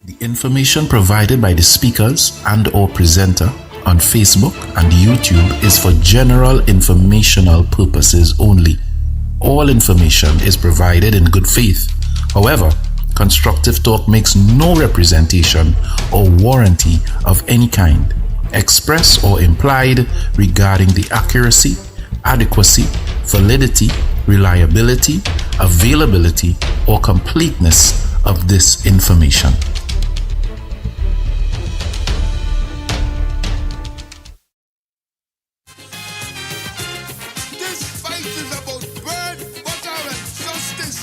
The information provided by the speakers and/or presenter on Facebook and YouTube is for general informational purposes only. All information is provided in good faith. However, Constructive Talk makes no representation or warranty of any kind, express or implied, regarding the accuracy, adequacy, validity, reliability, availability, or completeness of this information. This fight is about bread, butter, and justice.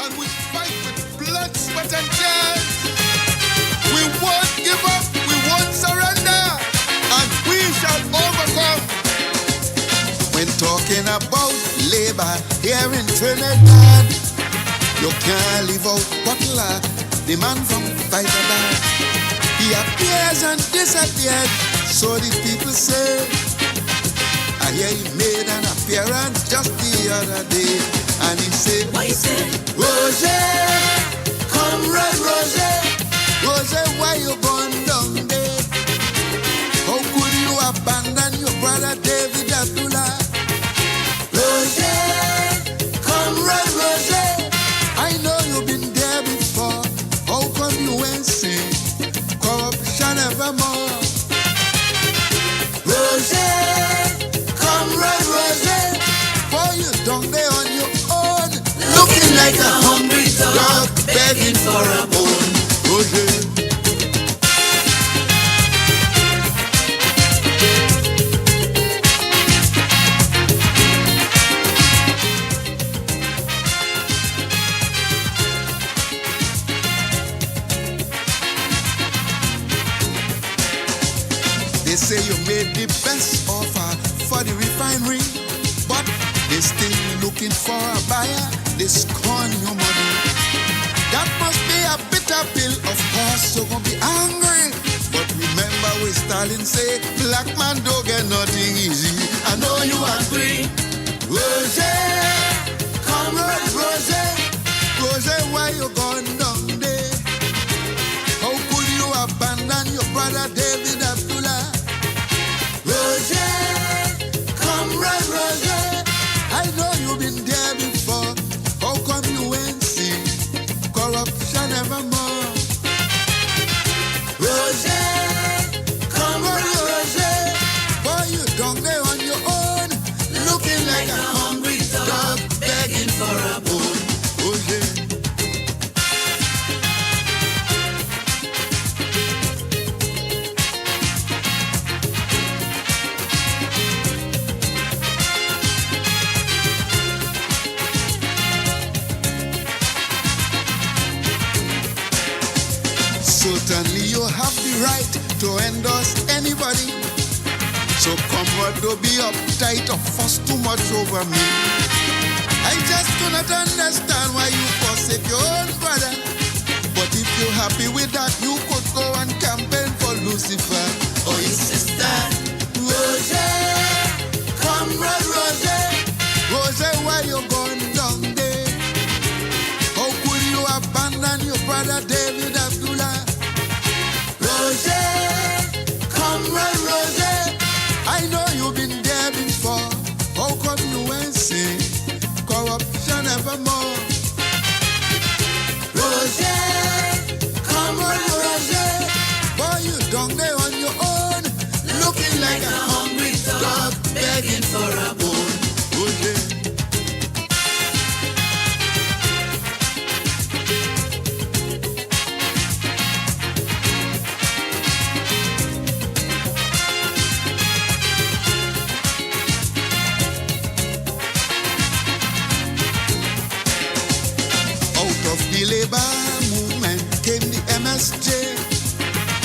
And we fight with blood, sweat, and tears. We won't give up, we won't surrender, and we shall overcome. When talking about labor here in Trinidad, you can't leave out Butler, the man from Trinidad. He appears and disappeared, so the people say. I hear he made an appearance just the other day, and he said, what you say? Roger, comrade Roger, Roger, why you gone down there? How could you abandon your brother David Abdullah? Roger, comrade Roger, I know you've been there before. How come you ain't seen corruption evermore? Roger, comrade Roger, boy, you down there on your own, Looking like a hungry dog, begging for a bone. Roger. They say you made the best offer for the refinery, but they still looking for a buyer. They scorn your money. That must be a bitter pill. Of course you're gonna be angry, but remember what Stalin say, black man don't get nothing easy. I know you agree. Roger, comrade Roger, Roger, why you gone down there? How could you abandon your brother David Abdullah? Roger, comrade Roger, I know you've been there before. How come you ain't seen corruption evermore? Roger, comrade Roger, boy, you down there on your own, looking like a hungry dog, begging for a bone. Roger. Certainly you have the right to endorse anybody. So comrade, don't be uptight or fuss too much over me. I just do not understand why you forsake your own brother. But if you're happy with that, you could go and campaign for Lucifer or his sister. Roger, comrade Roger, Roger, why you going down there? How could you abandon your brother David Abdullah? Roger, comrade Roger, I know you've been there before. How come you ain't seen corruption evermore? Roger, comrade Roger, boy, you down there on your own, looking like a hungry dog, begging for a bone. Roger. The labor movement came the MSJ,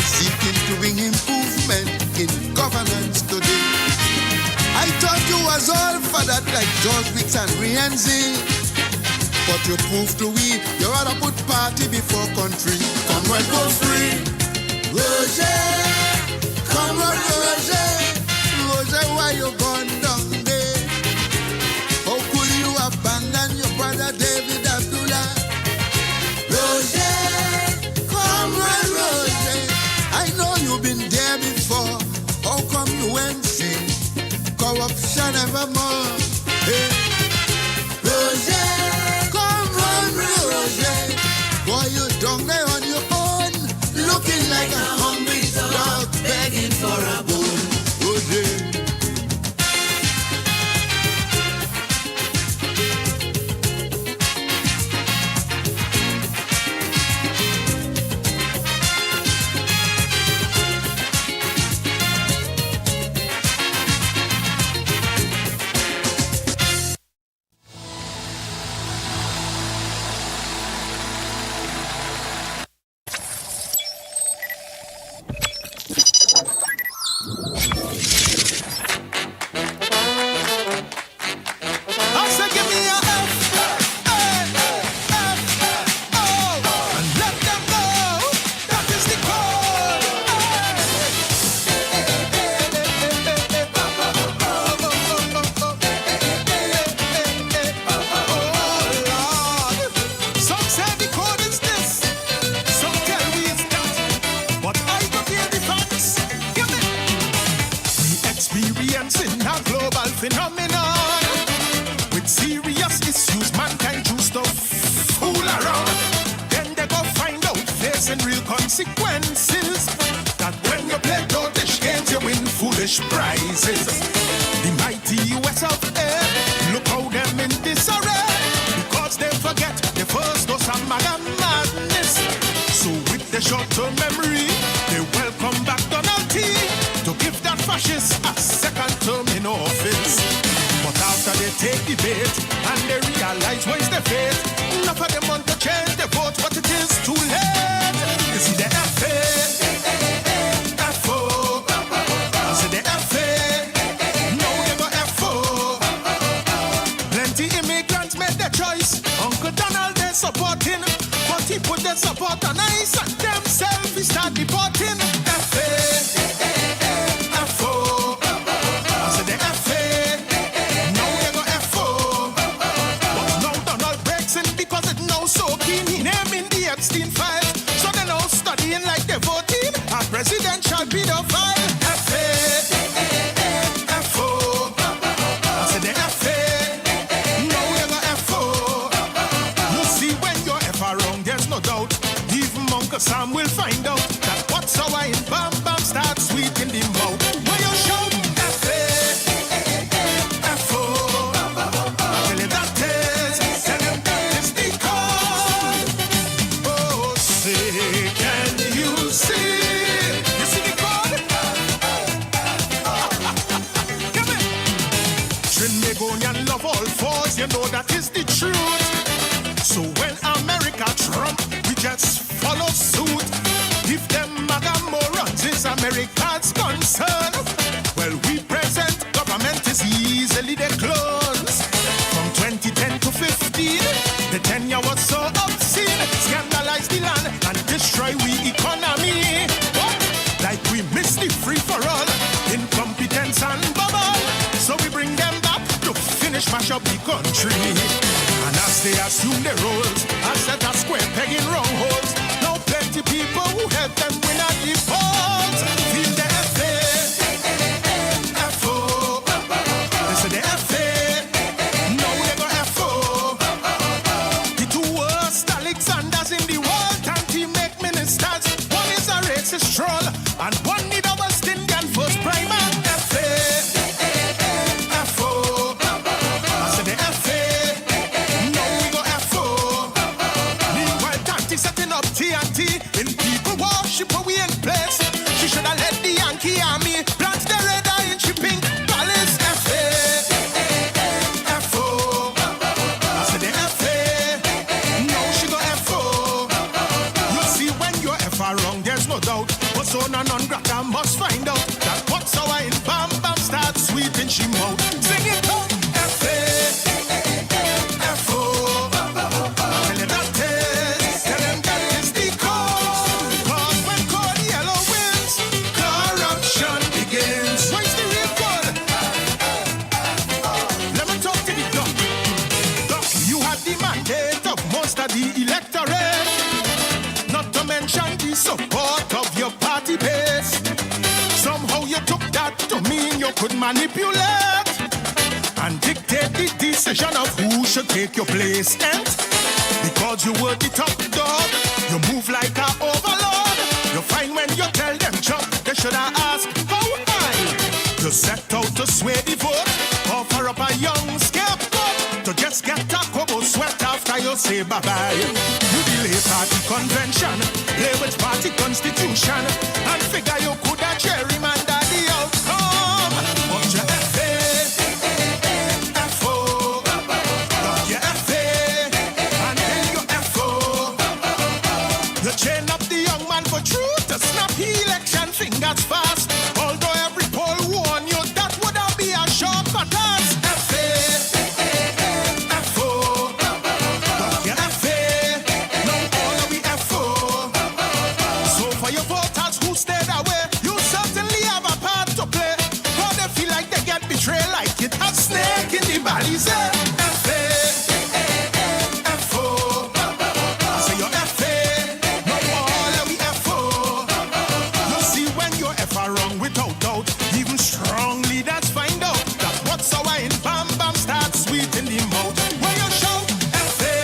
seeking to bring improvement in governance today. I thought you was all for that like George Wicks and Rienzi, but you proved to we you rather put party before country. Comrade, go free. Roger, comrade Roger, Roger, why you gone down there? How could you abandon your brother David Abdullah? Roger, and evermore. Hey. Roger, come on, Roger. Boy, you down there on your own, looking like a hungry dog begging for a bone. Roger. Consequences that when you play those games you win foolish prizes. The mighty US of A, look how them in disarray because they forget the first dose of madness. So with the short-term memory, they welcome back Donald T to give that fascist a second term in office. But after they take the bait and they realize where's the fate, enough of them want to change the vote, but it is too late. You see the FA, FO, you see the FA, now they go FO. Plenty immigrants made their choice. Uncle Donald they supporting, but he put their support on ice and themselves he start deporting. FA, FO, you see the FA, now they go FO. But now Donald breaks in because it now so keen. He naming the Epstein file. So they now studying like they're voting a presidential pedophile. FA, FO, I said the FA, now you go FO. You see when you're ever wrong, there's no doubt. Even Uncle Sam will find out that what's our in bam bam starts sweet in the mouth. When you shout FA, FO, I tell you that is, tell them that is the call. Oh, say, can you see? You see the code? Come in. Trinidad love all fours, you know that is the truth. So when America Trump, we just follow suit. If them maga morons is America's concern, well, we present government is easily the clones. From 2010 to 15, the tenure was so obscene. Scandalize the land and destroy we economy. What? Like we miss the free for all, incompetence and bubble. So we bring them back to finish mash up the country. And as they assume their roles, I set a square peg in wrong holes. Now plenty people who help them win at the polls. Feel the FA, FO, they say the FA, now they go FO. The two worst Alexanders in the world can't he make ministers. One is a racist troll and one need a West Indian first primer. FA, FO, I say the FA, now we go FO. Meanwhile, Tanti setting up TNT in people worship where we in place. She should have let the Yankee army plant the red eye in shipping palace. FA, FO, I say the FA, now she go FO. You see when you're ever wrong, there's no doubt. Persona non grata must find out that what's our in bam bam starts sweet in she mouth. Sing it out. FA, FO, tell you that is, tell them that is the cause. Cause when cold yellow wins, corruption begins. Where's the real code? Let me talk to the doc. Doc, you had the mandate of most of the electorate, not to mention the support of your party base. Somehow you took that to mean you could manipulate. decision of who should take your place, and because you were the top dog, you move like a overlord. You find when you tell them jump, they should have asked how high. You set out to sway the vote, offer up a young scapegoat to just get a kobo sweat after you say bye-bye. You delay party convention, play with party constitution, and figure you could have gerrymander the outcome. But your FA, FO, your FA, and then your FO. You chain up the young man for truth to snap the election fingers fast. Although every poll warn you that would have be a short for us. FA, FO, your FA, now all of we FO. So for your voters who stayed away, you certainly have a part to play. But they feel like they get betrayed, like it has snake in the body. Say FA, FO. I say your FA, now all of we FO. You see when you're FA wrong without doubt, even strong leaders find out that what's sour in bam bam starts sweet in the mouth. When you shout FA,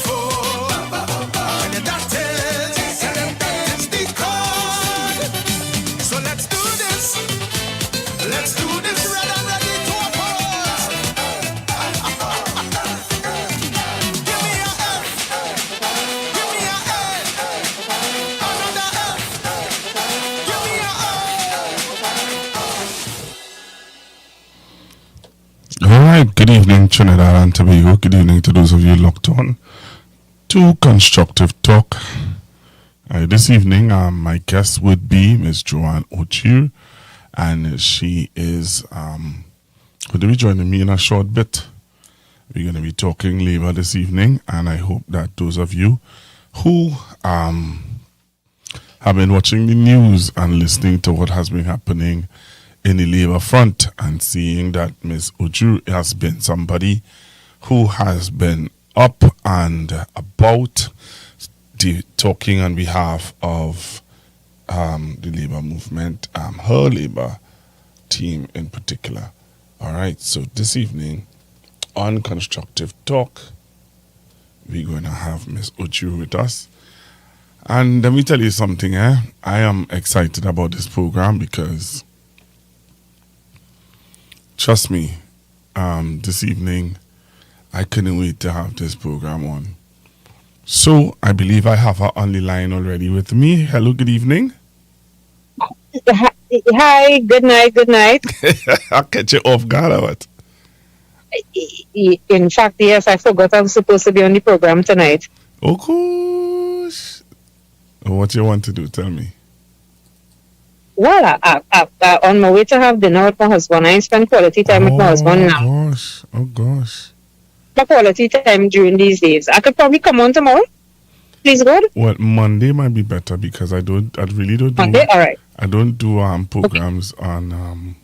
FO, and your doctors tell them that is the code. So let's do this. Let's do this. Red and ready to oppose. Give me a F. Give me a A. Another F. Give me a O. All right, good evening, Trinidad and Tobago. Good evening to those of you locked on to Constructive Talk. This evening, my guest would be Ms. Joanne Ochier, and she is going to be joining me in a short bit. We're going to be talking labor this evening, and I hope that those of you who have been watching the news and listening to what has been happening in the labor front and seeing that Ms. Ochier has been somebody who has been up and about talking on behalf of the labor movement, her labor team in particular. All right, so this evening on Constructive Talk, we're going to have Ms. Ochier with us. And let me tell you something, I am excited about this program because, trust me, this evening, I couldn't wait to have this program on. So, I believe I have her on the line already with me. Hello, good evening. Hi, good night. I'll catch you off guard or what? In fact, yes, I forgot I was supposed to be on the program tonight. Oh, gosh. What you want to do? Tell me. Well, I on my way to have dinner with my husband. I spend quality time with my husband now. Oh, gosh. My quality time during these days. I could probably come on tomorrow. Please, God. Well, Monday might be better because I really don't do Monday? All right. I don't do programs on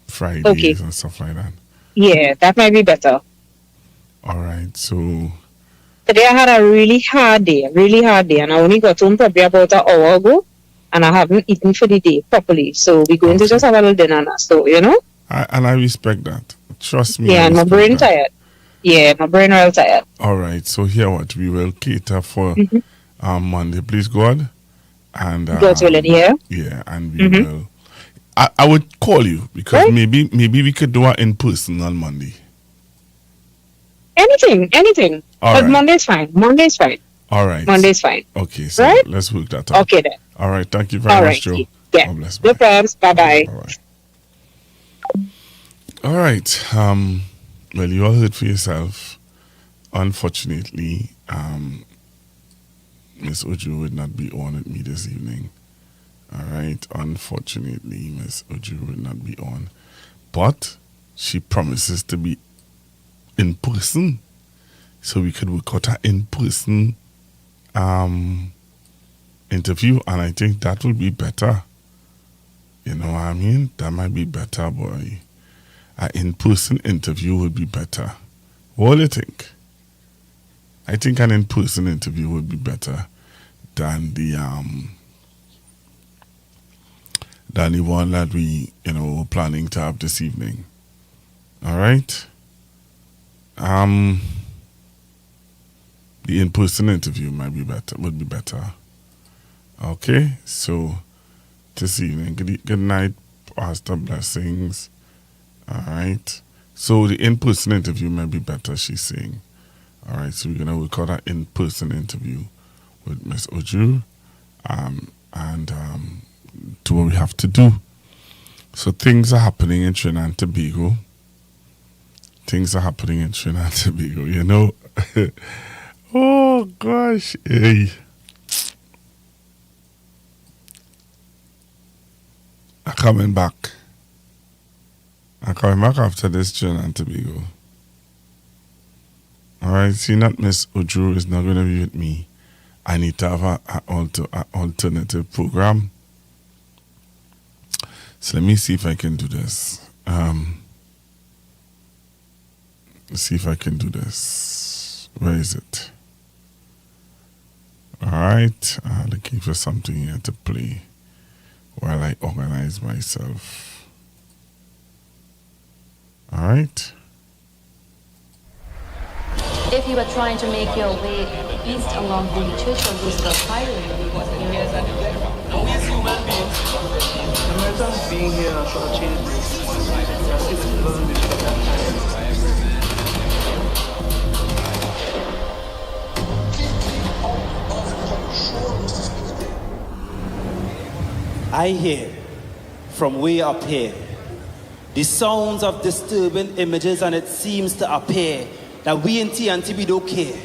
Fridays and stuff like that. Yeah, that might be better. All right, so Today I had a really hard day, and I only got home probably about an hour ago, and I haven't eaten for the day properly. So we're going to just have a little dinner now. So, you know? I respect that. Trust me. Yeah, and my brain tired. Yeah, my brain real tired. All right, so here what we will cater for Monday, please God. And God's willing, yeah. Yeah, and we will. I would call you because Right? maybe we could do it in person on Monday. Anything. All But right. Monday's fine. All right. Monday's fine. Okay, so Right? let's work that out. Okay then. All right, thank you very All much, right. Joe. Yeah. God bless. No Bye. problems. Bye-bye. All right. All right. Well, you all heard for yourself. Unfortunately, Miss Ochier would not be on with me this evening. All right. Unfortunately, Miss Ochier would not be on. But she promises to be in person. So we could work out an in-person interview. And I think that will be better. You know what I mean? That might be better, boy. An in-person interview would be better. What do you think? I think an in-person interview would be better than the one that we, were planning to have this evening. All right. The in-person interview would be better. Okay, so this evening, good night, Pastor Blessings. All right. So the in-person interview might be better, she's saying. All right, so we're going to record an in-person interview with Miss Oju and do what we have to do. So things are happening in Trinidad and Tobago. You know. Oh, gosh. Hey. I'm coming back after this Trinidad and Tobago. All right, seeing that Miss Oju is not going to be with me, I need to have an alternative program. So let me see if I can do this. Let's see if I can do this. Where is it? All right, looking for something here to play while I organize myself. All right. If you are trying to make your way east along the Churchill Roosevelt Highway, we as human beings, Americans being here are sort of changed this. It doesn't reflect that time. I hear from way up here the sounds of disturbing images, and it seems to appear that we in TNT, we don't care.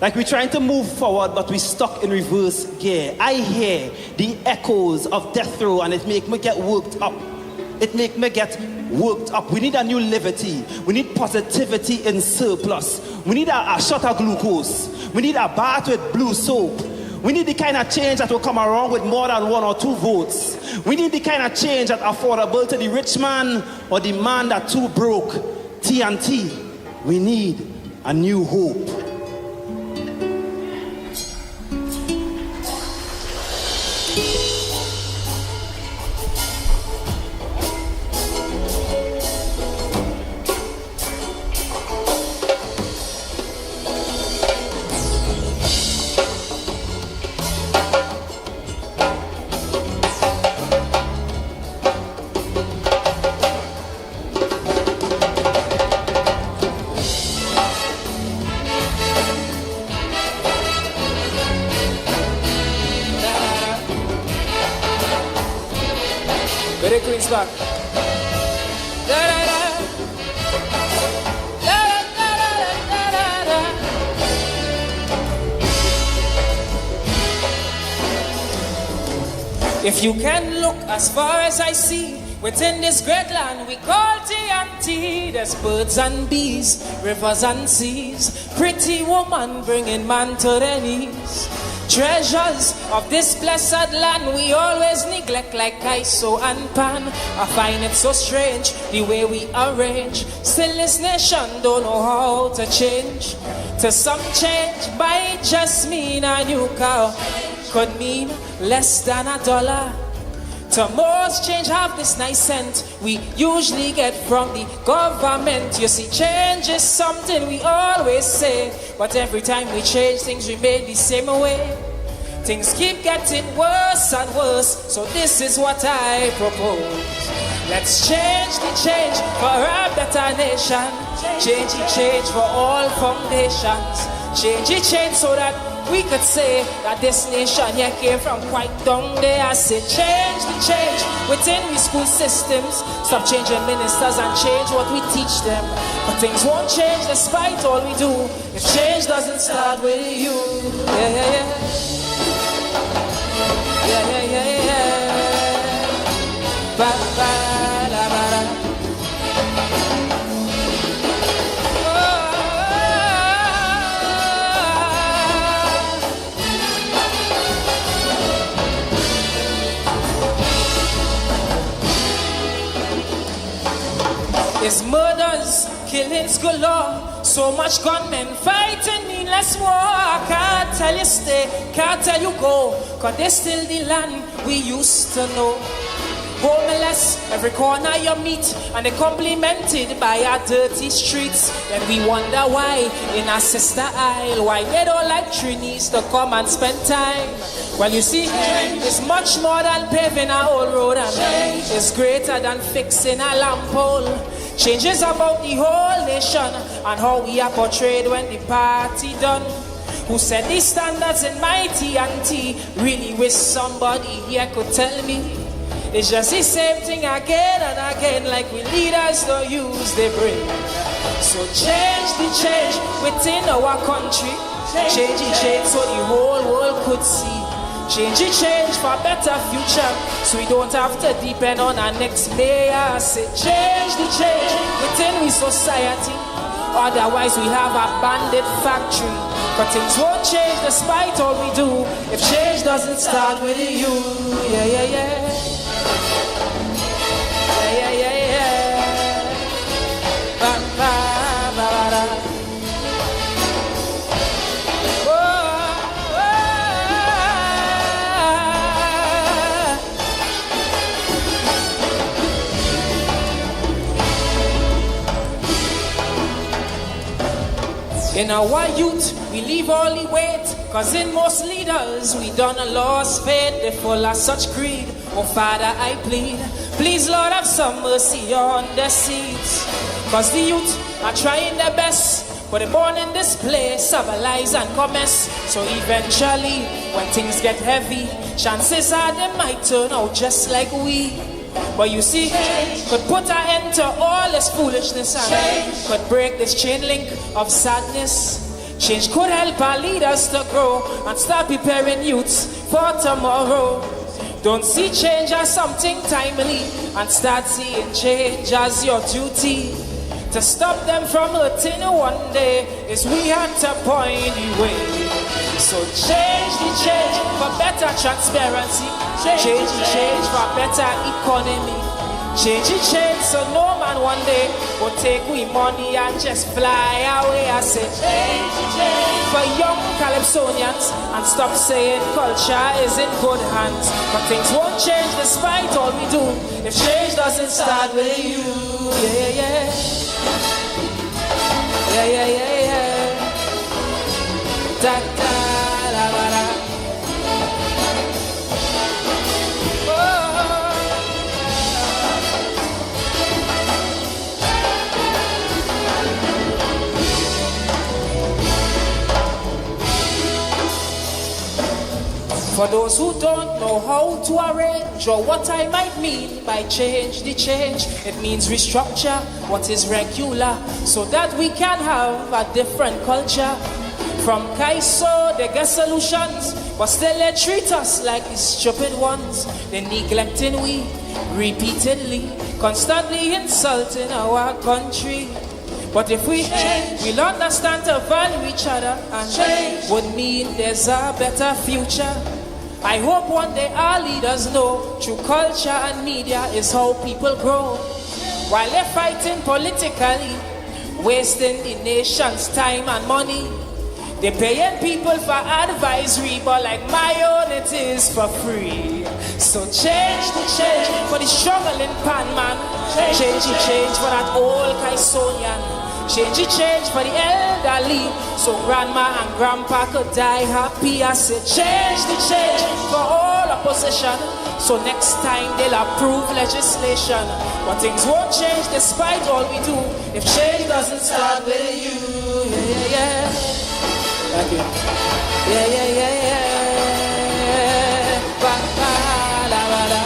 Like we're trying to move forward, but we're stuck in reverse gear. I hear the echoes of death row, and it make me get worked up. We need a new liberty. We need positivity in surplus. We need a shot of glucose. We need a bath with blue soap. We need the kind of change that will come around with more than 1 or 2 votes. We need the kind of change that affordable to the rich man or the man that too broke. TNT, we need a new hope. Back. If you can look as far as I see, within this great land we call TNT, there's birds and bees, rivers and seas, pretty woman bringing man to their knees. Treasures of this blessed land we always neglect like ISO and pan. I find it so strange the way we arrange. Still this nation don't know how to change. To some change might just mean a new car, could mean less than $1. To most change have this nice scent we usually get from the government. You see, change is something we always say, but every time we change things remain the same way. Things keep getting worse and worse, so this is what I propose. Let's change the change for a better nation. Change the change for all foundations. Change the change so that we could say that this nation here came from quite down there. I say change the change within we school systems. Stop changing ministers and change what we teach them. But things won't change despite all we do if change doesn't start with you. Yeah, yeah, yeah. Yeah, yeah, yeah, yeah. Ba, ba, da, ba, da. It's murders, killings galore, so much gunmen fighting meaningless war. I can't tell you stay, can't tell you go, cause this still the land we used to know. Homeless, every corner you meet, and they complimented by our dirty streets. Then we wonder why in our sister isle, why they don't like Trinis to come and spend time. Well, you see, it's much more than paving a whole road, and it's greater than fixing a lamp pole. Change is about the whole nation and how we are portrayed when the party done. Who set these standards in my T&T? Really wish somebody here could tell me. It's just the same thing again and again, like we leaders don't use the brain. So change the change within our country. Change the change so the whole world could see. Change the change for a better future, so we don't have to depend on our next mayor. Say change the change within we society. Otherwise we have a bandit factory. But things won't change despite all we do if change doesn't start with you. Yeah, yeah, yeah. Yeah, yeah, yeah, yeah. Ba, ba, ba, ba, da. Oh, in our youth, we leave all the weight, cause in most leaders, we done a lost faith. They full of such greed. Oh Father, I plead, please Lord have some mercy on the seeds. Cause the youth are trying their best, but they're born in this place of lies and commerce. So eventually, when things get heavy, chances are they might turn out just like we. But you see, could put an end to all this foolishness and could break this chain link of sadness. Change could help our leaders to grow and start preparing youths for tomorrow. Don't see change as something timely and start seeing change as your duty. To stop them from hurting one day is we have to point the way. So change the change for better transparency. Change the change for better economy. Change the change so no man one day will take we money and just fly away. I say change the change for young Calypsonians and stop saying culture is in good hands. But things won't change despite all we do if change doesn't start with you. Yeah, yeah. Yeah, yeah, yeah, yeah. Da, da, da, da, da. Oh. For those who don't know how to arrange or what I might mean by change the change, it means restructure what is regular so that we can have a different culture. From Kaiso, they get solutions, but still they treat us like the stupid ones. They neglecting we repeatedly, constantly insulting our country. But if we change, we'll understand to value each other and change would mean there's a better future. I hope one day our leaders know through culture and media is how people grow. While they're fighting politically, wasting the nation's time and money, they're paying people for advisory, but like my own it is for free. So change the change for the struggling pan man. Change the change for that old Kaisonian. Change the change for the elderly, so grandma and grandpa could die happy. I said change the change for all opposition, so next time they'll approve legislation. But things won't change despite all we do if change doesn't start with you. Yeah, yeah, yeah. Thank you. Yeah, yeah, yeah, yeah. Ba, ba, da, ba, da.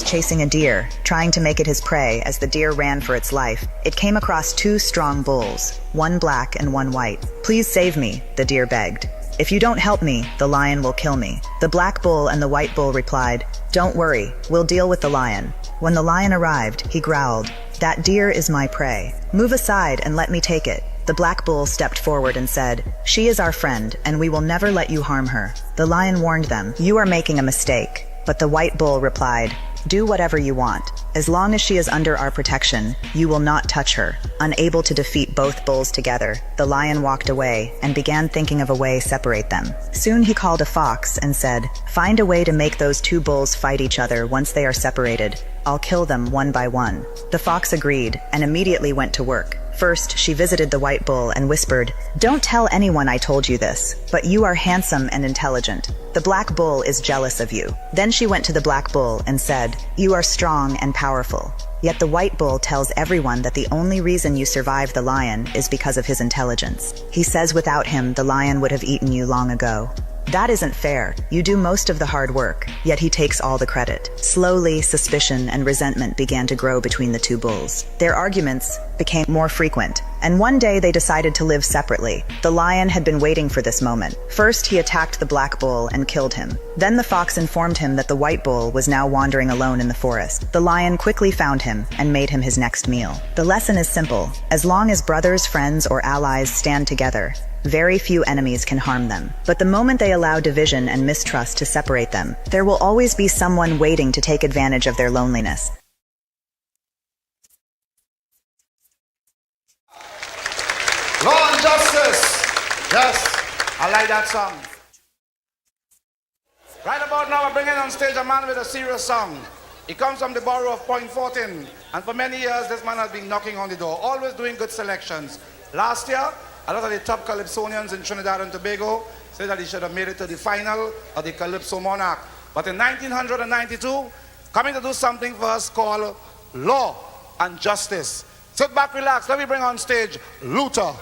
Chasing a deer, trying to make it his prey as the deer ran for its life. It came across two strong bulls, one black and one white. "Please save me," the deer begged. "If you don't help me, the lion will kill me." The black bull and the white bull replied, "Don't worry, we'll deal with the lion." When the lion arrived, he growled, "That deer is my prey. Move aside and let me take it." The black bull stepped forward and said, "She is our friend, and we will never let you harm her." The lion warned them, "You are making a mistake." But the white bull replied, "Do whatever you want. As long as she is under our protection, you will not touch her. Unable to defeat both bulls together, the lion walked away and began thinking of a way to separate them. Soon he called a fox and said, "Find a way to make those two bulls fight each other once they are separated. I'll kill them one by one." The fox agreed and immediately went to work. First, she visited the white bull and whispered, "Don't tell anyone I told you this, but you are handsome and intelligent. The black bull is jealous of you." Then she went to the black bull and said, "You are strong and powerful." Yet the white bull tells everyone that the only reason you survived the lion is because of his intelligence. He says without him, the lion would have eaten you long ago. That isn't fair. You do most of the hard work, yet he takes all the credit. Slowly, suspicion and resentment began to grow between the two bulls. Their arguments became more frequent, and one day they decided to live separately. The lion had been waiting for this moment. First, he attacked the black bull and killed him. Then the fox informed him that the white bull was now wandering alone in the forest. The lion quickly found him and made him his next meal. The lesson is simple. As long as brothers, friends, or allies stand together, very few enemies can harm them. But the moment they allow division and mistrust to separate them, there will always be someone waiting to take advantage of their loneliness. Law and justice. Yes, I like that song. Right about now, we're bringing on stage a man with a serious song. He comes from the borough of Point 14, and for many years, this man has been knocking on the door, always doing good selections. Last year, a lot of the top Calypsonians in Trinidad and Tobago said that he should have made it to the final of the Calypso Monarch. But in 1992, coming to do something for us called Law and Justice. Sit back, relax. Let me bring on stage Luther.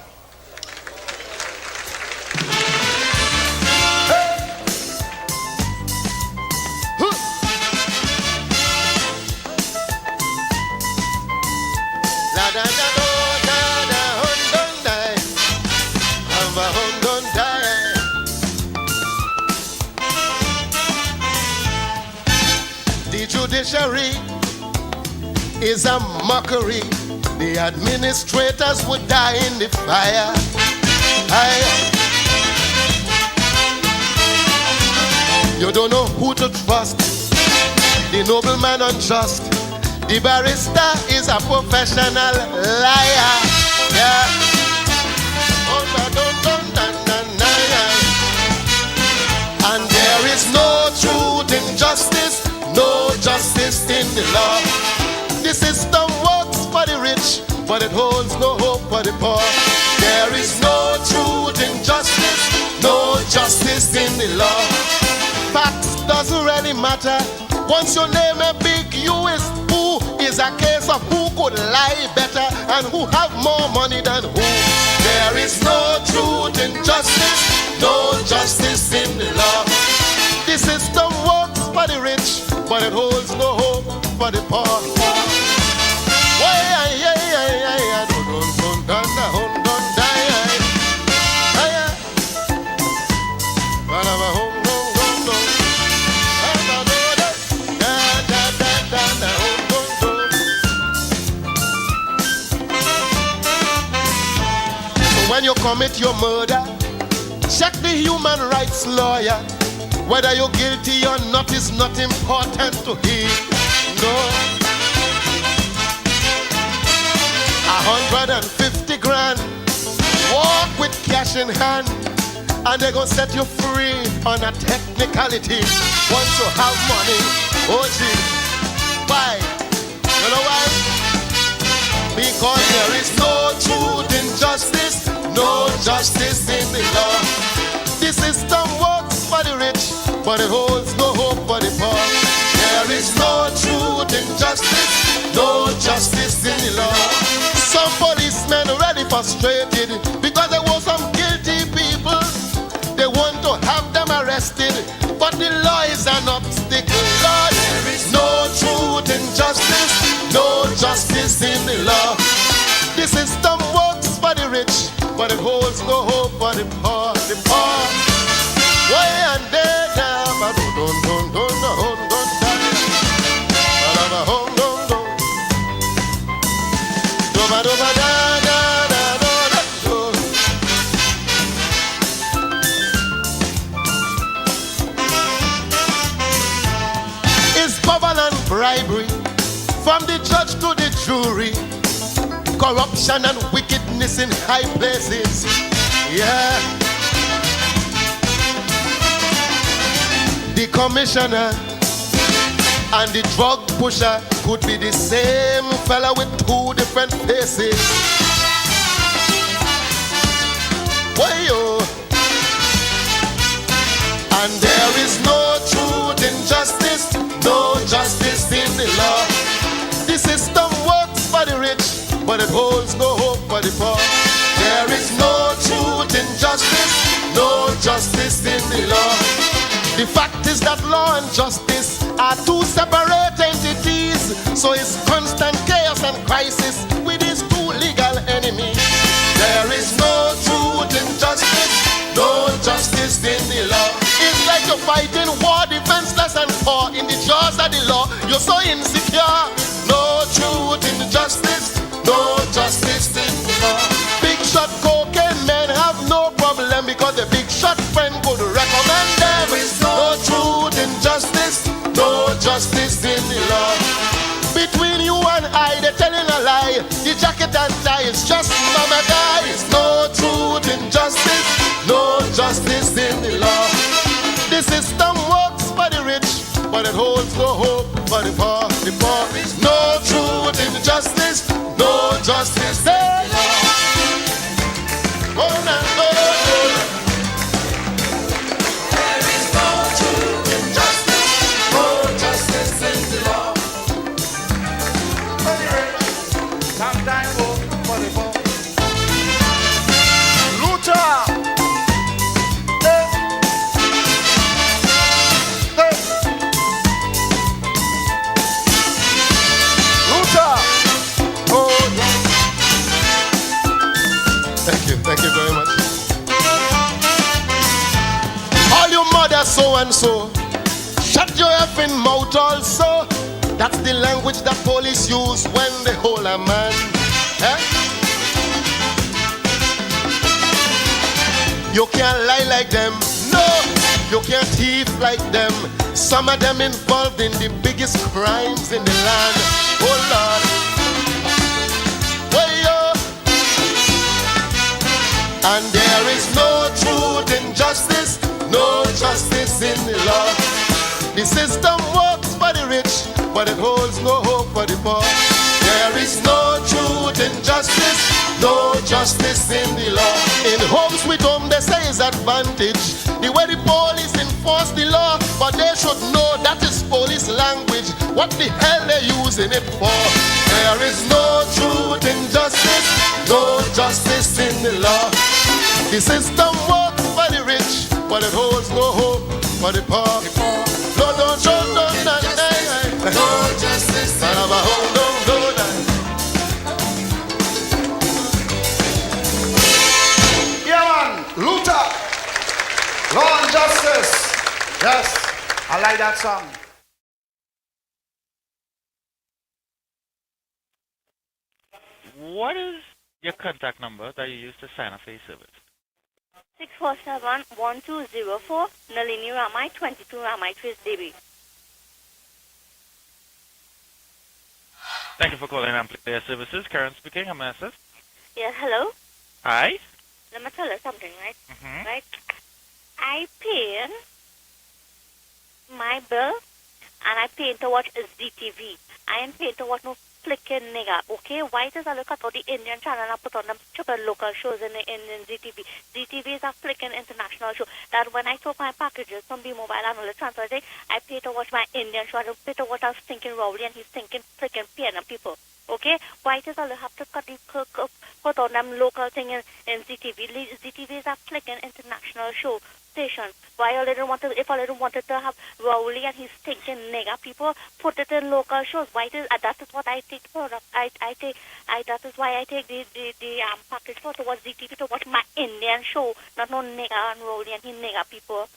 The judiciary is a mockery. The administrators would die in the fire. You don't know who to trust. The nobleman unjust. The barrister is a professional liar. Yeah. And there is no truth in justice, no justice in the law. The system works for the rich, but it holds no hope for the poor. There is no truth in justice, no justice in the law. Facts doesn't really matter. Once your name is big, you is a case of who could lie better and who have more money than who. There is no truth in justice, no justice in the law. The system works for the rich, but it holds no hope for the poor. When you commit your murder, check the human rights lawyer. Whether you're guilty or not is not important to him. No. 150 grand, walk with cash in hand, and they're gonna set you free on a technicality. Once you have money, oh gee, why? You know why? Because there is no truth in justice, no justice in the law. The system works for the rich, but it holds no hope for the poor. There is no truth in justice, no justice in the law. Some policemen are already frustrated because there were some guilty people. They want to have them arrested, but the law is an obstacle. Lord, there is no truth in justice, no justice in the law. The system works for the rich, but it holds no hope for the poor. The poor. Way and there now, but don't die. Is government bribery From the judge to the jury, corruption and wickedness in high places. Yeah. The commissioner and the drug pusher could be the same fella with two different faces. Why-yo. And there is no truth in justice, no justice in the law. The system works for the rich, but it holds no hope for the poor. There is no truth in justice, no justice in the law. The fact is that law and justice are two separate entities, so it's constant chaos and crisis with these two legal enemies. There is no truth in justice, no justice in the law. It's like you're fighting war, defenseless and poor in the jaws of the law. You're so insecure. No truth in justice, no justice in the law. Big shot cocaine men have no problem because the big shot friend could recommend them. No truth in justice, no justice in the law. Between you and I, they're telling a lie. The jacket and tie is just mama guys. No truth in justice, no justice in the law. The system works for the rich, but it holds no hope for the poor. The poor is no truth in justice, no justice in the law. Oh, no, no, no. There is no truth in justice, no justice in the law. For the rich, sometimes hope for the poor. Luther. Thank you very much. All you mothers so and so, shut your effing mouth also. That's the language that police use when they hold a man. Eh? You can't lie like them. No, you can't thief like them. Some of them involved in the biggest crimes in the land. Oh Lord. And there is no truth in justice, no justice in the law. The system works for the rich, but it holds no hope for the poor. There is no truth in justice, no justice in the law. In homes with whom they say is advantage, the way the police enforce the law, but they should know that is police language. What the hell they using it for? There is no truth in justice, no justice in the law. The system works for the rich, but it holds no hope for the poor. No, no, no, no, no, no justice. Yeah, man, Luther, law and justice. Yes, I like that song. What is your contact number that you use to sign up for your service? 647-1204, Nalini Ramai, 22 Ramai Trace, DB. Thank you for calling Amplifier Services. Karen speaking. How may I assist? Yeah, hello? Hi. Let me tell you something, right? Mm-hmm. Right? I pay my bill and I pay to watch ZTV. I ain't paying to watch no flicking nigga, okay? Why does I look at all the Indian channel and put on them stupid local shows in ZTV? ZTV is a flicking international show. That when I took my packages from B-Mobile and all the transfer thing, I pay to watch my Indian show. I don't pay to watch our stinking Rowley and he's stinking flicking piano people. Okay? Why does I have to put on them local thing in ZTV? ZTV is a flicking international show station. Why all they don't want to, if all they don't wanted to have Rowley and he's stinking nigga people, put it in local shows. Why does that is what I take for that is why I take the package for to watch ZTV to watch my Indian show, not no nigga and Rowley and he nigga people.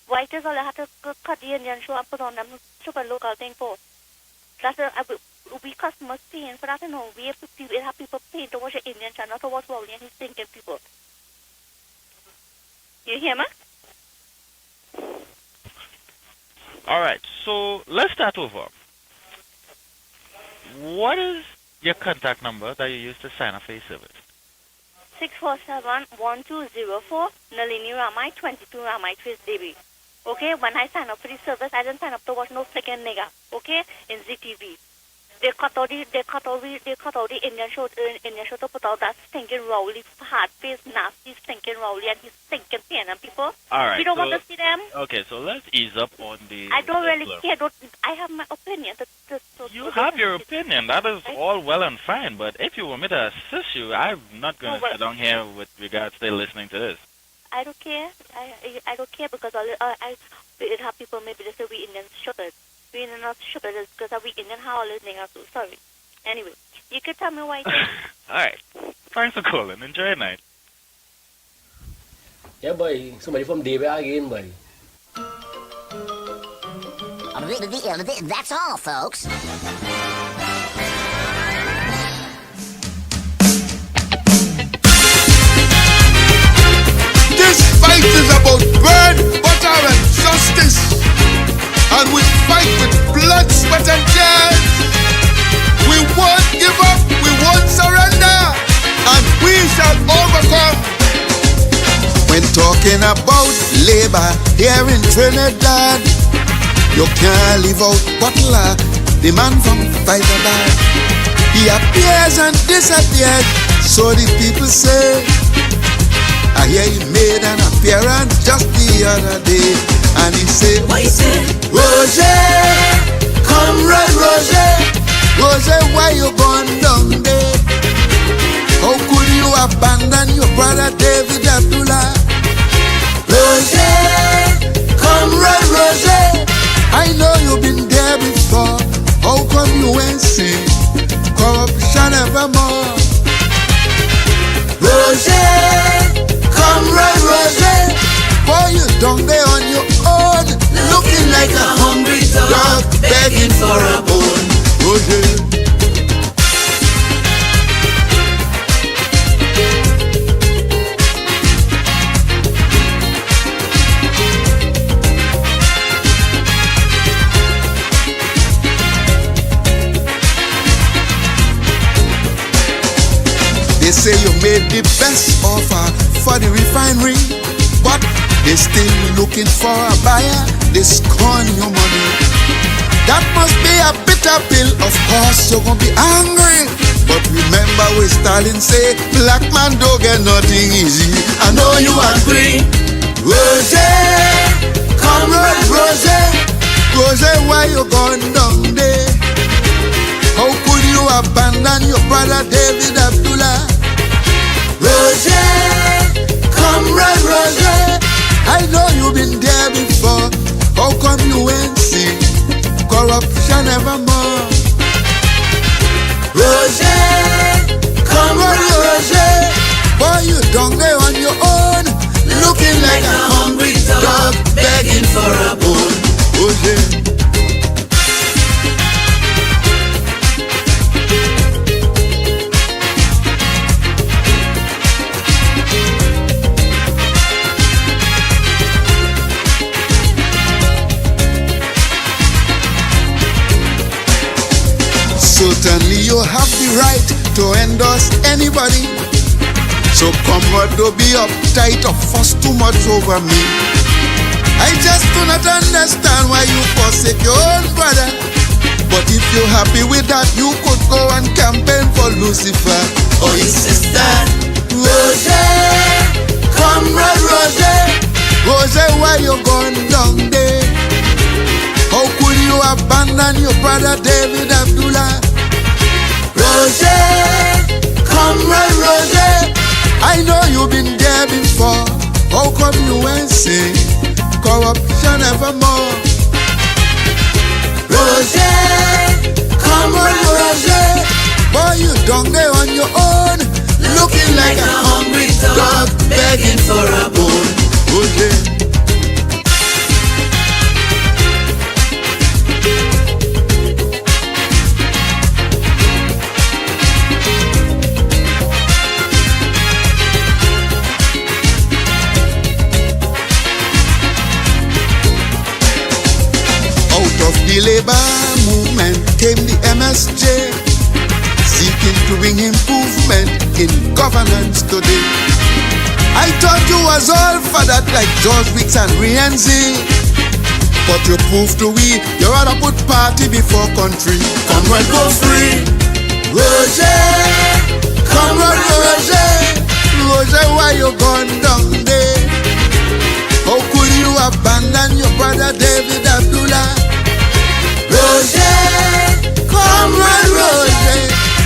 Why does all I have to cut the Indian show and put on them super local thing for? That's we customers paying for that, you know. We have people paying to watch the Indian channel to watch Rowley and he's stinking people. You hear me? All right, so let's start over. What is your contact number that you use to sign up for your service? 647-1204 Nalini Ramai 22 Ramai Twist DB. Okay, when I sign up for the service, I didn't sign up to watch no freaking nigga. Okay, in ZTV. They cut out the Indian show to put out that stinking Rowley, hard-faced, nasty, stinking Rowley, and he's stinking CNN people. All right. We don't want to see them. Okay, so let's ease up on the. I don't really care. I have my opinion. You have your opinion. That is all well and fine. But if you want me to assist you, I'm not going to sit down here with regards to listening to this. I don't care. I don't care because it have people maybe they say we Indians stupid. We Indians not stupid because we Indian how all listening too. Sorry. Anyway, you could tell me why. All right. Thanks for calling. Enjoy your night. Yeah, boy. Somebody from David again, boy. That's all, folks. This fight is about bread, butter, and justice. And we fight with blood, sweat, and tears. We won't give up, we won't surrender, and we shall overcome. When talking about labor here in Trinidad, you can't leave out Butler, the man from Trinidad. He appears and disappears, so the people say. I hear he made an appearance just the other day, and he said, what he said? Roger, comrade Roger, Roger, why you gone down there? How could you abandon your brother David Abdullah? Roger, comrade Roger, I know you've been there before. How come you ain't seen corruption evermore? Roger, comrade Roger, boy, you down there on your own, looking like a hungry dog begging for a bone. Roger. They say you made the best offer for the refinery, but they still looking for a buyer. They scorn your money. That must be a bitter pill. Of course you're gonna be angry, but remember what Stalin say, black man don't get nothing easy. I know you agree. Roger, comrade Roger, Roger, why you gone down there? How could you abandon your brother David Abdullah? Roger, comrade Roger, I know you've been there before. How come you ain't seen corruption evermore? Roger, comrade Roger, boy, you down there on your own, looking like a hungry dog begging for a bone. Roger. Certainly you have the right to endorse anybody. So comrade, don't be uptight or fuss too much over me. I just do not understand why you forsake your own brother. But if you're happy with that, you could go and campaign for Lucifer or his sister. Roger, comrade Roger, Roger, why you gone down there? How could you abandon your brother David Abdullah? Roger, comrade Roger, I know you've been there before. How come you ain't seen corruption evermore? Roger, comrade Roger, boy, you down there on your own, looking like a hungry dog begging for a bone. Roger. The labor movement came the MSJ. was all for that like George Wicks and Rienzi. But you prove to we, you rather put party before country. Come and go free, Roger. Come on, Roger. Roger, why you gone down there? How could you abandon your brother David Abdullah? Roger, come on, Roger.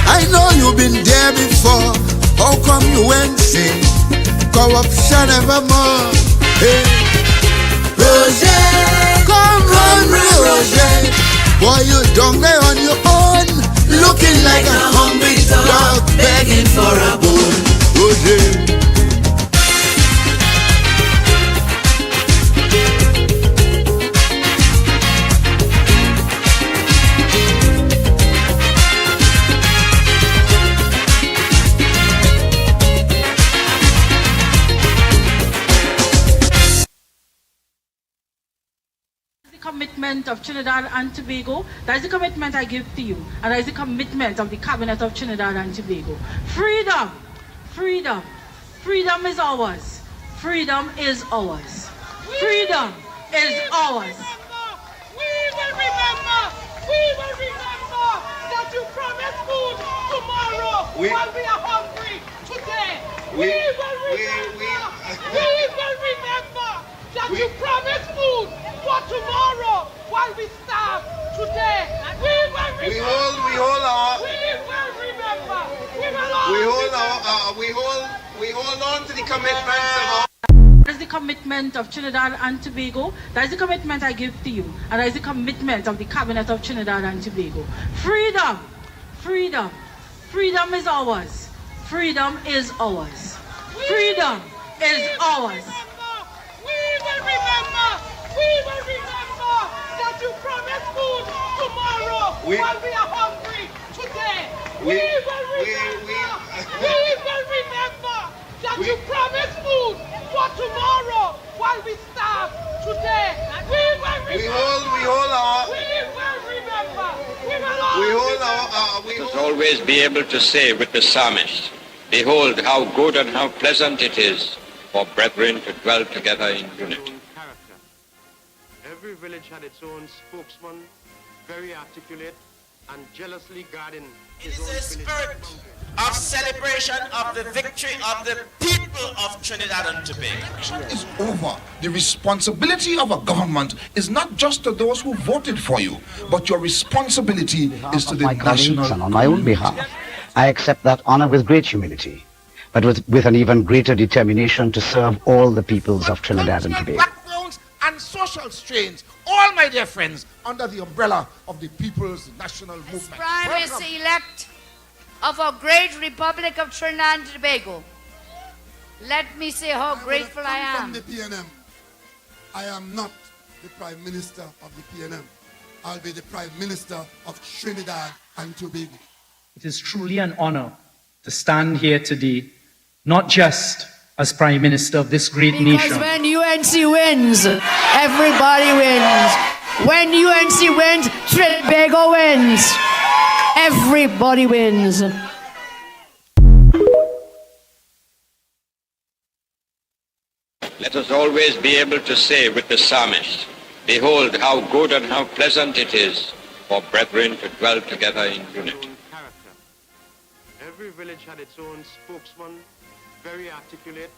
I know you've been there before. How come you went say corruption evermore? Hey, Roger, come on, Roger. Boy, you down there on your own, looking like a hungry dog begging for a bone. Roger. Commitment of Trinidad and Tobago. That is the commitment I give to you, and that is the commitment of the Cabinet of Trinidad and Tobago. Freedom, freedom, freedom is ours. Freedom is ours. Freedom is ours. We will remember that you promised food tomorrow while we are hungry today. We will remember that you promised food for tomorrow while we starve today. We will remember. We hold on to the commitments of our. That is the commitment of Trinidad and Tobago. That is the commitment I give to you, and that is the commitment of the Cabinet of Trinidad and Tobago. Freedom, freedom, freedom is ours. Freedom is ours. Freedom is ours. We will remember that you promised food tomorrow while we are hungry today. We will remember that you promised food for tomorrow while we starve today. We must always be able to say with the psalmist, behold how good and how pleasant it is for brethren to dwell together in unity. Every village had its own spokesman, very articulate and jealously guarding his own village. Spirit of celebration of the victory of the people of Trinidad and Tobago. Is over. The responsibility of a government is not just to those who voted for you, but your responsibility is to the national. And on my own behalf, I accept that honor with great humility, but with an even greater determination to serve all the peoples of Trinidad and Tobago. Backgrounds and social strains, all my dear friends, under the umbrella of the People's National Movement. Prime Minister-elect of our great Republic of Trinidad and Tobago, let me say how grateful I am. From the PNM, I am not the Prime Minister of the PNM. I'll be the Prime Minister of Trinidad and Tobago. It is truly an honor to stand here today, not just as Prime Minister of this great nation. Because when UNC wins, everybody wins. When UNC wins, Tobago wins. Everybody wins. Let us always be able to say with the psalmist, behold how good and how pleasant it is for brethren to dwell together in unity. Every village had its own spokesman, very articulate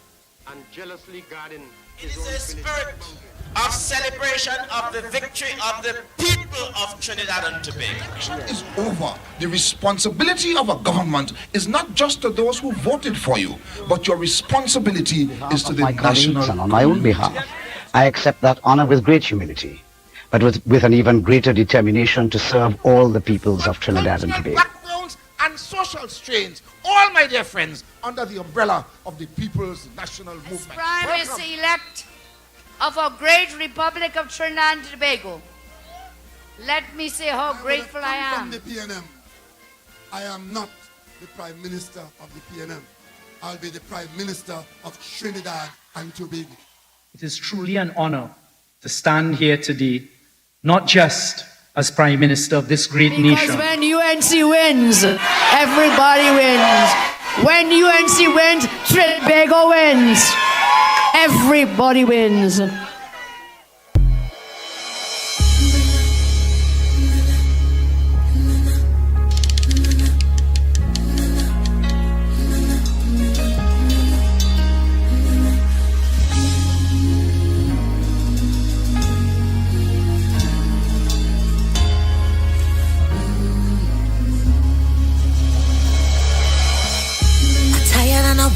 and jealously guarding his own village. Spirit of celebration of the victory of the people of Trinidad and Tobago. Is over. The responsibility of a government is not just to those who voted for you, but your responsibility is to the national. And on my own behalf, I accept that honor with great humility, but with an even greater determination to serve all the peoples of Trinidad and Tobago. Backgrounds and social strains, all my dear friends, under the umbrella of the People's National Movement. Prime Minister-elect of our great Republic of Trinidad and Tobago, let me say how grateful I am. From the PNM, I am not the Prime Minister of the PNM. I'll be the Prime Minister of Trinidad and Tobago. It is truly an honor to stand here today, not just as Prime Minister of this great nation. Because when UNC wins, everybody wins. When UNC wins, Tobago wins. Everybody wins.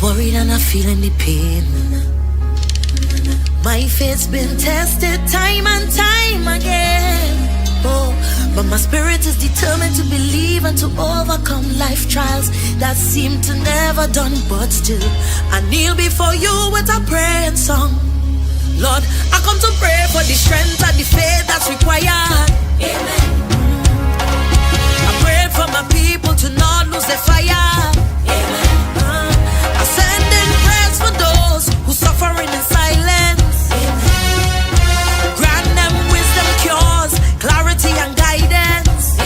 Worried and I'm feeling the pain. My faith's been tested time and time again. Oh, but my spirit is determined to believe and to overcome life trials that seem to never done. But still, I kneel before you with a praying song. Lord, I come to pray for the strength and the faith that's required. Amen. I pray for my people to not lose their fire. Amen. Sending prayers for those who suffering in silence. Amen. Grant them wisdom, cures, clarity and guidance.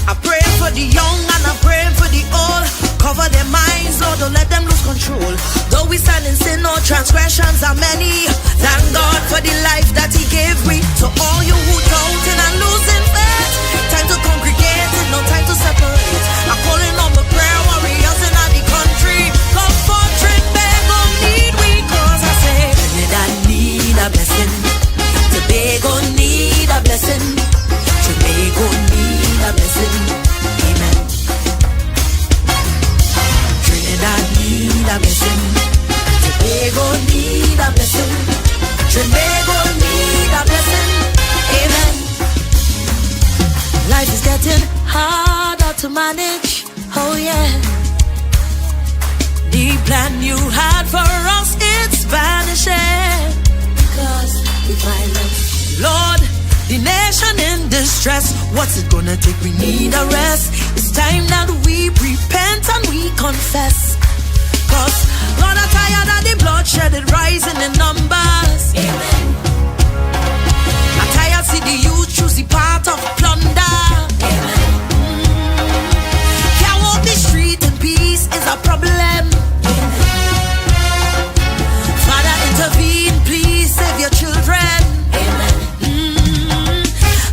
I pray for the young and I pray for the old. Cover their minds, Lord, don't let them lose control. Though we stand in sin, no transgressions are many. Thank God for the life that He gave me. To all you who doubting and losing faith, time to congregate and no time to separate. I'm calling on the prayer warriors in the country. Come for Trinidad, need we, cause I say Trinidad need a blessing. Tobago need a blessing. Tobago need a blessing. Amen. Trinidad need a blessing. Tobago need a blessing. Tobago need a blessing. Amen. Life is getting harder to manage. Oh yeah. The plan you had for us, it's vanishing. Because we violence. Lord, the nation in distress. What's it gonna take? We need a rest. It's time that we repent and we confess. Cause Lord, I'm tired of the bloodshed, it rising in numbers. Amen. I'm tired see the youth choose the path of plunder. Amen. Can't walk the street in peace is a problem. Father, intervene, please save your children. Amen.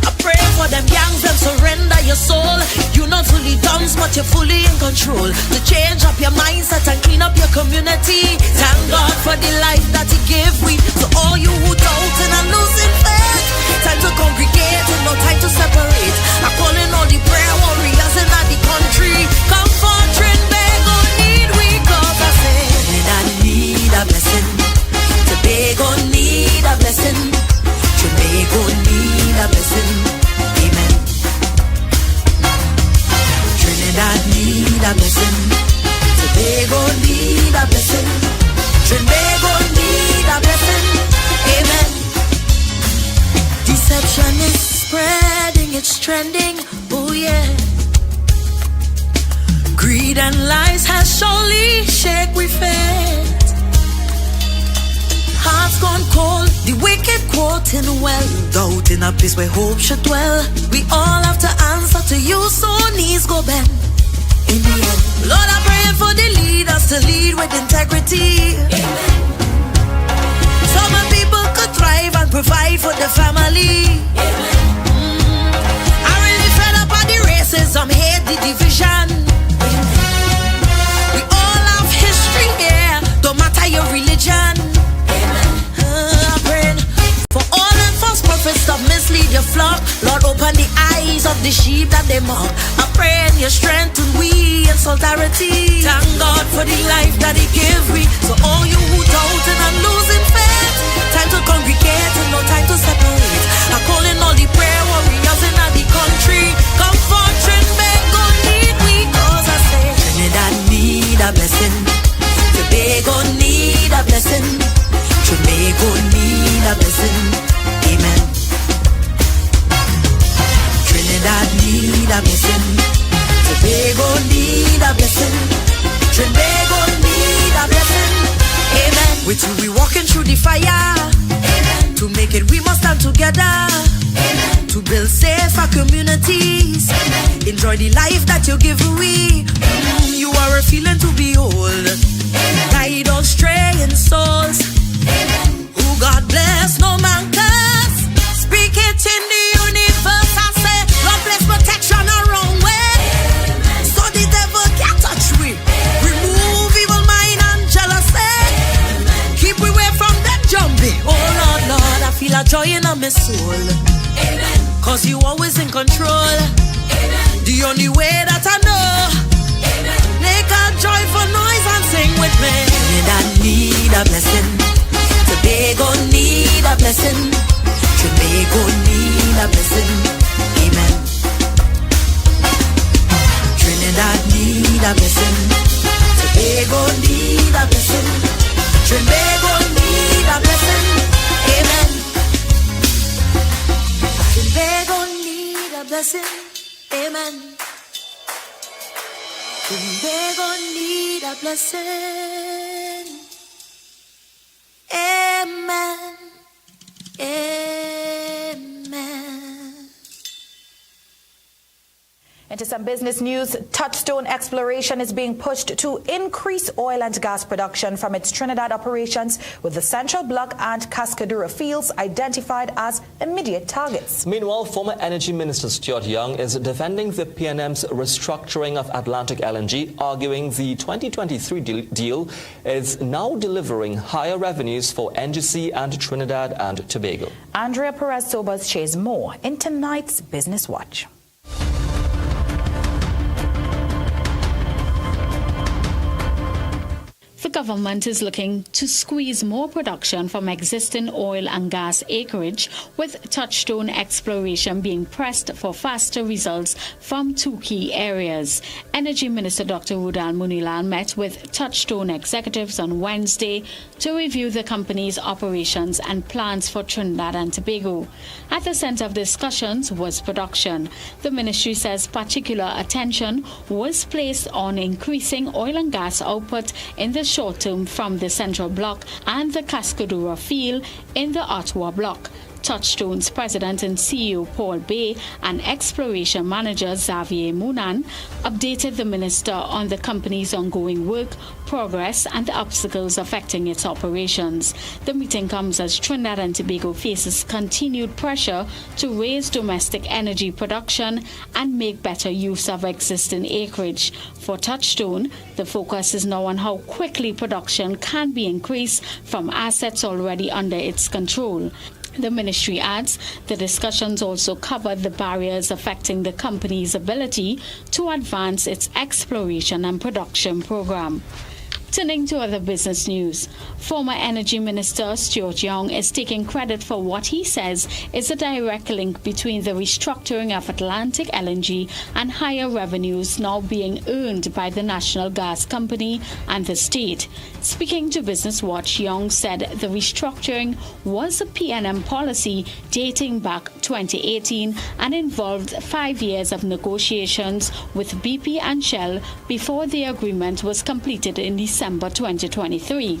I pray for them gangs, them surrender your soul. You're not fully done, but you're fully in control. To change up your mindset and clean up your community. Thank God for the life that He gave we. To all you who doubting and losing faith, time to congregate and no time to separate. I'm calling all the prayer warriors in the country. Come for Trinidad, need we, cause I say Trinidad need a blessing. Tobago need a blessing. Tobago need a blessing. Amen. Trinidad need a blessing. Tobago need a blessing. Tobago need a blessing. Amen. Deception is spreading, it's trending. Oh yeah. Greed and lies has surely shake we faith. Hearts gone cold, the wicked quoting well. Doubt in a place where hope should dwell. We all have to answer to you, so knees go bend. In the end, Lord, I pray for the leaders to lead with integrity. Amen. So my people could thrive and provide for the family. Amen. I really fed up on the racism, hate the division. Amen. We all have history here, don't matter your religion. I pray for all them false prophets that mislead your flock. Lord, open the eyes of the sheep that they mock. I pray in your strength and we in solidarity. Thank God for the life that He gave me. So all you who doubting and losing faith, time to congregate and no time to separate. I'm calling all the prayer warriors in the country. Come for Trinidad, need we, cause I say Trinidad need a blessing. Tobago need a blessing. Tobago need a blessing. Amen. Trinidad need a blessing. Tobago need a blessing. Tobago need a blessing. Amen. With you we walking through the fire. Amen. To make it we must stand together. Amen. To build safer communities. Amen. Enjoy the life that you give away. You are a feeling to behold. Guide us stray in my soul. Amen. Cause you always in control. Amen. The only way that I know. Amen. Make a joyful noise and sing with me. Trinidad need a blessing. Tobago need a blessing. Tobago need a blessing. Amen. Trinidad need a blessing. Tobago need a blessing. Tobago need a blessing. Amen. Tobago need a blessing. Amen. Tobago need a blessing. Amen. Amen. Into some business news, Touchstone Exploration is being pushed to increase oil and gas production from its Trinidad operations, with the Central Block and Cascadura fields identified as immediate targets. Meanwhile, former Energy Minister Stuart Young is defending the PNM's restructuring of Atlantic LNG, arguing the 2023 deal is now delivering higher revenues for NGC and Trinidad and Tobago. Andrea Perez-Sobas shares more in tonight's Business Watch. The government is looking to squeeze more production from existing oil and gas acreage, with Touchstone Exploration being pressed for faster results from two key areas. Energy Minister Dr. Rudal Munilan met with Touchstone executives on Wednesday to review the company's operations and plans for Trinidad and Tobago. At the center of discussions was production. The ministry says particular attention was placed on increasing oil and gas output in the short term from the Central Block and the Cascadura field in the Ottawa Block. Touchstone's president and CEO Paul Bay and exploration manager Xavier Munan updated the minister on the company's ongoing work, progress and the obstacles affecting its operations. The meeting comes as Trinidad and Tobago faces continued pressure to raise domestic energy production and make better use of existing acreage. For Touchstone, the focus is now on how quickly production can be increased from assets already under its control. The ministry adds the discussions also covered the barriers affecting the company's ability to advance its exploration and production program. Turning to other business news, former Energy Minister Stuart Young is taking credit for what he says is a direct link between the restructuring of Atlantic LNG and higher revenues now being earned by the National Gas Company and the state. Speaking to Business Watch, Young said the restructuring was a PNM policy dating back 2018 and involved 5 years of negotiations with BP and Shell before the agreement was completed in December 2023.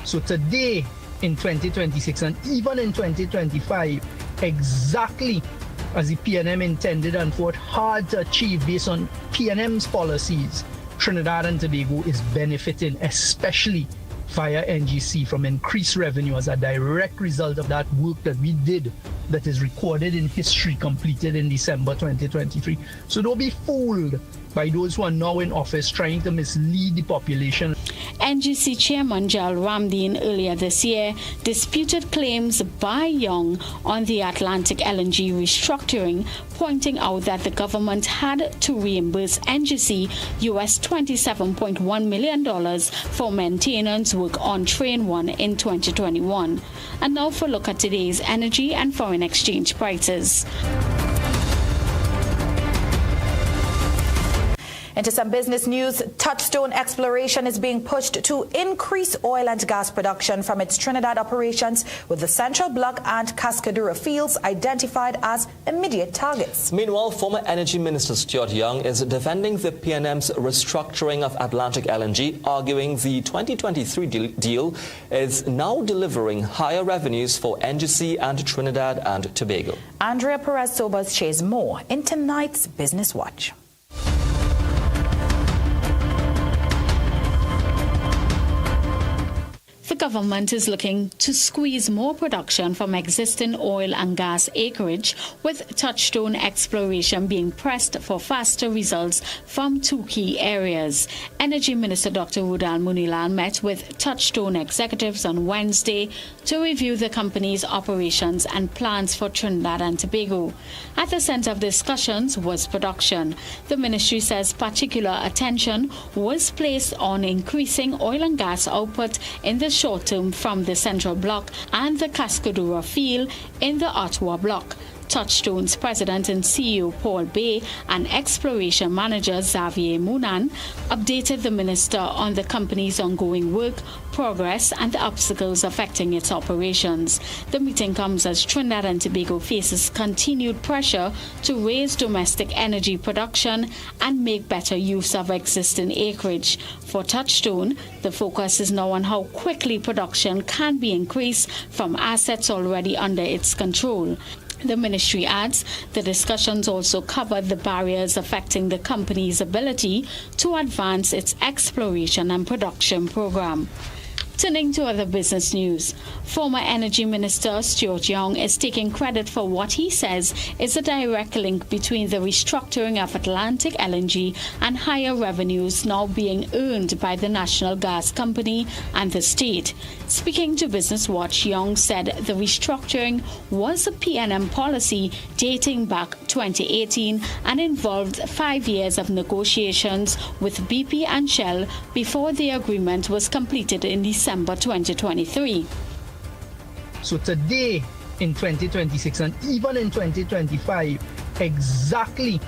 So today, in 2026 and even in 2025, exactly as the PNM intended and fought hard to achieve based on PNM's policies, Trinidad and Tobago is benefiting, especially via NGC, from increased revenue as a direct result of that work that we did that is recorded in history, completed in December 2023. So don't be fooled by those who are now in office trying to mislead the population. NGC Chairman Jal Ramdeen earlier this year disputed claims by Young on the Atlantic LNG restructuring, pointing out that the government had to reimburse NGC US $27.1 million for maintenance work on Train 1 in 2021. And now for a look at today's energy and foreign exchange prices. Into some business news, Touchstone Exploration is being pushed to increase oil and gas production from its Trinidad operations, with the Central Block and Cascadura fields identified as immediate targets. Meanwhile, former Energy Minister Stuart Young is defending the PNM's restructuring of Atlantic LNG, arguing the 2023 deal is now delivering higher revenues for NGC and Trinidad and Tobago. Andrea Perez-Sobas shares more in tonight's Business Watch. The government is looking to squeeze more production from existing oil and gas acreage, with touchstone exploration being pressed for faster results from two key areas. Energy Minister Dr. Rudal Munilal met with touchstone executives on Wednesday to review the company's operations and plans for Trinidad and Tobago. At the center of discussions was production. The ministry says particular attention was placed on increasing oil and gas output in the short term from the Central Block and the Cascadura field in the Ottawa Block. Touchstone's president and CEO Paul Bay and exploration manager Xavier Munan updated the minister on the company's ongoing work, progress and the obstacles affecting its operations. The meeting comes as Trinidad and Tobago faces continued pressure to raise domestic energy production and make better use of existing acreage. For Touchstone, the focus is now on how quickly production can be increased from assets already under its control. The ministry adds the discussions also covered the barriers affecting the company's ability to advance its exploration and production program. Turning to other business news, former Energy Minister Stuart Young is taking credit for what he says is a direct link between the restructuring of Atlantic LNG and higher revenues now being earned by the National Gas Company and the state. Speaking to Business Watch, Young said the restructuring was a PNM policy dating back 2018 and involved 5 years of negotiations with BP and Shell before the agreement was completed in December 2023. So today in 2026 and even in 2025, exactly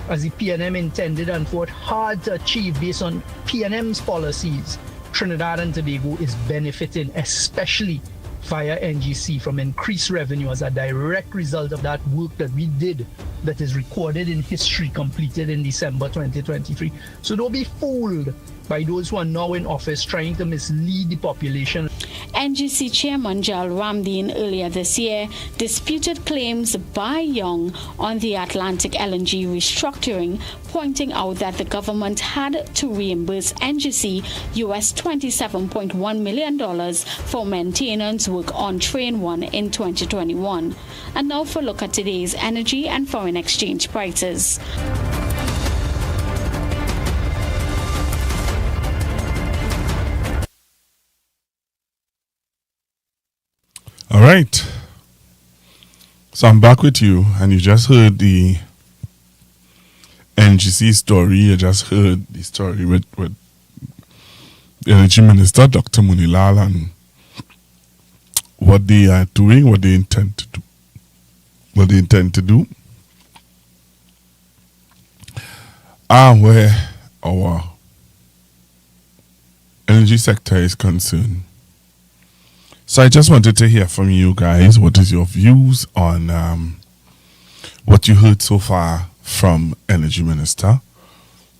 as the PNM intended and fought hard to achieve based on PNM's policies, Trinidad and Tobago is benefiting, especially via NGC, from increased revenue as a direct result of that work that we did that is recorded in history, completed in December 2023. So don't be fooled by those who are now in office trying to mislead the population. NGC Chairman Jal Ramdeen earlier this year disputed claims by Young on the Atlantic LNG restructuring, pointing out that the government had to reimburse NGC US $27.1 million for maintenance work on Train 1 in 2021. And now for a look at today's energy and foreign exchange prices. All right. So I'm back with you, and you just heard the NGC story. You just heard the story with the Energy Minister, Dr. Munilal, and what they are doing, what they intend to do. What they intend to do. Where our energy sector is concerned. So I just wanted to hear from you guys. What is your views on what you heard so far from Energy Minister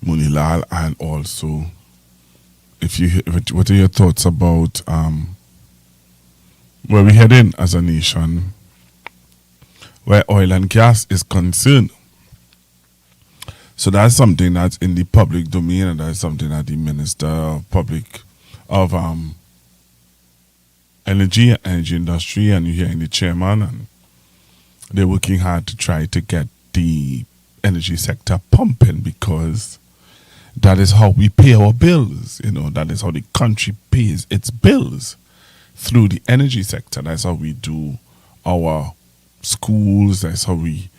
Munilal, and also what are your thoughts about where we heading as a nation, where oil and gas is concerned? So that's something that's in the public domain, and that's something that the Minister of Energy Industry, and you're hearing the chairman, and they're working hard to try to get the energy sector pumping, because that is how we pay our bills. That is how the country pays its bills, through the energy sector. That's how we do our schools. That's how we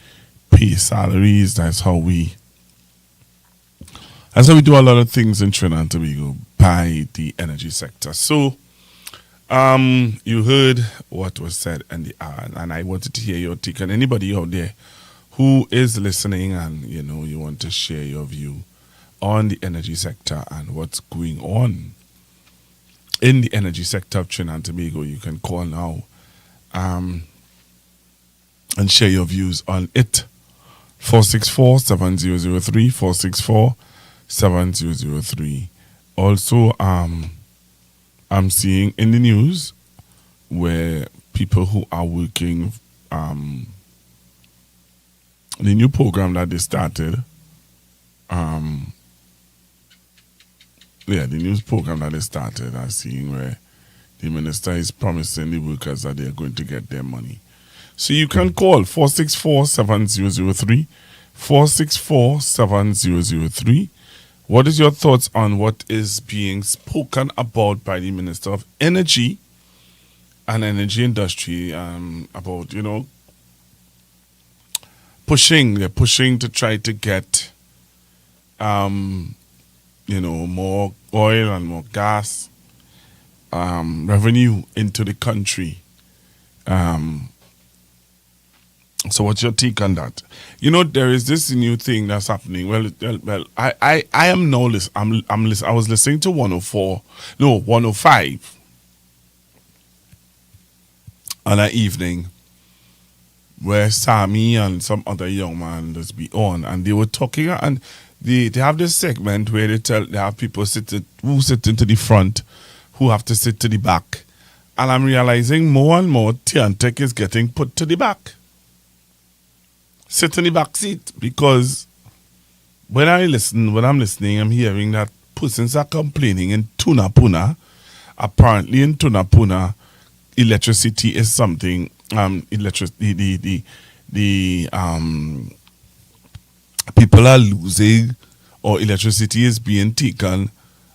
pay salaries. That's how we do a lot of things in Trinidad and Tobago by the energy sector. So you heard what was said in the hour, and I wanted to hear your take. And anybody out there who is listening and you want to share your view on the energy sector and what's going on in the energy sector of Trinidad and Tobago, you can call now and share your views on it. 464-7003, 464-7003. Also, I'm seeing in the news where people who are working, the new program that they started, the news program that they started, I'm seeing where the minister is promising the workers that they are going to get their money. So you can call 464-7003, 464-7003. What is your thoughts on what is being spoken about by the Minister of Energy and Energy Industry about, they're pushing to try to get, more oil and more gas revenue into the country. So what's your take on that? There is this new thing that's happening. Well, I am now listening. I was listening to 105 on an evening where Sammy and some other young man just be on, and they were talking, and they have this segment where they have people who sit into the front, who have to sit to the back, and I'm realizing more and more Tiantec is getting put to the back. Sit in the back seat, because when I'm listening, I'm hearing that persons are complaining in Tunapuna. Apparently in Tunapuna, electricity is something, people are losing, or electricity is being taken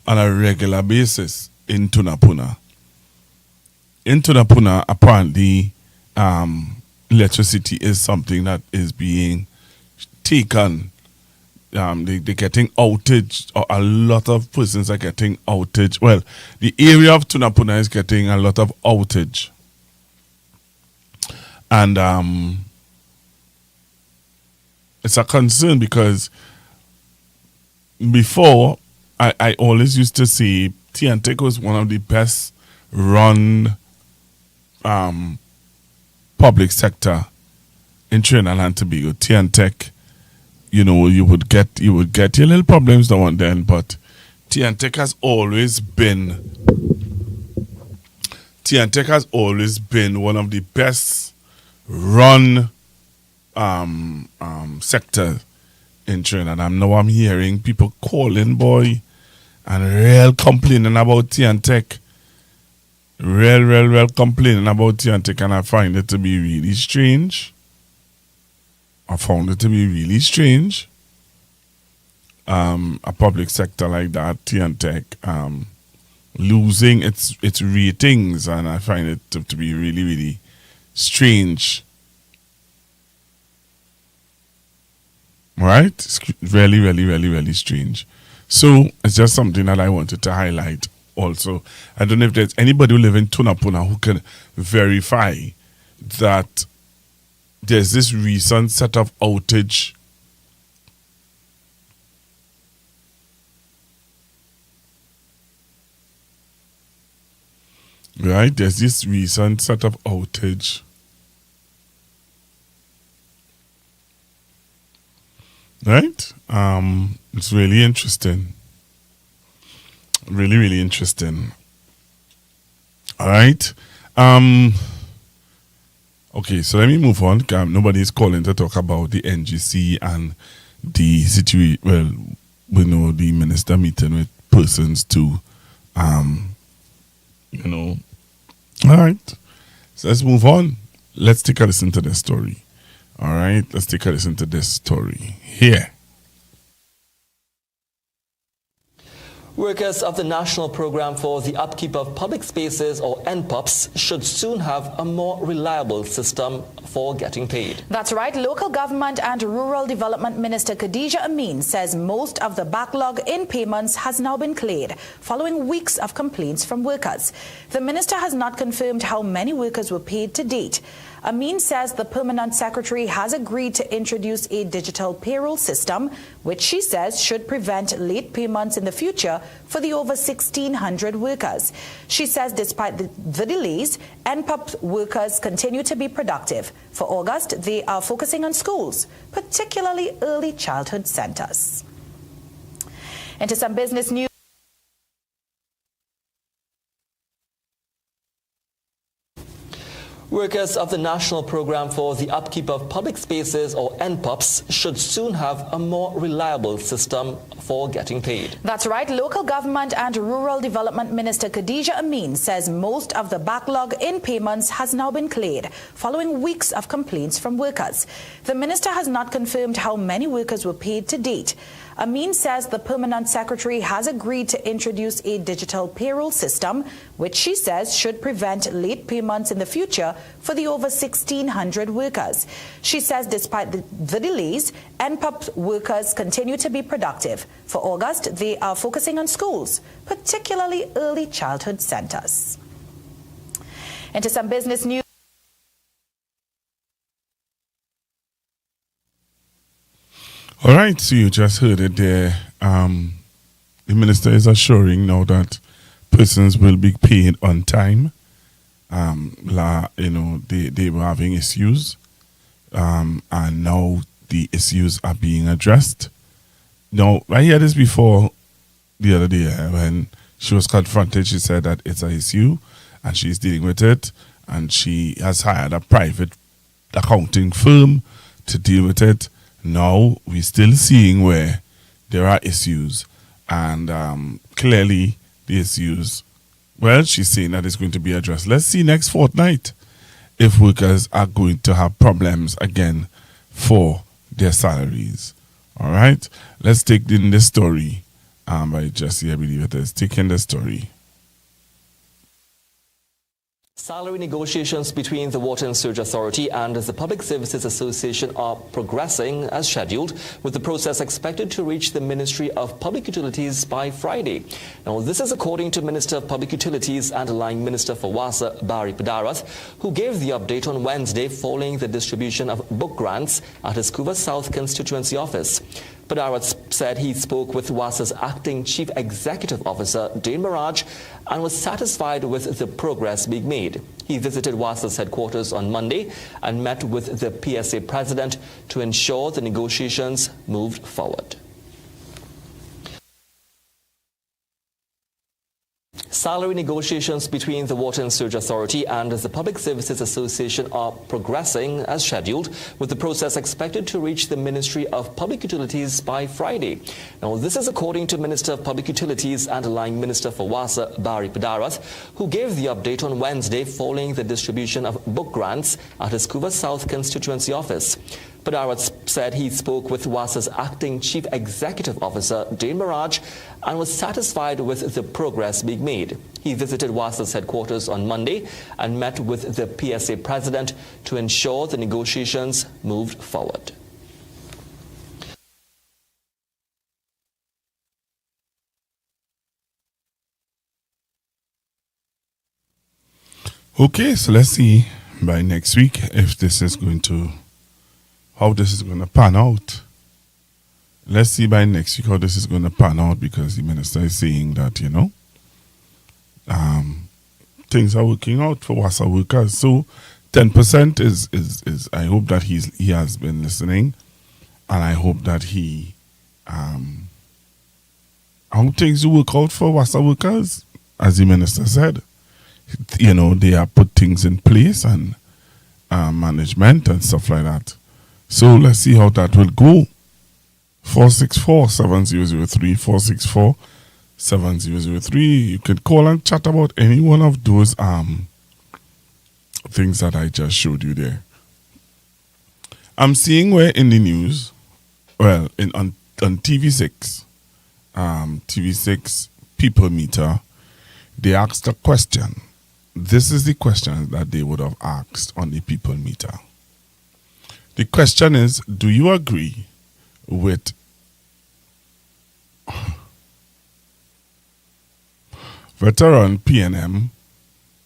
on a regular basis in Tunapuna. In Tunapuna, apparently, electricity is something that is being taken. They're getting outage, or a lot of persons are getting outage. Well, the area of Tunapuna is getting a lot of outage. And it's a concern, because before, I always used to say Tiantec was one of the best run public sector in Trinidad and Tobago. Tiantec, you would get your little problems now and then, but Tiantec has always been one of the best run sector in Trinidad. I'm hearing people calling, boy, and real complaining about Tiantec. Real complaining about Tiantec, and I find it to be really strange. A public sector like that, Tiantec, losing its ratings, and I find it to be really strange. Right? It's really strange. So it's just something that I wanted to highlight. Also, I don't know if there's anybody who lives in Tunapuna who can verify that there's this recent set of outage. Right? There's this recent set of outage. Right? It's really interesting. Really interesting. All right. Okay, so let me move on. Nobody's calling to talk about the NGC and the situation. Well, we know the minister meeting with persons to, All right. So let's move on. Let's take a listen to this story. All right. Let's take a listen to this story here. Workers of the National Program for the Upkeep of Public Spaces, or NPUPS, should soon have a more reliable system for getting paid. That's right. Local Government and Rural Development Minister Khadija Amin says most of the backlog in payments has now been cleared, following weeks of complaints from workers. The minister has not confirmed how many workers were paid to date. Amin says the permanent secretary has agreed to introduce a digital payroll system, which she says should prevent late payments in the future for the over 1,600 workers. She says despite the delays, NPUP workers continue to be productive. For August, they are focusing on schools, particularly early childhood centers. Into some business news. Workers of the National Program for the Upkeep of Public Spaces, or NPUPs, should soon have a more reliable system for getting paid. That's right. Local Government and Rural Development Minister Khadija Amin says most of the backlog in payments has now been cleared, following weeks of complaints from workers. The minister has not confirmed how many workers were paid to date. Amin says the permanent secretary has agreed to introduce a digital payroll system, which she says should prevent late payments in the future for the over 1,600 workers. She says despite the delays, NPUP workers continue to be productive. For August, they are focusing on schools, particularly early childhood centers. Into some business news. All right, so you just heard it there. The minister is assuring now that persons will be paid on time. They were having issues, and now the issues are being addressed. Now, I heard this before the other day when she was confronted. She said that it's an issue, and she's dealing with it, and she has hired a private accounting firm to deal with it. Now, we're still seeing where there are issues, and clearly the issues, well, she's saying that it's going to be addressed. Let's see next fortnight if workers are going to have problems again for their salaries. All right, let's take in the story by Jesse, I believe it is. Take in the story. Salary negotiations between the Water and Sewage Authority and the Public Services Association are progressing as scheduled, with the process expected to reach the Ministry of Public Utilities by Friday. Now, this is according to Minister of Public Utilities and Line Minister for Wasa, Barry Padarath, who gave the update on Wednesday following the distribution of book grants at his Couva South constituency office. Padarath said he spoke with WASA's acting Chief Executive Officer, Dane Mirage, and was satisfied with the progress being made. He visited WASA's headquarters on Monday and met with the PSA president to ensure the negotiations moved forward. Salary negotiations between the Water and Sewage Authority and the Public Services Association are progressing as scheduled, with the process expected to reach the Ministry of Public Utilities by Friday. Now, this is according to Minister of Public Utilities and Line Minister for Wasa, Barry Padarath, who gave the update on Wednesday following the distribution of book grants at his Couva South constituency office. Padarath said he spoke with WASA's acting Chief Executive Officer, Dane Mirage, and was satisfied with the progress being made. He visited WASA's headquarters on Monday and met with the PSA president to ensure the negotiations moved forward. Okay, so let's see by next week if this is going to, how this is going to pan out. Let's see by next week how this is going to pan out, because the minister is saying that, things are working out for WASA workers. So 10% is I hope that he has been listening, and I hope that he how things will work out for WASA workers, as the minister said. They are put things in place and management and stuff like that. So let's see how that will go. 464-7003, 464-7003. You can call and chat about any one of those things that I just showed you there. I'm seeing where in the news, well, on TV6, TV6 People Meter, they asked a question. This is the question that they would have asked on the People Meter. The question is, do you agree with veteran PNM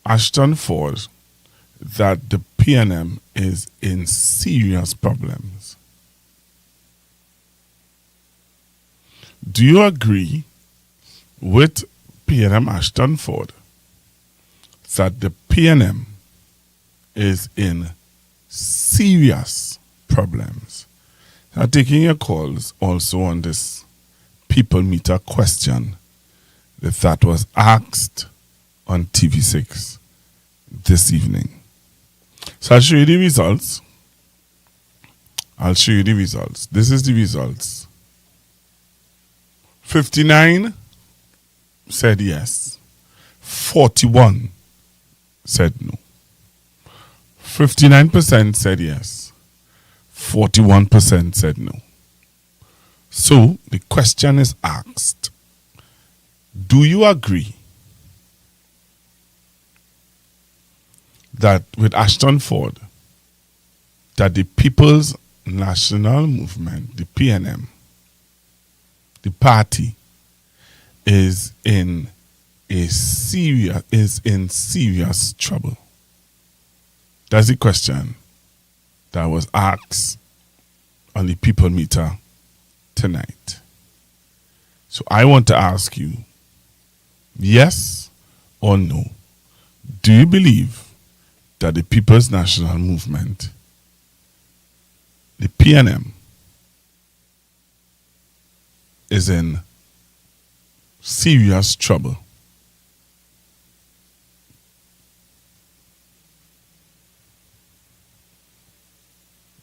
Ashton Ford that the PNM is in serious problems? Do you agree with PNM Ashton Ford that the PNM is in serious problems? I'm taking your calls also on this People Meter question that was asked on TV6 this evening. So I'll show you the results. This is the results. 59 said yes. 41 said no. 59% said yes. 41% said no. So the question is asked, do you agree that with Ashton Ford, that the People's National Movement, the PNM, the party, is in serious trouble? That's the question that was asked on the People Meter tonight. So I want to ask you, yes or no, do you believe that the People's National Movement, the PNM, is in serious trouble?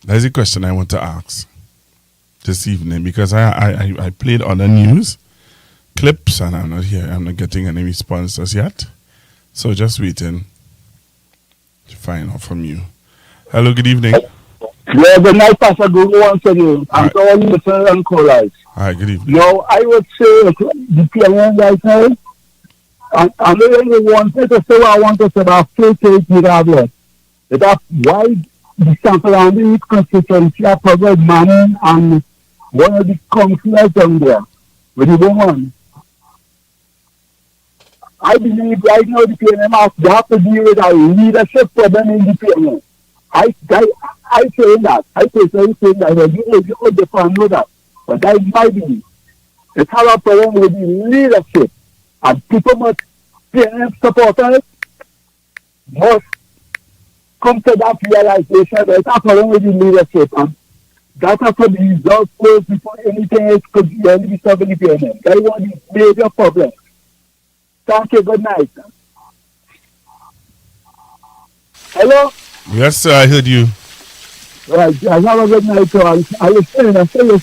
That's the question I want to ask this evening, because I played other news clips and I'm not getting any responses yet. So just waiting to find out from you. Hello, good evening. Yeah, good night, Pastor. Good morning to you. I'm all listeners and callers. Hi, good evening. Now, I would say the PNM right now, I'm really wanted to say what I want to say about free trade regardless. That's why the sample and the constituency are provided money and one of the councillors down there with the woman. I believe right now the PNM have to deal with a leadership problem in the PNM. I say that. I personally say that. I you all the fan know that. But that is my belief. It's have a problem with the leadership. And people must, PNM supporters must come to that realization that it's a problem with the leadership. And that has to be resolved first before anything else could be solved in the PNM. That is one of the major problems. Thank you. Good night. Hello? Yes, sir, I heard you. Right. I have a good night, so I was saying, I say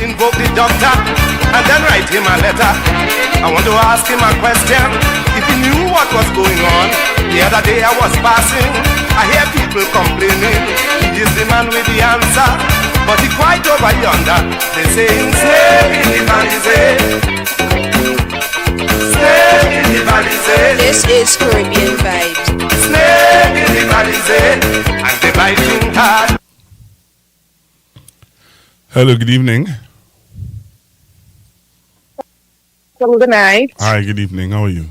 invoke the doctor and then write him a letter. I want to ask him a question, if he knew what was going on. The other day I was passing, I hear people complaining. He is the man with the answer, but he quite over yonder. They say, snake in the valley, snake in the valley. This is Caribbean Vibes. Snake in the valley, and they biting hard. Hello, good evening. Good night. Hi, good evening. How are you?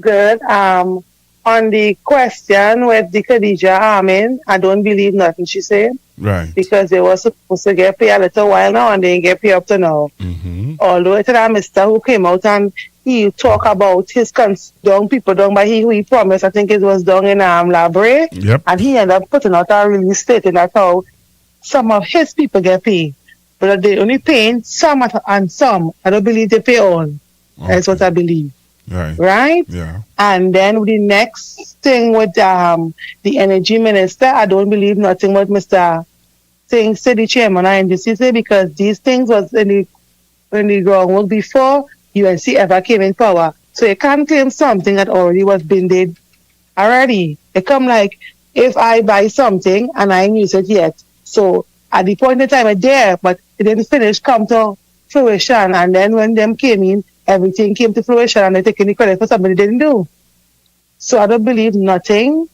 Good. On the question with the Khadija Amin, I don't believe nothing she said. Right. Because they were supposed to get paid a little while now and they didn't get paid up to now. Mm-hmm. Although it's that Mr. who came out and he talk about his down people down, but he promised, I think it was down in Labre. Yep. And he ended up putting out a release stating that's how some of his people get paid. But they only paying some and some. I don't believe they pay all. Okay. That's what I believe. Right. Right? Yeah. And then the next thing with the energy minister, I don't believe nothing what Mr. Singh said, the chairman of NDC, because these things was in the groundwork before UNC ever came in power. So you can't claim something that already was been did already. It come like, if I buy something and I ain't use it yet, so at the point in time it's there, but it didn't finish, come to fruition. And then when them came in, everything came to fruition and they're taking the credit for something they didn't do. So I don't believe nothing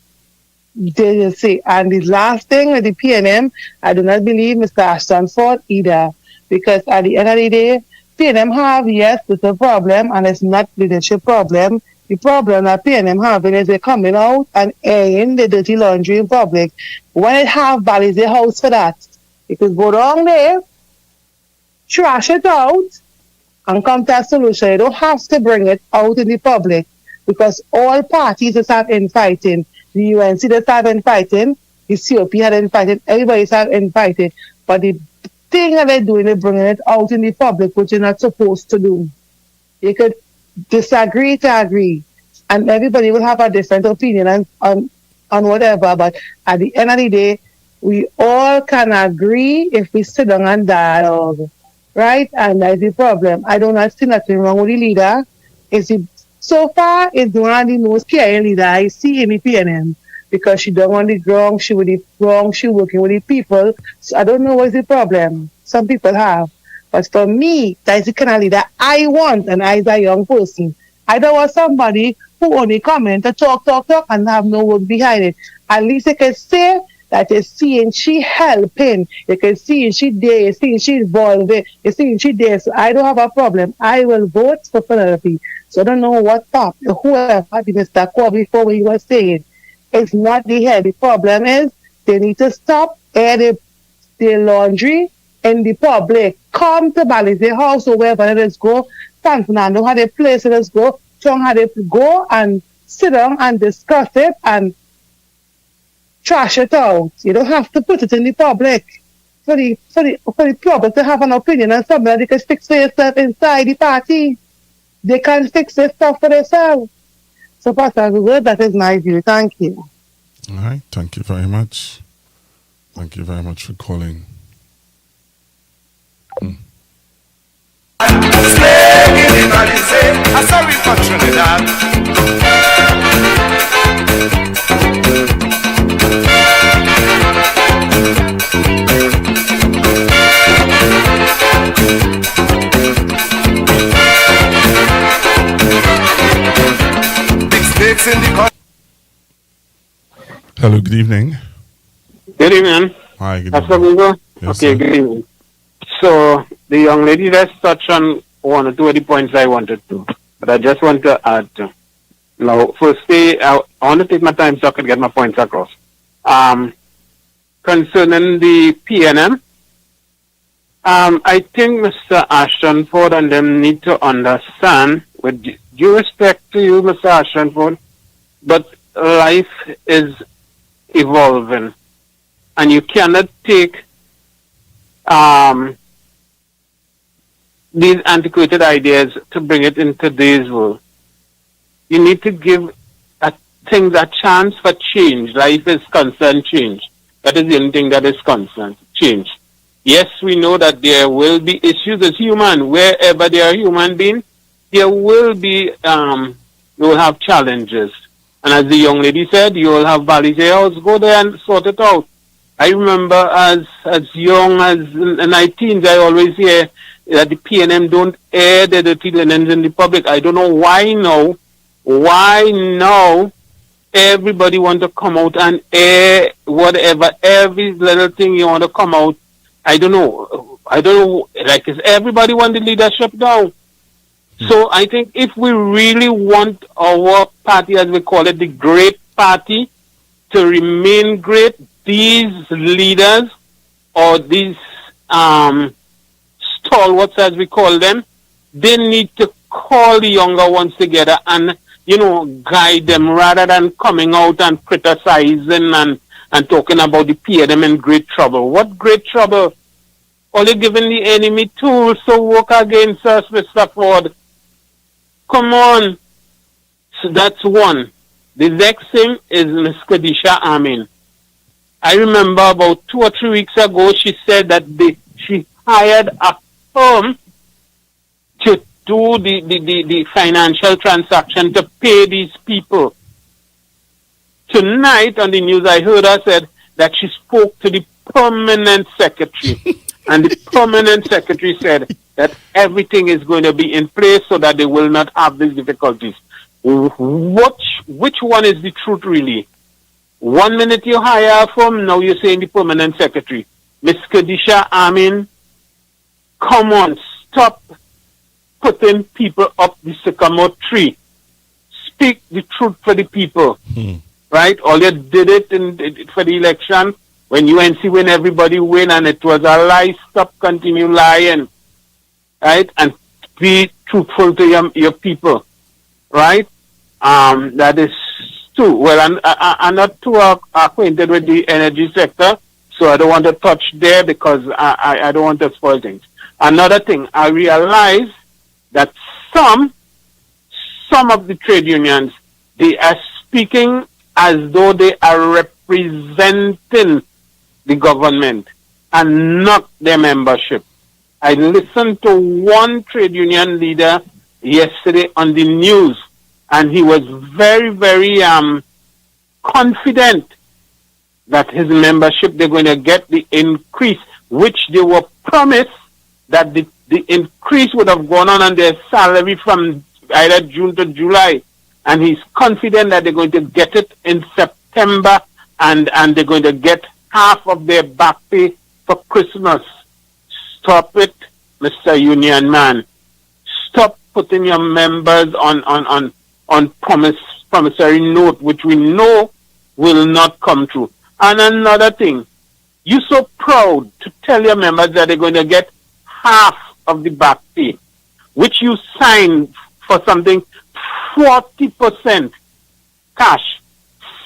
they will say. And the last thing with the PNM, I do not believe Mr. Ashton Ford either. Because at the end of the day, PNM have, yes, it's a problem and it's not leadership problem. The problem that PNM having is they're coming out and airing the dirty laundry in public. When it have bodies, they house for that. It could go down there trash it out and come to a solution. You don't have to bring it out in the public because all parties just have infighting. The UNC just have infighting, the COP had infighting, everybody's have infighting. But the thing that they're doing is bringing it out in the public, which you're not supposed to do. You could disagree to agree, and everybody will have a different opinion on whatever. But at the end of the day, we all can agree if we sit down and dialogue, right? And that's the problem. I do not see nothing wrong with the leader. So far, it's one of the most caring leader I see in the PNM because she don't want the wrong, she with the wrong, she working with the people. So I don't know what's the problem. Some people have. But for me, that's the kind of leader I want, and I as a young person. I don't want somebody who only comment to talk, and have no work behind it. At least they can say that you're seeing she helping, you can see she there, you're seeing she involved, you're seeing she there. So I don't have a problem. I will vote for Penelope. So I don't know what top, whoever, Mr. Cole before what you were saying. It's not the head. The problem is they need to stop air the laundry in the public. Come to Balize House or wherever let us go. San Fernando had a place, let us go. Chong had to go and sit down and discuss it and trash it out. You don't have to put it in the public for the public to have an opinion and something that they can fix for yourself inside the party. They can fix this stuff for themselves. So, Pastor Google, that is my view. Thank you. All right. Thank you very much. Thank you very much for calling. Sorry for Trinidad. Hello, good evening. Good evening. Hi, good Pastor evening. Google? Yes, Okay, sir. good evening. So, the young lady just touched on one or two of the points I wanted to, but I just want to add. Now, firstly, I want to take my time so I can get my points across. Concerning the PNM, I think Mr. Ashtonford and them need to understand, with due respect to you, Mr. Ashtonford, but life is evolving, and you cannot take these antiquated ideas to bring it into today's world. You need to give things a chance for change. Life is constant change. That is the only thing that is constant change. Yes, we know that there will be issues as human. Wherever there are human beings, there will be, you will have challenges. And as the young lady said, you will have Balize House, go there and sort it out. I remember as young as in my teens, I always hear that the PNM don't air the dirty linens in the public. I don't know why now. Why now everybody want to come out and air whatever, every little thing you want to come out. I don't know. Like, is everybody want the leadership now? So I think if we really want our party, as we call it, the great party, to remain great, these leaders or these stalwarts, as we call them, they need to call the younger ones together and, guide them rather than coming out and criticizing and talking about the PNM in great trouble. What great trouble? Only giving the enemy tools to work against us, Mr. Ford. Come on. So that's one. The next thing is Ms. Kadisha Amin. I remember about 2 or 3 weeks ago, she said that she hired a firm to do the financial transaction to pay these people. Tonight on the news, I heard her said that she spoke to the permanent secretary. And the permanent secretary said that everything is going to be in place so that they will not have these difficulties. Which one is the truth really? 1 minute you hire a firm, now you're saying the permanent secretary. Miss Kadisha Amin, come on, stop putting people up the sycamore tree. Speak the truth for the people. Right? All you did it for the election. When UNC win, everybody win, and it was a lie. Stop, continue lying. right? And be truthful to your people, right? That is true. Well, I'm not too acquainted with the energy sector, so I don't want to touch there because I don't want to spoil things. Another thing, I realize that some of the trade unions, they are speaking as though they are representing the government and not their membership. I listened to one trade union leader yesterday on the news, and he was very, very confident that his membership, they're going to get the increase, which they were promised that the increase would have gone on their salary from either June to July. And he's confident that they're going to get it in September, and they're going to get half of their back pay for Christmas. Stop it, Mr. Union Man. Stop putting your members on promissory note, which we know will not come true. And another thing, you're so proud to tell your members that they're going to get half of the back pay, which you signed for something 40% cash,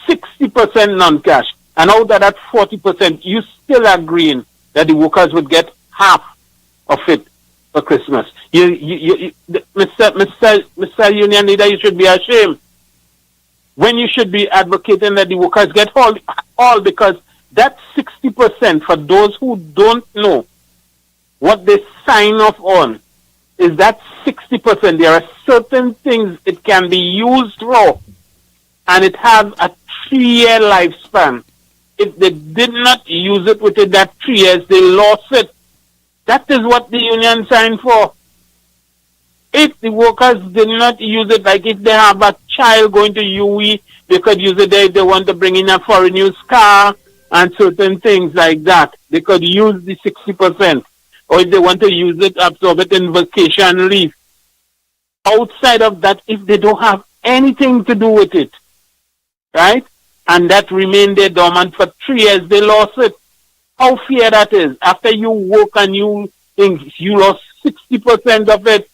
60% non-cash. And out of that 40%, you still agreeing that the workers would get half of it for Christmas. Mr. Union Leader, you should be ashamed when you should be advocating that the workers get all, because that 60%, for those who don't know what they sign off on, is that 60%. There are certain things it can be used for, and it has a 3-year lifespan. If they did not use it within that 3 years, they lost it. That is what the union signed for. If the workers did not use it, like if they have a child going to UE, they could use it there. If they want to bring in a foreign use car and certain things like that, they could use the 60%. Or if they want to use it, absorb it in vacation leave. Outside of that, if they don't have anything to do with it, right? And that remained there dormant for 3 years, they lost it. How fair that is. After you work and you think you lost 60% of it,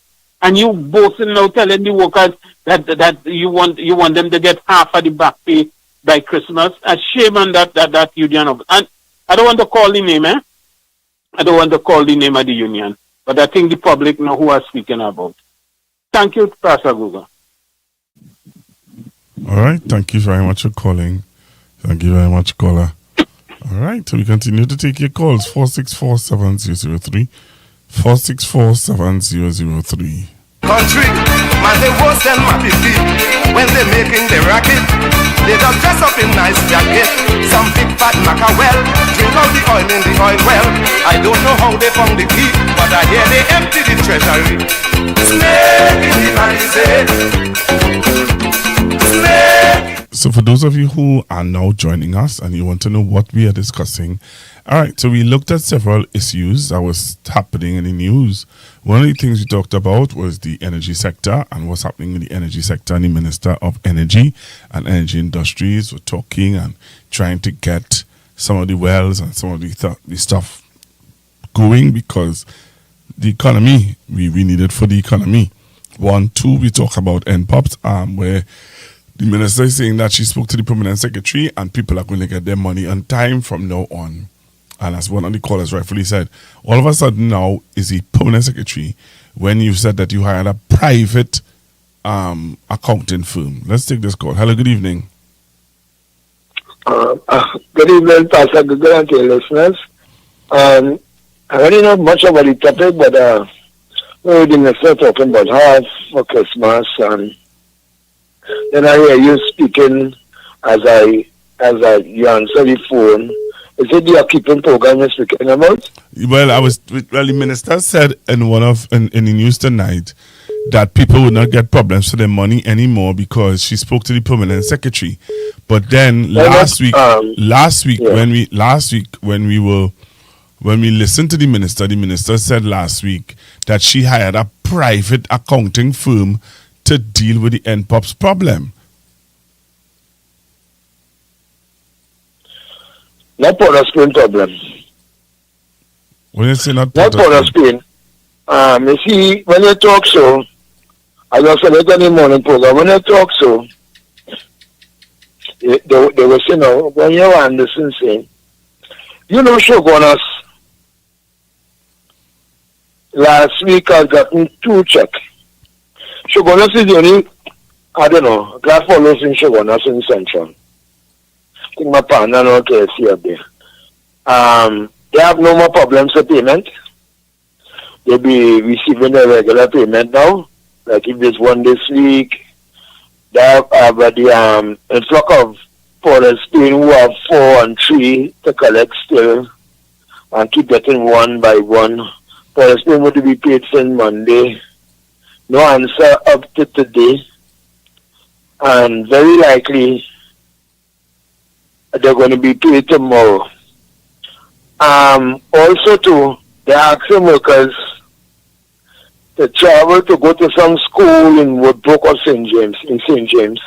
and you boasting now telling the workers that you want them to get half of the back pay by Christmas. A shame on that union. And I don't want to call the name, I don't want to call the name of the union, but I think the public know who I'm speaking about. Thank you, Pastor Google. All right. Thank you very much for calling. Thank you very much, caller. All right. So we continue to take your calls. 464-7003. 464-7003. Country, man, they worse than happy feet. When they making the racket, they just dress up in nice jacket. Some big fat mackerel, drink out the oil in the oil well. I don't know how they found the key, but I hear they empty the treasury. Snake in the valley, snake. So for those of you who are now joining us and you want to know what we are discussing, all right, so we looked at several issues that was happening in the news. One of the things we talked about was the energy sector and what's happening in the energy sector, and the Minister of Energy and Energy Industries were talking and trying to get some of the wells and some of the stuff going because the economy, we need it for the economy. 1, 2, we talk about NPOPs, where the minister is saying that she spoke to the permanent secretary and people are going to get their money on time from now on. And as one of the callers rightfully said, all of a sudden now is the permanent secretary when you said that you hired a private accounting firm. Let's take this call. Hello, good evening. Good evening, Pastor Google and to your listeners. I already know much about the topic, but the minister talking about half for Christmas, and then I hear you speaking as you answer the phone. Is it the keeping program you're speaking about? Well, the minister said in the news tonight that people would not get problems for their money anymore because she spoke to the permanent secretary. But then last week when we listened to the minister said last week that she hired a private accounting firm to deal with the NPOP's problem. Not Port of Spain problem. When you say not Port of Spain. You see, when you talk so, I just said it in the morning program, when you talk so, they were saying, when you Anderson saying, you know, Shogunas, last week I gotten 2 checks. Shogunas is the only, I don't know, glass follows in Shogunas in Central. I think my partner no KFC up there. They have no more problems with payment. They'll be receiving their regular payment now. Like if there's one this week, they have the influx of Port Spain who have 4 and 3 to collect still and keep getting one by one. Port Spain would be paid since Monday. No answer up to today. And very likely they're going to be paid tomorrow. Also too, they're asking workers to travel to go to some school in Woodbrook or St. James, in St. James.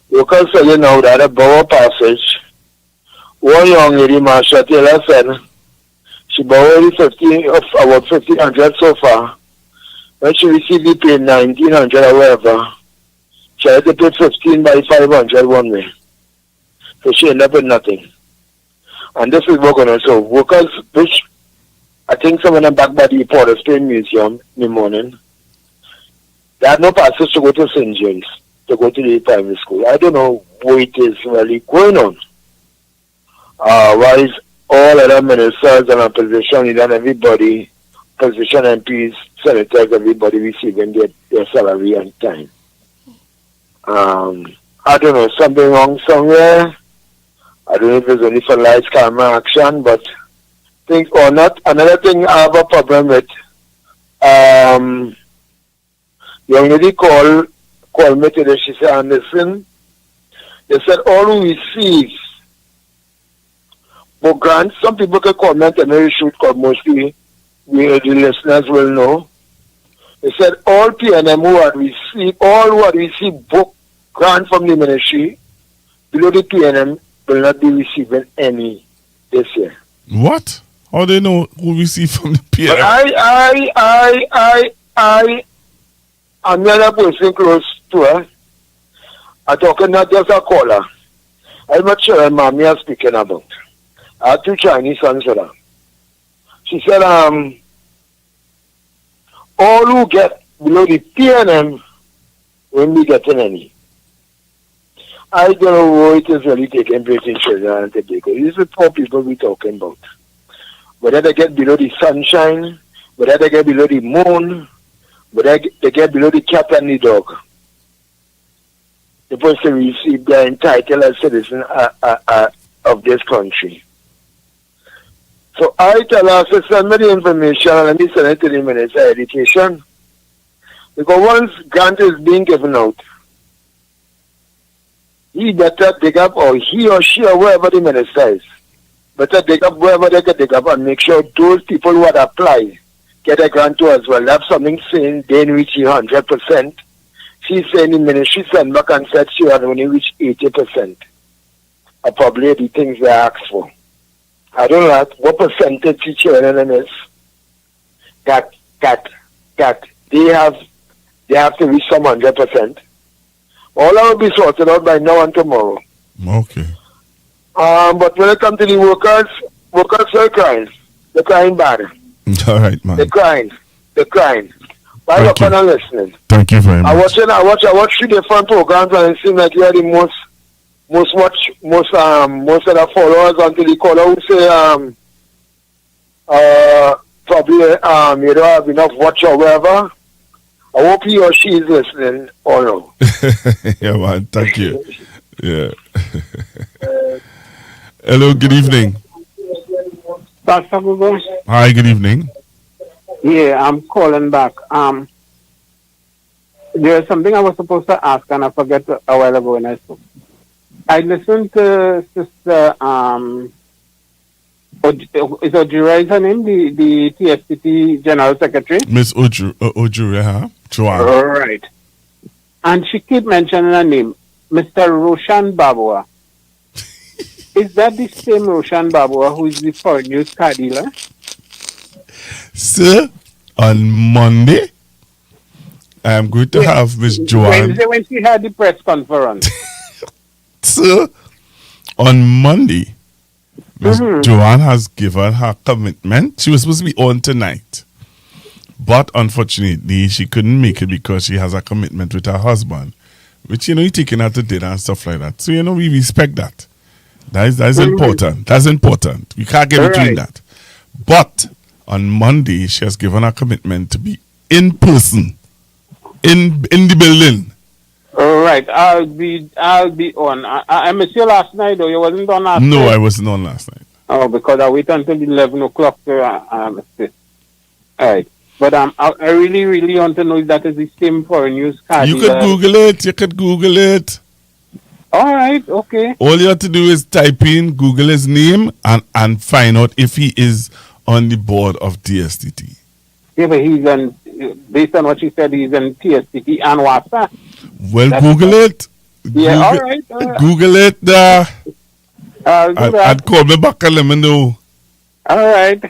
Workers tell you now that a Borough Passage, one young lady, Marsha Taylor, said she borrowed about 1,500 so far. When she received the pay 1,900 or whatever, she had to pay 15 by 500 one way. So she ended up with nothing. And this is working also. Workers, which I think some of them back by the Port of Spain Museum in the morning, they had no passes to go to St. James, to go to the primary school. I don't know what it is really going on. Why is all other ministers and opposition and everybody, opposition MPs, senators, everybody receiving their salary on time? I don't know, something wrong somewhere. I don't know if it's only for lights, camera, action, but things or not. Another thing I have a problem with, young lady called me today, she said, Anderson, they said all who receive, but grants, some people can comment and maybe should call mostly, the listeners will know. They said all PNM who had received book grant from the ministry, below the PNM, will not be receiving any this year. What? How they know who receive from the PNM? But I'm another person close to her. I'm talking not just a caller. I'm not sure her mommy is speaking about. I have 2 Chinese sons with her. She said, all who get below the PNM won't be getting any. I don't know what it is really taking place in Trinidad and Tobago. These are the poor people we're talking about. Whether they get below the sunshine, whether they get below the moon, whether they get below the cat and the dog. The person receive their entitled as citizen of this country. So I tell her, to send me the information and let me send it to the Minister of Education. Because once grant is being given out, he better dig up, or he or she or whoever the minister is, better dig up wherever they can dig up and make sure those people who had applied get a grant too as well. They have something saying they didn't reach 100%. She's saying the ministry sent back and said she had only reached 80%. Or probably the things they asked for. I don't know what percentage each children is that they have to reach some 100%. All that will be sorted out by now and tomorrow. Okay. But when it comes to the workers are crying. They're crying bad. All right, man. They're crying. Why you not listening? Thank you very much. I watch 3 different programs and it seems like you're the most of the followers until the caller who say probably you don't have enough watch or whatever. I hope he or she is listening or no. Yeah, man. Thank you. Yeah. Hello, good evening. Pastor Google. Hi, good evening. Yeah, I'm calling back. There's something I was supposed to ask and I forgot a while ago when I spoke. I listened to Sister is Ojura is her name, the TFCT General Secretary? Miss Ojura, huh? Joanne. All right. And she keep mentioning her name, Mr. Roshan Babua. Is that the same Roshan Babua who is the foreign news car dealer? Sir, on Monday, I am going to have Miss Joanne. Wednesday when she had the press conference. So, on Monday, Miss Joanne has given her commitment. She was supposed to be on tonight. But unfortunately, she couldn't make it because she has a commitment with her husband. Which, he's taking her to dinner and stuff like that. So, we respect that. That's important. That's important. We can't get between that. But on Monday, she has given her commitment to be in person, in the building. All right, I'll be on. I missed you last night, though. You wasn't on last night? No, I wasn't on last night. Oh, because I wait until 11 o'clock to miss it. All right. But I really, really want to know if that is the same foreign news card. You could Google it. All right, okay. All you have to do is type in, Google his name, and find out if he is on the board of TSTT. Yeah, but based on what you said, he's in TSTT and WhatsApp. Well, Google it. Yeah, all right. Google it. I'll do that. I'd call me back and let me know. All right.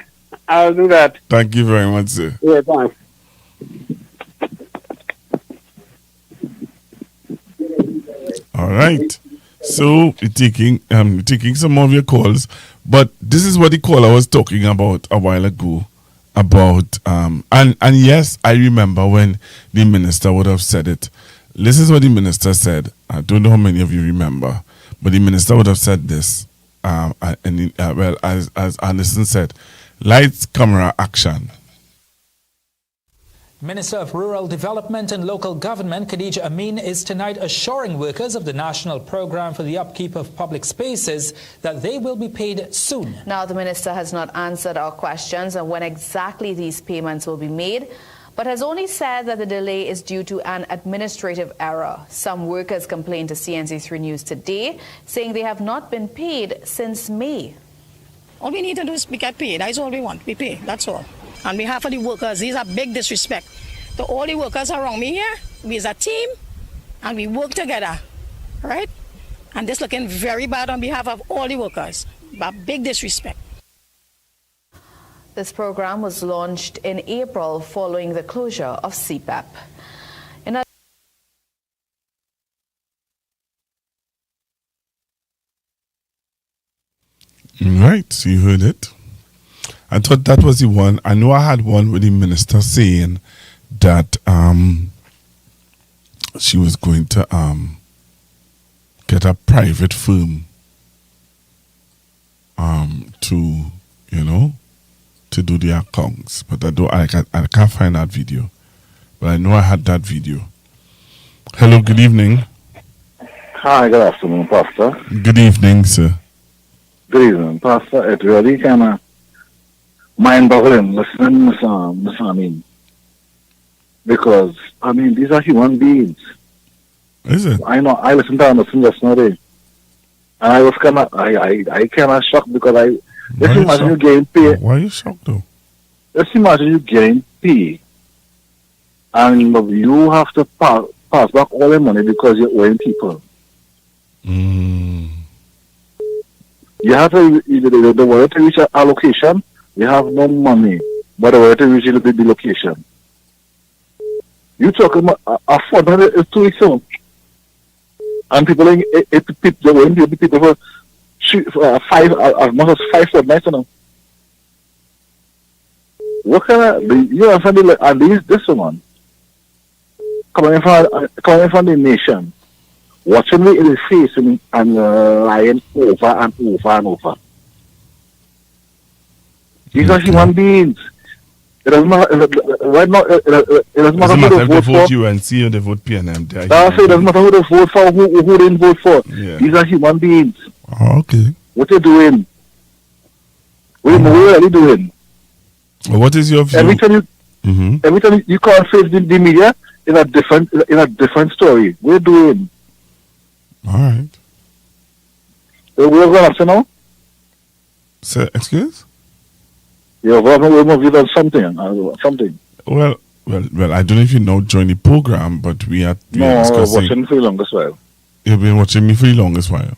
I'll do that. Thank you very much, sir. Yeah, thanks. All right. So we're taking some of your calls, but this is what the caller was talking about a while ago. About and yes, I remember when the minister would have said it. This is what the minister said. I don't know how many of you remember, but the minister would have said this. As Anderson said, lights, camera, action. Minister of Rural Development and Local Government Khadija Amin is tonight assuring workers of the National Program for the Upkeep of Public Spaces that they will be paid soon. Now, the minister has not answered our questions on when exactly these payments will be made, but has only said that the delay is due to an administrative error. Some workers complained to CNC3 News today, saying they have not been paid since May. All we need to do is we get paid. That's all we want. We pay. That's all. On behalf of the workers, these are big disrespect. To all the workers around me here, we as a team, and we work together, right? And this looking very bad on behalf of all the workers, but big disrespect. This program was launched in April following the closure of CPAP. Right, so you heard it. I thought that was the one. I know I had one with the minister saying that she was going to get a private firm to do the accounts. But I can't find that video. But I know I had that video. Hello, good evening. Hi, good afternoon, Pastor. Good evening, sir. Good evening, Pastor. It really kind of mind-boggling listening, Miss Amin. Because, these are human beings. Is it? I know, I listened to Anderson just now, and I was kind of shocked because let's imagine you getting paid. Why are you shocked, though? Let's imagine you getting paid, and you have to pass back all the money because you're owing people. You have to, the way to reach a location, you have no money, but the way to reach the location. You talk about a fund is 2 weeks old. And people they won't be able to people for as much as 5 fortnights now. What kind of, you understand, at least this one, coming from the nation, watching me in the face and lying over and over and over. These are human beings. It doesn't matter. Right now, it doesn't matter who they vote for. UNC or they vote PNM. It doesn't matter who they vote for, who didn't vote for. Yeah. These are human beings. Oh, okay. What you doing? What are you doing? Well, what is your view? Every time you can't face the media in a different story. What are you doing? All right. We're going to now? Sir, excuse? Yeah, we're moving on something. Well, I don't know if you know join the program, but we are discussing. No, watching for the longest while. You've been watching me for the longest while.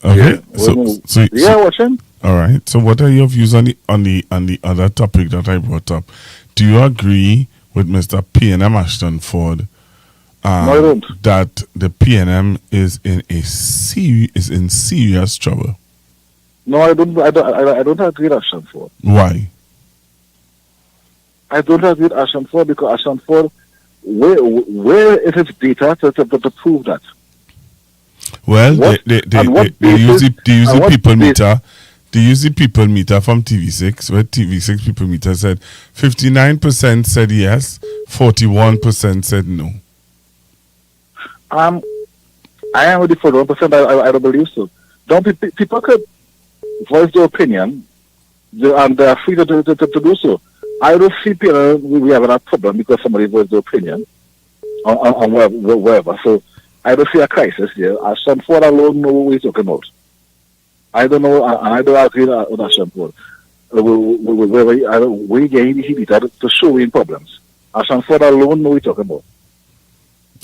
Okay, yeah, watching. All right. So, what are your views on the other topic that I brought up? Do you agree with Mr. P&M Ashton Ford No, I don't. that the PNM is in serious trouble? No, I don't. I don't agree with Ashton Ford. Why? I don't agree with Ashton Ford because Ashton Ford, where is its data to prove that? Well, What- they on what use basis- the on what people basis- meter. They use the people meter from TV6, where TV6 people meter said 59% said yes, 41% said no. I am with the 41%. I don't believe so. Don't people could voice their opinion, and they are free to do so. I don't see people we have a problem because somebody voiced their opinion on wherever. So I don't see a crisis here. Ashton Ford alone know what he's talking about. I don't know, and I don't agree with Ashton Ford. We get data to show him problems. Ashton Ford alone know what he's talking about.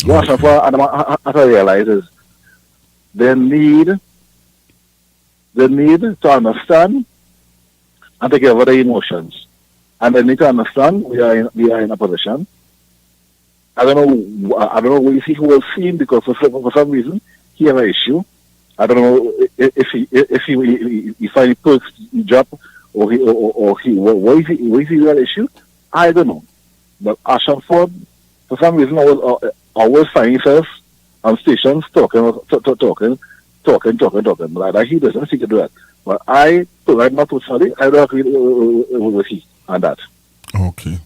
What Ashton Ford and I realize is they need to understand and take over their emotions. And they need to understand we are in a position. I don't know what he will see him because for some reason he have an issue. I don't know if he finally perks drop or why is he real issue? I don't know. But Ashton Ford, for some reason, always find himself on stations talking. But he doesn't seem to do that. But I'm not personally, I don't agree with he on that. Okay.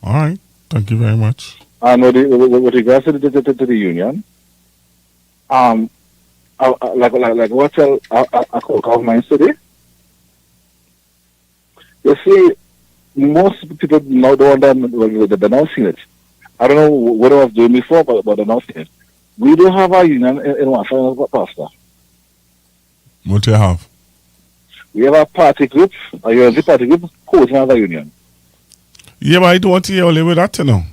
All right. Thank you very much. And with regards to the union, like what I call mine today. You see, most people now don't they're now seeing it. I don't know what I was doing before, but they're now seeing it. We don't have a union in one side, Pastor. What do you have? We have a party group, a UNC party group, holding another union. Yeah, but I don't want to hear all with that, you know.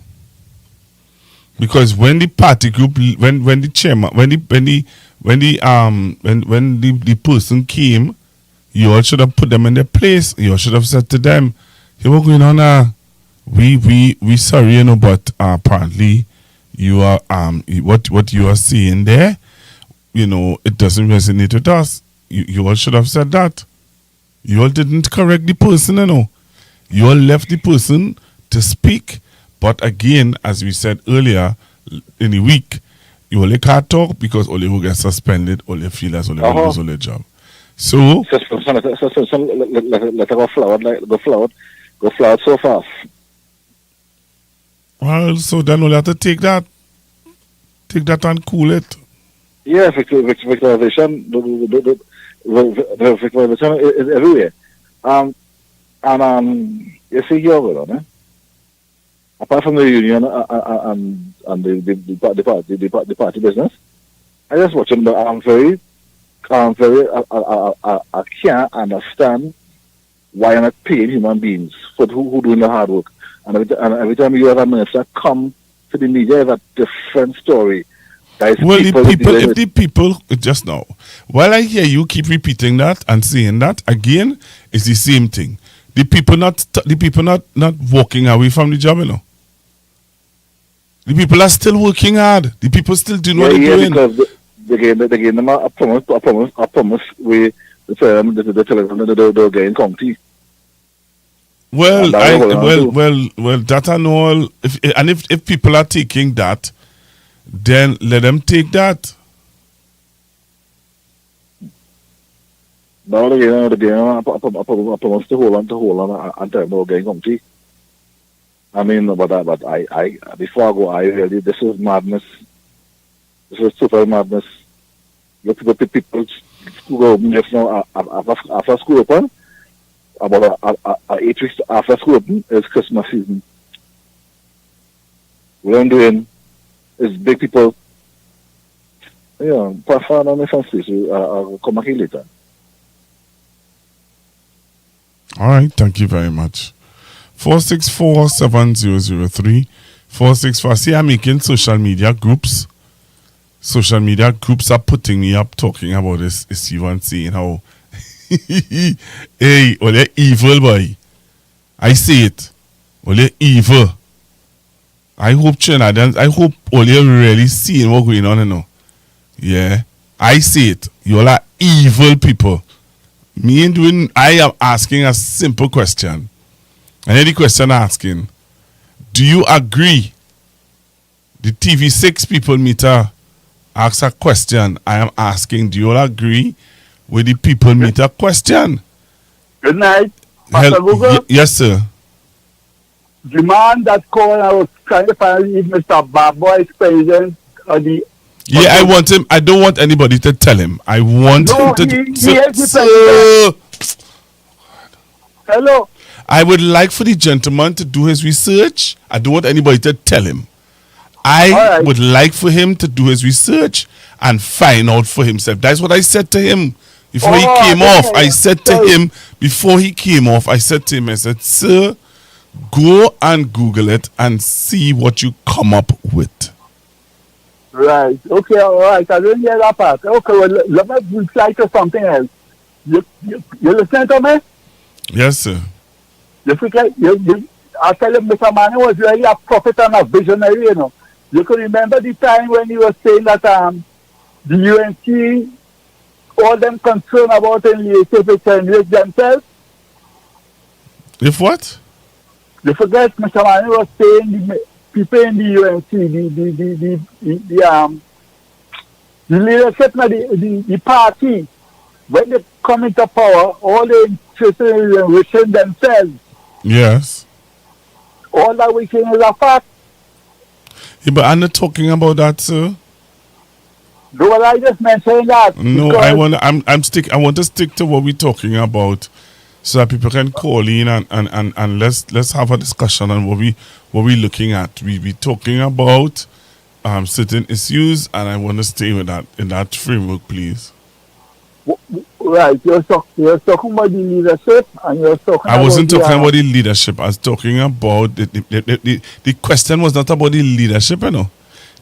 Because when the party group, when the chairman, when the person came, you all should have put them in their place. You all should have said to them, "Hey, what's going on? We sorry, you know, but apparently you are what you are seeing there, you know, it doesn't resonate with us." You all should have said that. You all didn't correct the person, you know. You all left the person to speak. But again, as we said earlier in the week, you only can't talk because only who gets suspended, only feel as only lose all their job. So let go flower so fast. Well, so then we'll have to take that and cool it. Yeah, victimization, the victimization is everywhere. You see here, apart from the union and the party business, I just watch them. I can't understand why I'm not paying human beings for who doing the hard work. And every time you have a minister come to the media, it's a different story. Well, the people just now, while I hear you keep repeating that and saying that again, it's the same thing. The people not walking away from the job, you know. The people are still working hard. The people still doing what they're doing. Because they gave them a promise with the television they're getting county. Well, that and all. If people are taking that, then let them take that. Now the game, I promise to hold on until they're getting county. I mean, but I before I go, I really, this is madness. This is super madness. Look at the people school open just now after school open. About 8 weeks after school open is Christmas season. What I'm doing is big people. Yeah, pass on my fancies. I'll come back here later. All right, thank you very much. 464-7003. 464. See, I'm making social media groups. Social media groups are putting me up talking about this issue and seeing how Hey, well, you're evil, boy. I see it. Well, you're evil. I hope Trinidadians, I hope all you really seeing what's going on, you know. Yeah. I see it. You all are evil people. I am asking a simple question. And any question asking, do you agree? The TV6 people meter asks a question. I am asking, do you all agree with the people meter question? Good night. Pastor Google? Yes, sir. The man that called, I was trying to find if Mr. Barbour is president or the... Yeah, I want him. I don't want anybody to tell him. I want him to... He is the president. Hello? I would like for the gentleman to do his research. I don't want anybody to tell him. I would like for him to do his research and find out for himself. That's what I said to him before he came off. I said to him, before he came off, I said to him, I said, sir, go and Google it and see what you come up with. Right. Okay, all right. I didn't hear that part. Okay, well, let me reply to something else. You listen to me? Yes, sir. I tell you, Mr. Manning was really a prophet and a visionary, you know. You could remember the time when he was saying that the UNC, all them concerned about if it can raise themselves. If what? You forget Mr. Manning was saying the people in the UNC, the leadership of the party, when they come into power, all they interested in enriching themselves. Yes. All that we can is a fact. Yeah, but I'm not talking about that, sir. No, well, I just mentioned that. No, I want to stick to what we're talking about, so that people can call in and let's have a discussion on what we're looking at. We talking about certain issues, and I want to stay with that in that framework, please. Right, you're talking about the leadership, and you're talking. I wasn't talking about the leadership. I was talking about the question was not about the leadership, you know.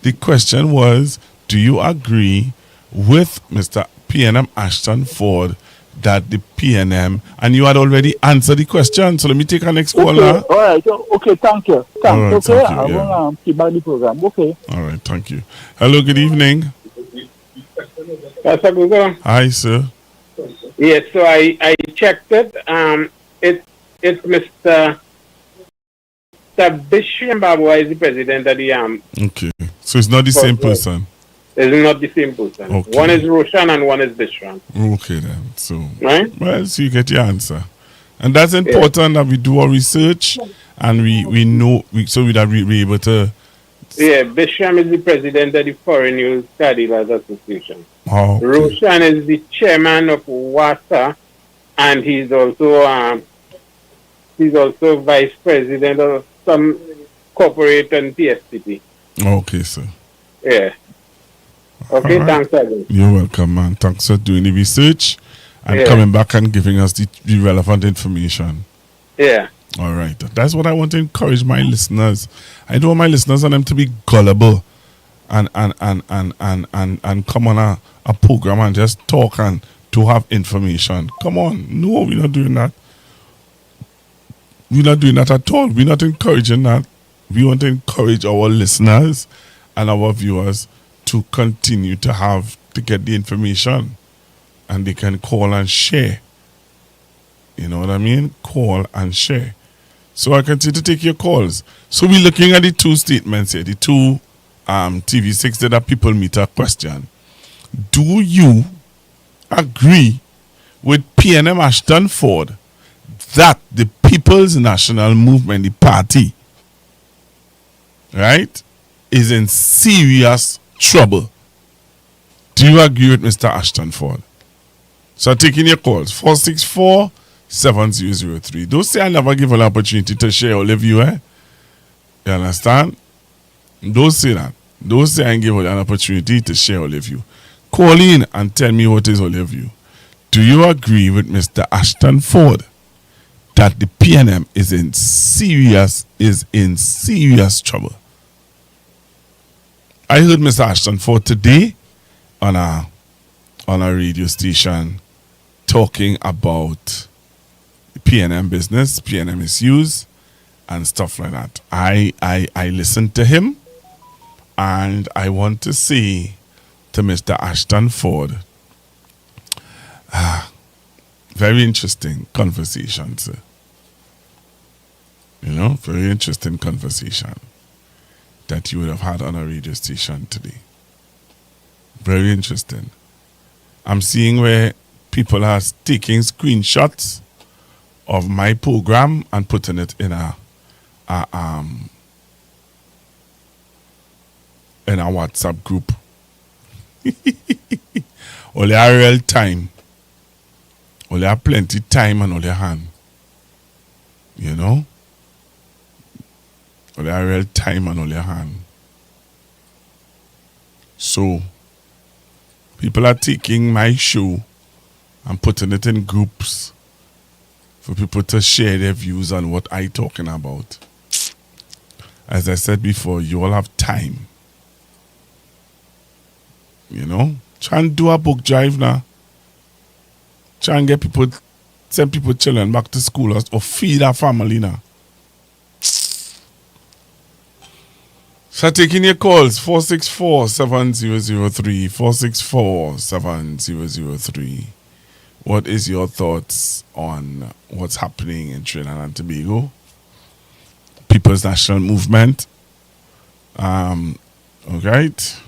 The question was, do you agree with Mr. PNM Ashton Ford that the PNM, and you had already answered the question, so let me take our next caller. All right, okay, thank you. Thank you, I will keep back the program. Okay. All right, thank you. Hello, good evening. Pastor Google. Hi, sir. Yes, so I checked it. It's Mr. Bishop Barbour is the president of the Okay, so it's not the same person. It's not the same person. Okay. One is Roshan and one is Bishop. Okay then. So right? Well, so you get your answer, and that's important that we do our research and we know so that we're able to. Yeah, Bishop is the president of the Foreign News Studies Association. Oh, okay. Roshan is the chairman of WASA, and he's also vice president of some corporate and PSTP. Okay, sir. Yeah. Okay, thanks again. You're welcome, man. Thanks for doing the research and coming back and giving us the relevant information. Yeah. All right. That's what I want to encourage my listeners. I don't want my listeners and them to be gullible and come on a program and just talk and to have information. Come on. No, we're not doing that. We're not doing that at all. We're not encouraging that. We want to encourage our listeners and our viewers to continue to get the information, and they can call and share. You know what I mean? Call and share. So I continue to take your calls. So we're looking at the two statements here, the two TV6 that are people meter question. Do you agree with PNM Ashton Ford that the People's National Movement, the party, right, is in serious trouble? Do you agree with Mr. Ashton Ford? So taking your calls, 464-7003. Don't say I never give an opportunity to share all of you, You understand? Don't say that. Don't say I give an opportunity to share all of you. Call in and tell me what is all of you. Do you agree with Mr. Ashton Ford that the PNM is in serious trouble? I heard Mr. Ashton Ford today on a radio station talking about PNM business, PNM issues, and stuff like that. I listened to him, and I want to say to Mr. Ashton Ford, very interesting conversation, sir. You know, very interesting conversation that you would have had on a radio station today. Very interesting. I'm seeing where people are taking screenshots of my program and putting it in a WhatsApp group. Only a real time. Only a plenty time and only hand. You know? Only a real time and only hand. So, people are taking my show and putting it in groups for people to share their views on what I'm talking about. As I said before, you all have time. You know? Try and do a book drive now. Try and get people, send people children back to school or feed our family now. So taking your calls, 464-7003, 464-7003. What is your thoughts on what's happening in Trinidad and Tobago? People's National Movement. Alright.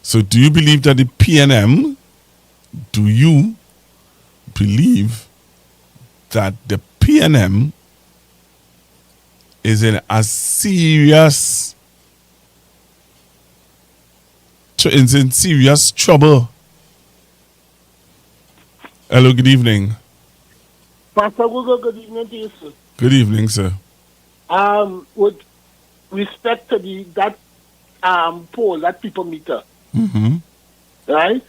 So do you believe that the PNM, do you believe that the PNM is in a serious trouble? Hello, good evening. Pastor Google, good evening to you, sir. Good evening, sir. With respect to that poll, that people meter, right?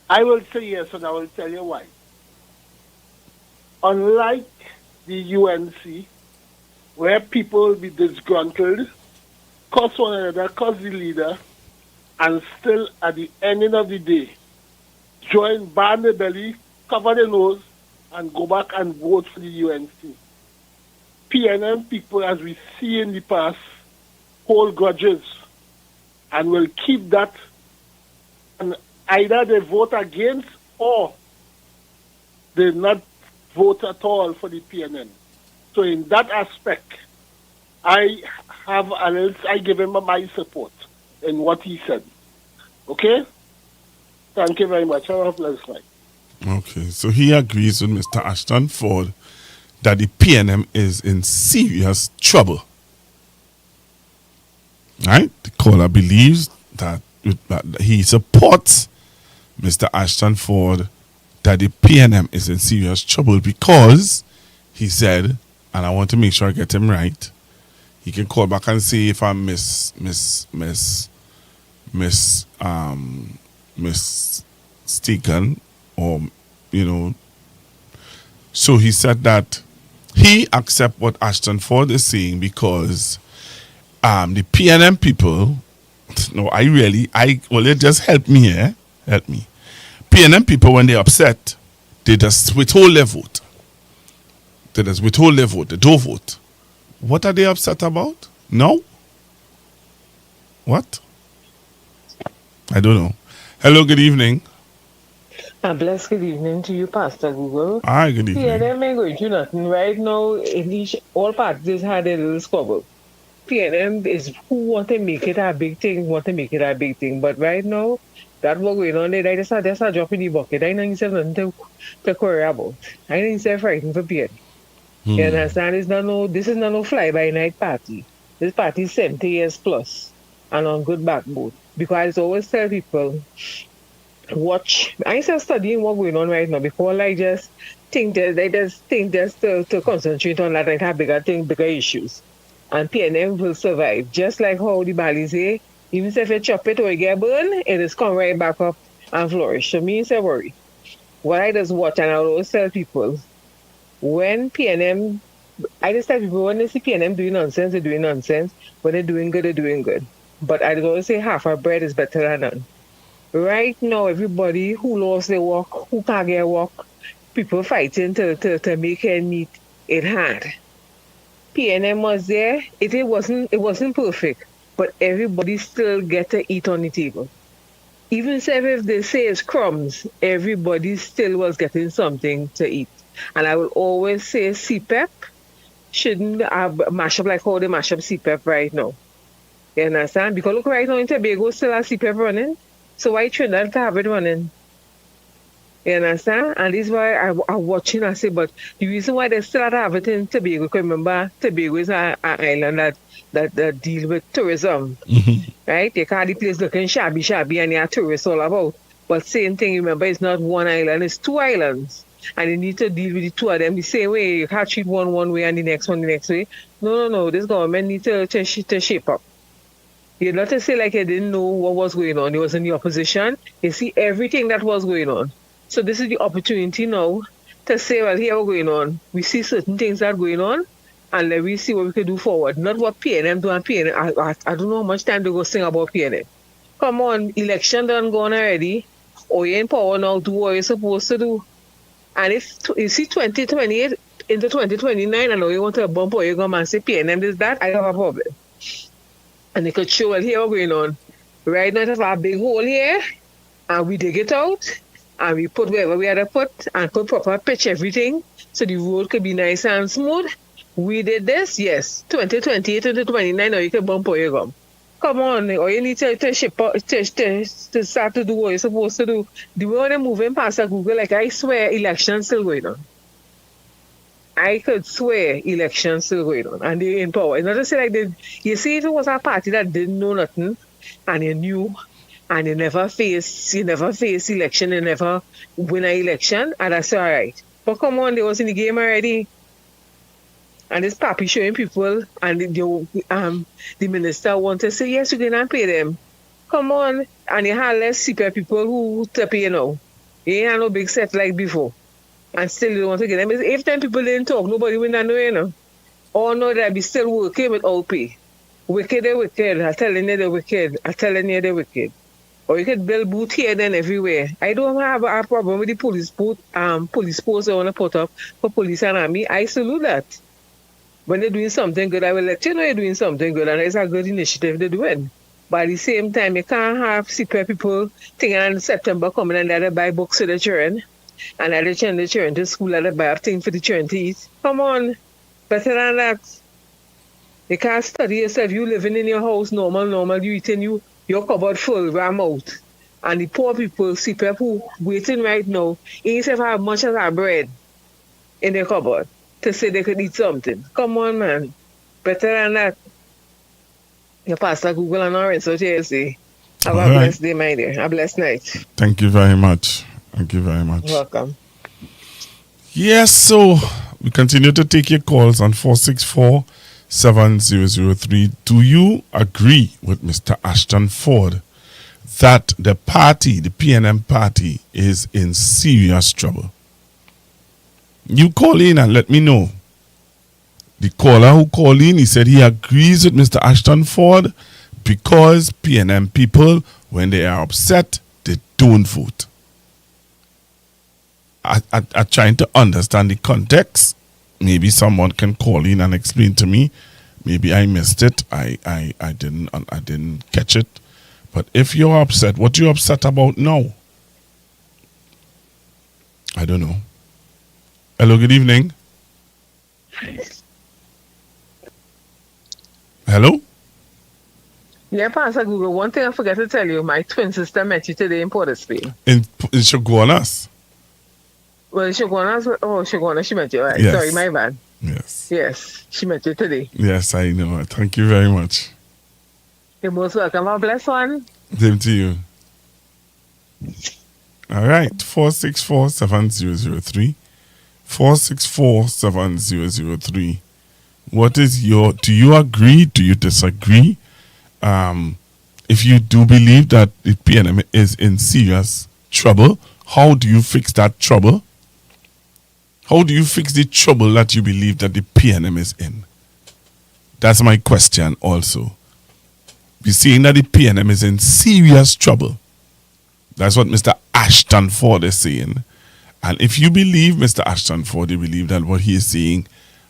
I will say yes, and I will tell you why. Unlike the UNC, where people will be disgruntled, curse one another, curse the leader, and still at the ending of the day, join, ban the belly, cover the nose, and go back and vote for the UNC. PNM people, as we see in the past, hold grudges and will keep that, and either they vote against or they not vote at all for the PNM. So in that aspect, I give him my support in what he said. Okay? Thank you very much. Have a blessed night. Okay, so he agrees with Mr. Ashton Ford that the PNM is in serious trouble. Right? The caller believes that he supports Mr. Ashton Ford that the PNM is in serious trouble because he said, and I want to make sure I get him right, he can call back and see if I mistaken, or, you know. So he said that he accept what Ashton Ford is saying because the PNM people, no, well, it just help me here, help me. PNM people, when they're upset, they just withhold their vote. They just withhold their vote, they don't vote. What are they upset about? No? What? I don't know. Hello, good evening. A blessed good evening to you, Pastor Google. Hi, good evening. PNM ain't going to nothing. Right now, all parties had a little squabble. PNM is who want to make it a big thing, But right now, that what going on there, they just start dropping the bucket. I know you said nothing to worry about. I know you said frightened for PNM. You understand? This is not no fly-by-night party. This party is 70 years plus and on good backbone. Because I always tell people, watch. I still studying what's going on right now before I just think to concentrate on that and have bigger issues. And PNM will survive. Just like how the Bali say, even if you chop it or you get burned, it is come right back up and flourish. So me, say worry. What I just watch, and I always tell people, when PNM, I just tell people, when they see PNM doing nonsense, they're doing nonsense. When they're doing good, they're doing good. But I always say half our bread is better than none. Right now, everybody who lost their work, who can't get work, people fighting to make ends meet, it hard. PNM was there. It wasn't perfect, but everybody still get to eat on the table. Even if they say it's crumbs, everybody still was getting something to eat. And I will always say CPEP shouldn't mash up like how they mash up CPEP right now. You understand? Because look right now in Tobago still has CPEP running. So why Trinidad to have it running? You understand? And this is why I'm watching and say, but the reason why they still have it in Tobago, because remember, Tobago is an island that deal with tourism. Right? They call the place looking shabby, and there are tourists all about. But same thing, remember, it's not one island, it's two islands. And you need to deal with the two of them the same way. You can't treat one way and the next one the next way. No. This government needs to shape up. You're not to say like you didn't know what was going on. You was in the opposition. You see everything that was going on. So this is the opportunity now to say, well, here what's going on. We see certain things that are going on, and let me see what we can do forward. Not what PNM do and PNM. I don't know how much time to go sing about PNM. Come on, election done gone already. Or you're in power now, do what you're supposed to do. And if you see 2028 into 2029, and now you want to bump or you're going to say PNM this, that, I have a problem. And they could show, well, here what's going on. Right now, there's a big hole here, and we dig it out, and we put wherever we had to put, and put proper pitch everything, so the road could be nice and smooth. We did this, yes. 2028 to 2029, now you can bump or you come. Come on, or you need to ship up, to start to do what you're supposed to do. The way they're moving past Google, like I swear, elections still going on. I could swear elections still going on, and they're in power. It's not to say like you see, if it was a party that didn't know nothing, and you knew, and you never face election, you never win an election, and that's all right. But come on, they was in the game already. And this papi showing people, and the minister want to say, yes, you're going to pay them. Come on. And you have less CPR people who to pay now. You ain't have no big set like before. And still you don't want to get them. If 10 people didn't talk, nobody will not know, you know. Or no, they'll be still working without pay. Wicked, they're wicked. I'm telling you, they're wicked. I'm telling you, they're wicked. Or you could build booth here then everywhere. I don't have a problem with the police posts they want to put up for police and army. I salute that. When they're doing something good, I will let you know you're doing something good, and it's a good initiative they're doing. But at the same time, you can't have CPR people thinking in September coming and they'll buy books for the children, and they'll send the children to school and they'll buy up things for the children to eat. Come on, better than that. You can't study yourself. You living in your house, normal, you eating your cupboard full, ram out. And the poor people, CPR who waiting right now, ain't even have much as our bread in their cupboard to say they could eat something. Come on, man. Better than that. Your pastor Google and Orange, what you say. Have a blessed day, my dear. A blessed night. Thank you very much. Thank you very much. Welcome. Yes, so we continue to take your calls on 464-7003. Do you agree with Mr. Ashton Ford that the party, the PNM party, is in serious trouble? You call in and let me know. The caller who called in, he said he agrees with Mr. Ashton Ford because PNM people, when they are upset, they don't vote. I'm trying to understand the context. Maybe someone can call in and explain to me. Maybe I missed it. I didn't catch it. But if you're upset, what are you upset about now? I don't know. Hello, good evening. Hello? Yeah, Pastor Google, one thing I forgot to tell you, my twin sister met you today in Port of Spain. In Shoguanas? Well, Shoguanas, she met you, right? Yes. Sorry, my bad. Yes, she met you today. Yes, I know. Thank you very much. You're most welcome. Have a blessed one. Same to you. All right, 464-7003. 464-7003. What is do you agree? Do you disagree? If you do believe that the PNM is in serious trouble, how do you fix that trouble? How do you fix the trouble that you believe that the PNM is in? That's my question also. We're seeing that the PNM is in serious trouble. That's what Mr. Ashton Ford is saying. And if you believe Mr. Ashton Ford, you believe that what he is saying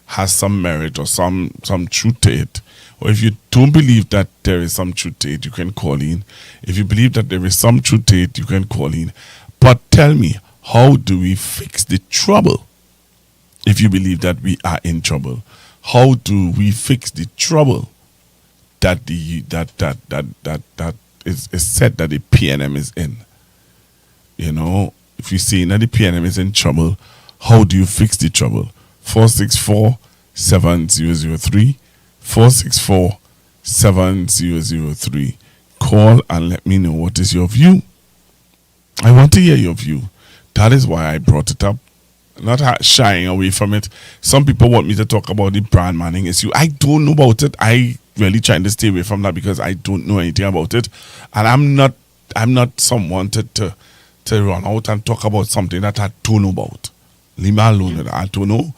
has some merit or some truth to it. Or if you don't believe that there is some truth to it, you can call in. If you believe that there is some truth to it, you can call in. But tell me, how do we fix the trouble? If you believe that we are in trouble, how do we fix the trouble that is said that the PNM is in? You know, if you're saying that the PNM is in trouble, how do you fix the trouble? 464-7003, 464-7003. Call and let me know what is your view. I want to hear your view. That is why I brought it up. Not shying away from it. Some people want me to talk about the brand manning issue. I don't know about it. I really trying to stay away from that because I don't know anything about it. And I'm not someone to run out and talk about something that I don't know about. Leave me alone with that. I don't know.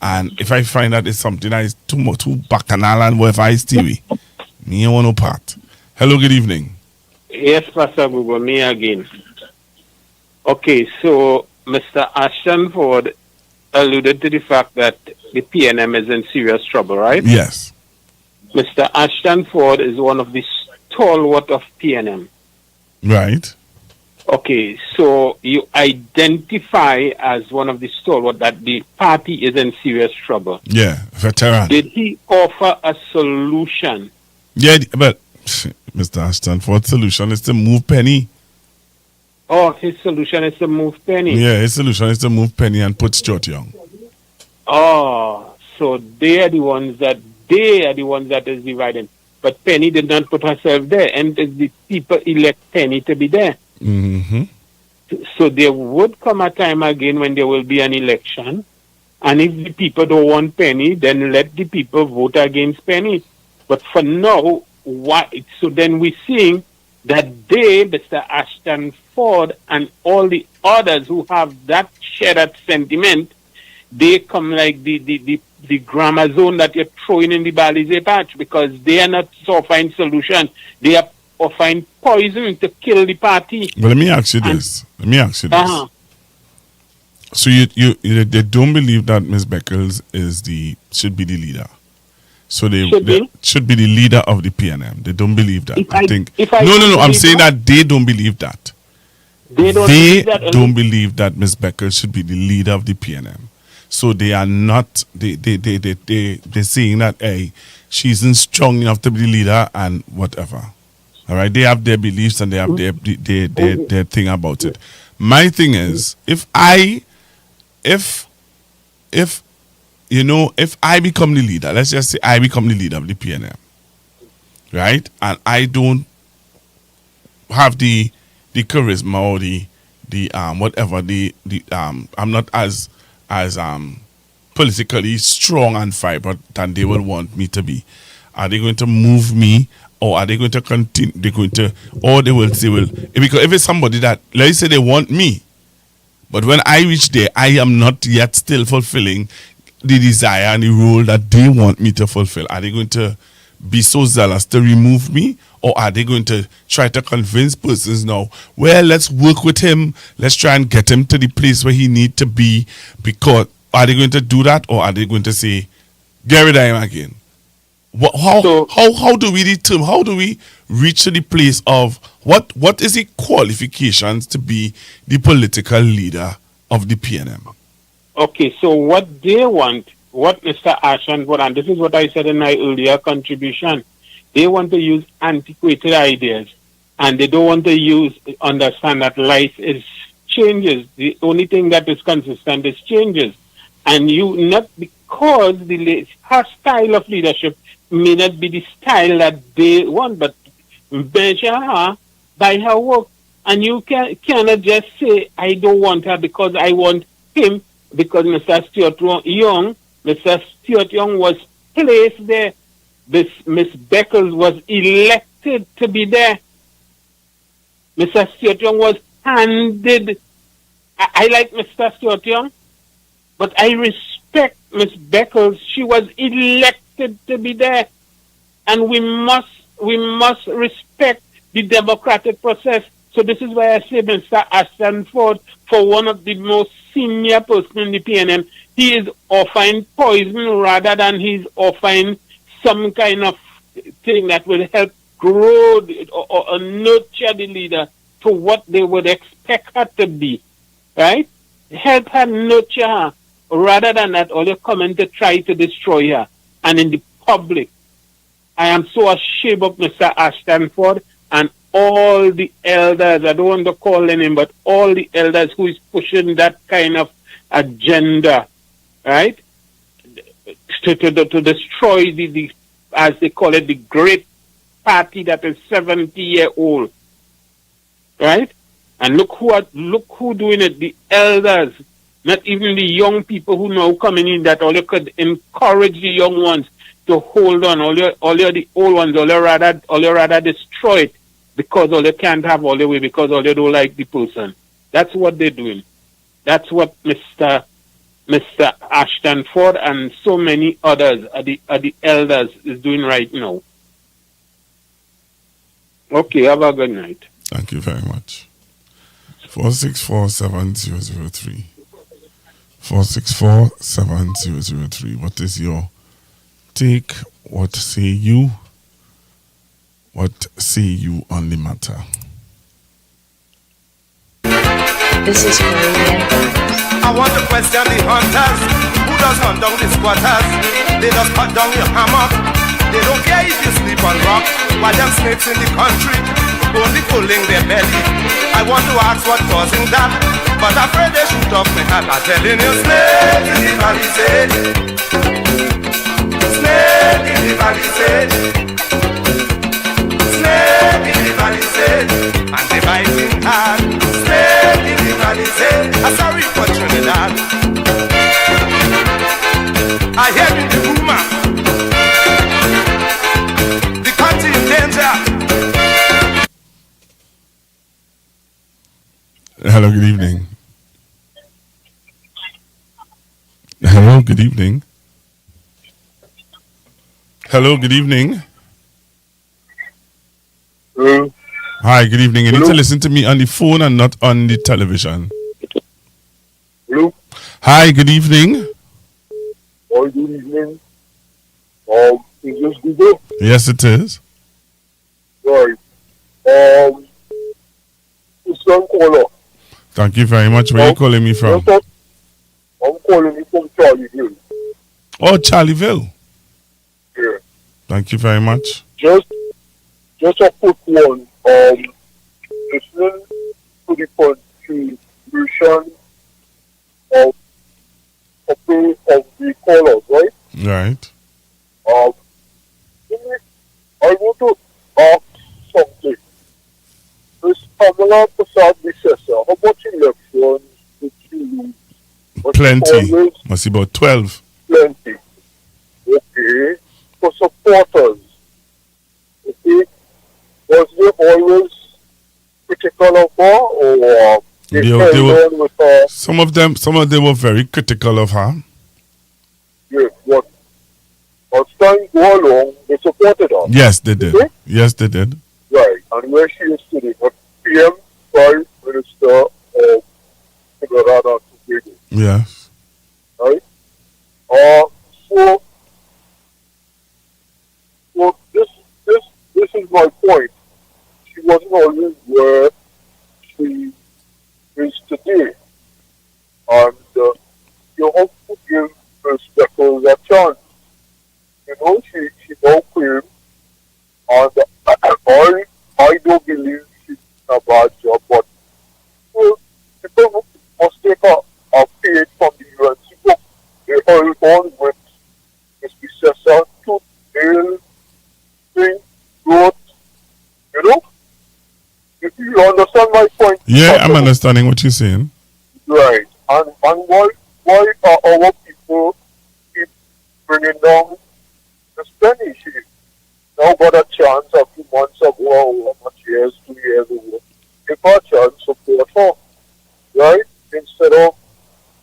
And if I find that it's something that is too bacchanal and whatever, I stay away. Me want no part. Hello, good evening. Yes, Pastor Google, me again. Okay, so Mr. Ashton Ford alluded to the fact that the PNM is in serious trouble, right? Yes. Mr. Ashton Ford is one of the stalwart of PNM. Right. Okay, so you identify as one of the stalwart that the party is in serious trouble. Yeah, veteran. Did he offer a solution? Yeah, but Mr. Ashton Ford's solution is to move Penny. Oh, his solution is to move Penny. Yeah, his solution is to move Penny and put Stuart Young. Oh, so they are the ones that is dividing. But Penny did not put herself there, and the people elect Penny to be there. Mm-hmm. So there would come a time again when there will be an election, and if the people don't want Penny, then let the people vote against Penny. But for now, why? So then we're seeing that they, Mr. Ashton Ford, and all the others who have share that sentiment, they come like the grammar zone that you're throwing in the Balize patch, because they are not offering solution. They are offering poison to kill the party. But let me ask you this. Uh-huh. So they don't believe that Ms. Beckles should be the leader. So they should be the leader of the PNM. They don't believe that. No. I'm saying that they don't believe that. They don't believe that Ms. Beckles should be the leader of the PNM. So they are not. They're saying that she's strong enough to be the leader and whatever. All right. They have their beliefs and they have their thing about it. My thing is, if I become the leader, let's just say I become the leader of the PNM, right? And I don't have the charisma or the whatever I'm not as politically strong and vibrant than they will want me to be. Are they going to move me, or are they going to continue? Or they will say, well, because if it's somebody that, let's say they want me, but when I reach there, I am not yet still fulfilling the desire and the role that they want me to fulfill. Are they going to be so zealous to remove me, or are they going to try to convince persons now, well, let's work with him, let's try and get him to the place where he needs to be? Because are they going to do that, or are they going to say, get rid of him again? How do we determine? How do we reach to the place of what is the qualifications to be the political leader of the PNM? Okay, so what they want, what Mr. Ashton Ford, and this is what I said in my earlier contribution, they want to use antiquated ideas, and they don't want to understand that life is changes. The only thing that is consistent is changes. And not because her style of leadership may not be the style that they want, but measure her by her work. And you cannot just say, I don't want her because I want him, because Mr. Stuart Young was placed there. Miss Beckles was elected to be there. Mr. Stuart Young was handed. I like Mr. Stuart Young, but I respect Miss Beckles. She was elected to be there, and we must respect the democratic process. So this is why I say Mr. Ashton Ford, for one of the most senior person in the PNM, he is offering poison rather than he's offering some kind of thing that will help grow or nurture the leader to what they would expect her to be, right? Help her nurture her, rather than that all you come in to try to destroy her. And in the public, I am so ashamed of Mr. Ashton Ford and all the elders, I don't want to call their name, but all the elders who is pushing that kind of agenda, right? To destroy the, as they call it, the great party that is 70-year-old, right? And look who doing it, the elders, not even the young people who now coming in, that all you could encourage the young ones to hold on, all you the old ones, all you rather destroy it because all you can't have all the way because all you don't like the person. That's what they're doing. That's what Mr. Ashton Ford and so many others are the elders is doing right now. Okay, have a good night. Thank you very much. 4647003. 4647003. What is your take? What say you? What say you on the matter? This is Caribbean. I want to question the hunters who does hunt down the squatters. They just cut down your hammock. They don't care if you sleep on rock. While them snakes in the country only pulling their belly. I want to ask what causing that, but afraid they shoot off my hat. I'm telling you, snake in the valley say, snake in the valley say, snake in the valley say, and they biting hard. Snake in the valley say, I'm sorry for Trinidad. I hear in the rumor, the country in danger. Hello, good evening. Hello, good evening. Hello, good evening. Hello. Hi, good evening. You need Hello. to listen to me on the phone and not on the television. Hello. Hi, good evening. Hi, good evening. Is this Google? Yes, it is. Right. It's one caller. Thank you very much. Where are you calling me from? I'm calling you from Charlieville. Oh, Charlieville. Yeah. Thank you very much. Just a quick one. Listening to the contribution of the callers, right? Right. I want to ask something. This Kamala Prasad Bissessa, how much elections did she lose? Plenty. Must be about 12. Plenty. Okay. For supporters, okay, was they always critical of her, or they held on with her? Some of them were very critical of her. Yes, but as time go along, they supported her. Yes, they did. Okay? Yes, they did. Right, and where she is today, but PM Prime Minister of Trinidad and Tobago. Yes. Right? So this is my point. She wasn't always where she is today. And you have to give Ms. Beckles a chance. You know, she now claims, and I don't believe she's a bad job, but people must take a page from the UNC book. They hold on with Ms. Bissessa to nail things, growth, you know? If you understand my point. Yeah, I'm understanding what you're saying. Right. And why are our people keep bringing down the penny? She now got a chance a few months ago, or much years, 2 years ago. Give her a chance, support her. Right? Instead of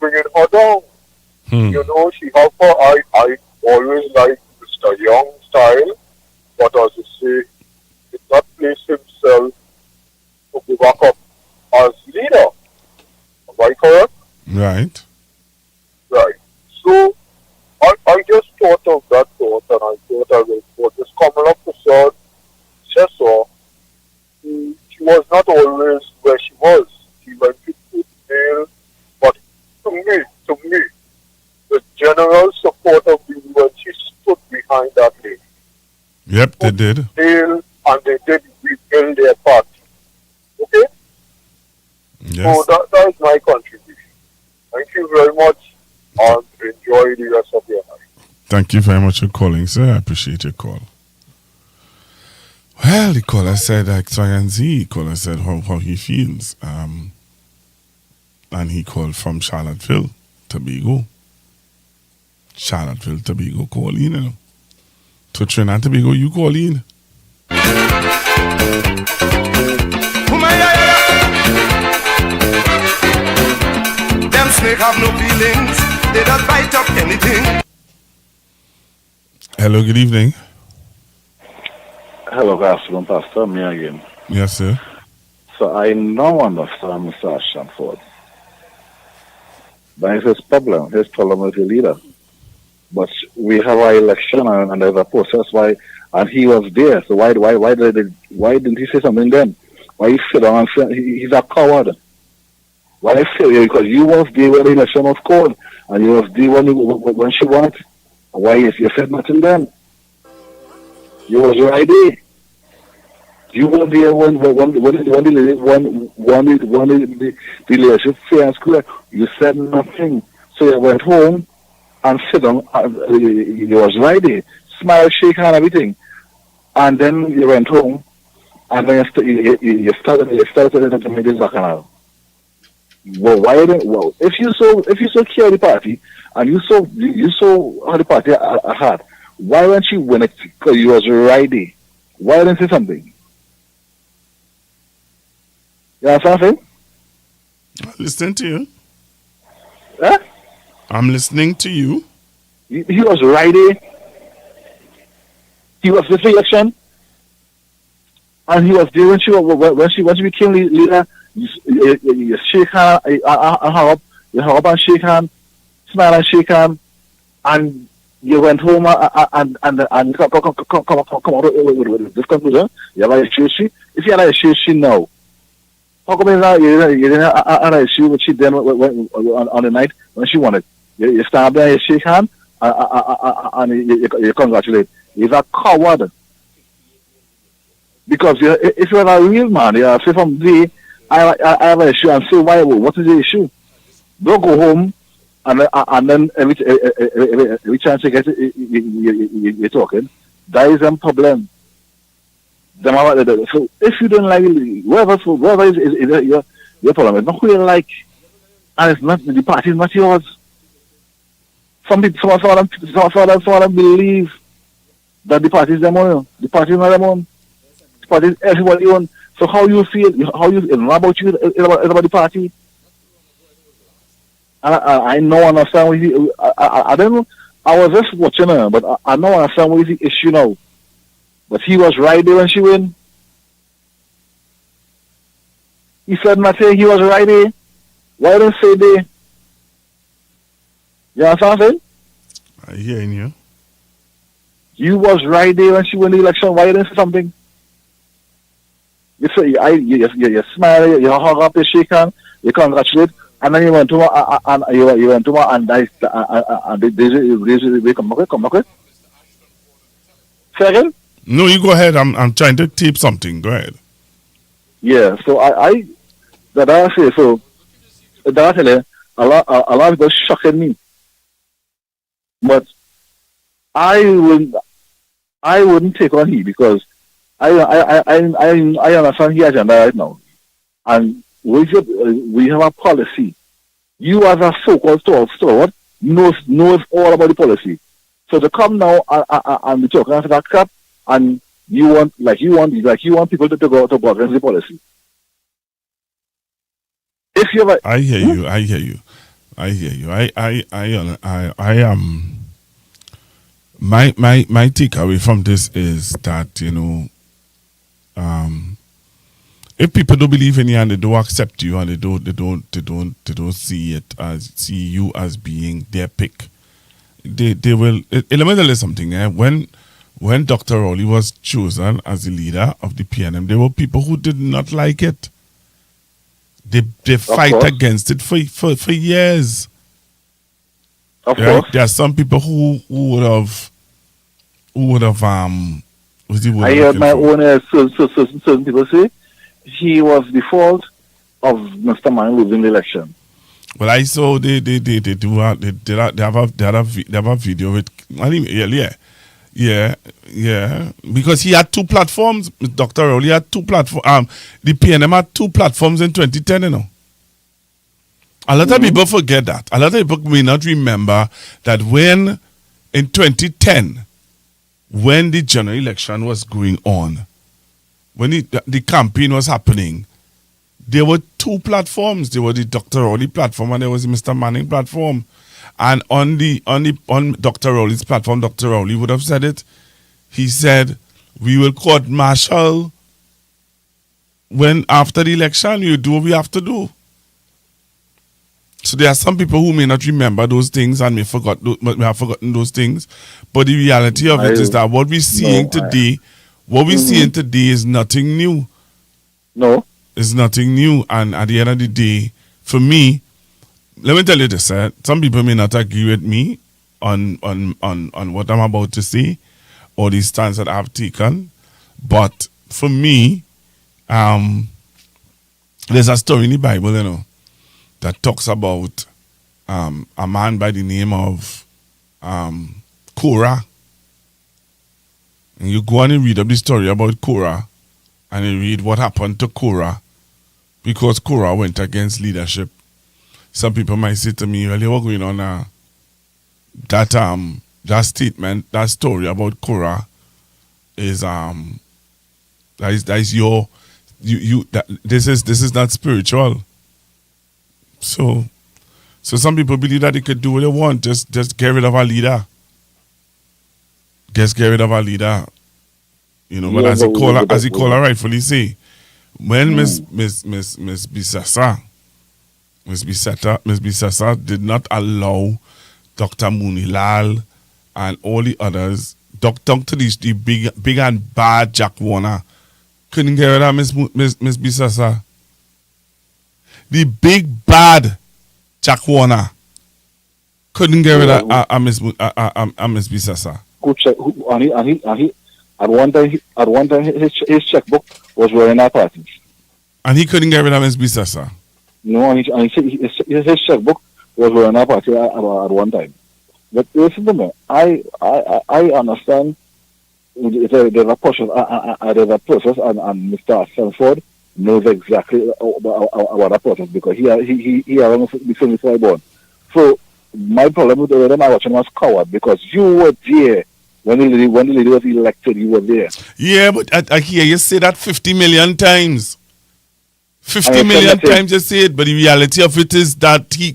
bringing her down. You know, she have her, I always like Mr. Young style, but as you say, did not place himself to give back up as leader. Am I correct? Right. Right. So I just thought of that thought, and I thought I will put this coming up to Sir Chessor. She was not always where she was. She went to jail, but to me, the general support of the UN, she stood behind that lady. Yep, they did. Jail, and they did rebuild their party. Okay? Yes. So that is my contribution. Thank you very much, and enjoy the rest of your night. Thank you very much for calling, sir. I appreciate your call. Well, the caller said X, Y, and Z. The caller said how he feels. And he called from Charlottesville, Tobago. Charlottesville, Tobago, call in. You know. To Trinidad and Tobago, you call in. Them snake have no feelings. They don't bite up anything. Hello, good evening. Hello, good afternoon, Pastor. Me again. Yes, sir. So I now understand Mr. Ashford. That is his problem. His problem is the leader. But we have an election and there's a process why, and he was there. So why didn't he say something then? Why he sit down and say he's a coward? Why I say because you was there when the election was called, and you was there when she won it. Why you said nothing then? You was right there. You were there when the leadership fair and square. You said nothing. So you went home and sit down. You was right there. Smile, shake hand, everything. And then you went home and then you started to make this bacchanal. Well, why then? Well, if you so care the party and you saw how the party had, why weren't you when it? Because you was right there. Why didn't say something? You understand what I'm saying? I'm listening to you. Huh? I'm listening to you. He was right there. He was with the election, and he was there when she became leader. You shake hand, you hug up and shake hand, smile and shake hand, and you went home and come out with this conclusion. You have a issue. If you had a issue now, how come you didn't have an issue with she then on the night when she won it? You stand there, you shake hand, and you congratulate. He's a coward. Because if you're a real man, you say from the I have an issue and say why? What is the issue? Don't go home and then every chance you get you're talking. That is a problem. So if you don't like whoever is your problem, it's not who you like, and it's not the party is not yours. Some of them believe that the party is their own. The party is not their own. The party is everybody own. So how you feel? How you know about you? About the party? And I know understand what you. I don't know. I was just watching her, but I know understand what is the issue now. But he was right there when she win. He said nothing. He was right there. Why didn't say there? You understand what I'm saying? I hearing you. You was right there when she won the election. Why didn't say something? You say you smile, you hug up, you shake hand, you congratulate, and then you went to her and you went to her and they come back. Say again? No, you go ahead. I'm trying to tape something. Go ahead. Yeah. So that say so. That a lot of people shocking me, but I wouldn't take on he because I understand his agenda right now, and we have a policy. You as a so-called stalwart knows all about the policy. So to come now and be talking after that crap, and you want people to go against the policy. If you have I hear you. I am. My takeaway from this is that if people don't believe in you and they don't accept you and they don't see you as being their pick, they will. Let me tell you something. When Dr. Rowley was chosen as the leader of the PNM, there were people who did not like it. They fight against it for years. Of right? course. There are some people who would have what's the word I I'm heard looking my for? own certain people say he was the fault of Mr. Man losing the election. Well, I saw they have a video with yeah, because he had two platforms. Dr. Rowley had two platforms. The PNM had two platforms in 2010. You know, a lot of people forget that. A lot of people may not remember that when in 2010, when the general election was going on, when the campaign was happening, there were two platforms. There was the Dr. Rowley platform and there was the Mr. Manning platform. And on Dr. Rowley's platform, Dr. Rowley would have said it. He said, "We will court martial when after the election. You do what we have to do." So there are some people who may not remember those things and may have forgotten those things. But the reality of it is that what we're seeing today is nothing new. No. It's nothing new. And at the end of the day, for me, let me tell you this, some people may not agree with me on what I'm about to say or the stance that I've taken. But for me, there's a story in the Bible, you know, that talks about a man by the name of Korah. And you go on and read up the story about Korah and you read what happened to Korah because Korah went against leadership. Some people might say to me, well, what's going on now? That statement, that story about Korah is this is not spiritual. So some people believe that they could do what they want, just get rid of our leader. Just get rid of our leader. You know, but as he caller rightfully say, when Miss Bisasa did not allow Dr. Munilal and all the others, Dr. the big and bad Jack Warner couldn't get rid of Miss Bisasa. The big bad Jack Warner couldn't get rid of Miss Bisasa. And he at one time his checkbook was running our party. And he couldn't get rid of Miss Bisasa. No, and his checkbook was running our party at one time. But listen to me, I understand there's a process, and Mr. Sanford knows exactly about that process because he has been before I born. So my problem with the I watching was coward because you were there when the lady was elected. You were there. Yeah, but I hear you say that 50 million times. 50 million times you say it, but the reality of it is that he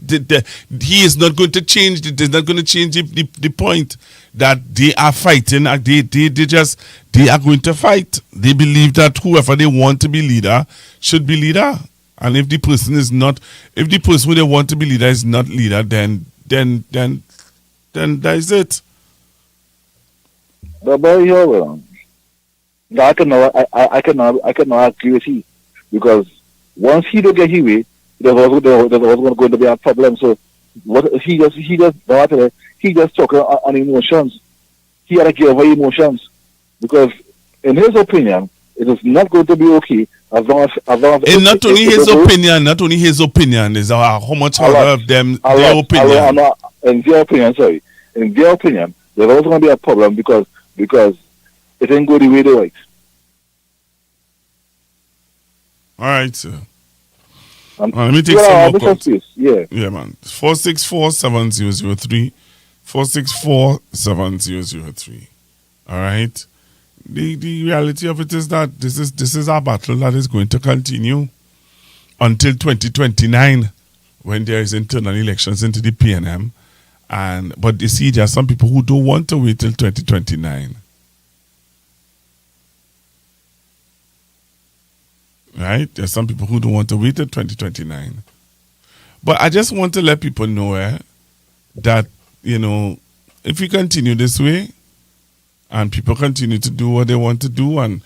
is not going to change. It is not going to change the point that they are fighting. They are going to fight. They believe that whoever they want to be leader should be leader. And if the person who they want to be leader is not leader, then that is it. But I cannot agree with you because once he don't get his way, there's also going to be a problem. So what he just talking on emotions. He had to give away emotions because in his opinion, it is not going to be okay as long as and not only his opinion is how much other of them their opinion. In their opinion, there's also going to be a problem because it ain't go the way they like. All right, sir. Let me take some more calls. Yeah, man. 464-7003. 464-7003. All right. The reality of it is that this is a battle that is going to continue until 2029 when there is internal elections into the PNM. But you see, there are some people who don't want to wait till 2029. Right? There's some people who don't want to wait till 2029. But I just want to let people know that, if we continue this way and people continue to do what they want to do and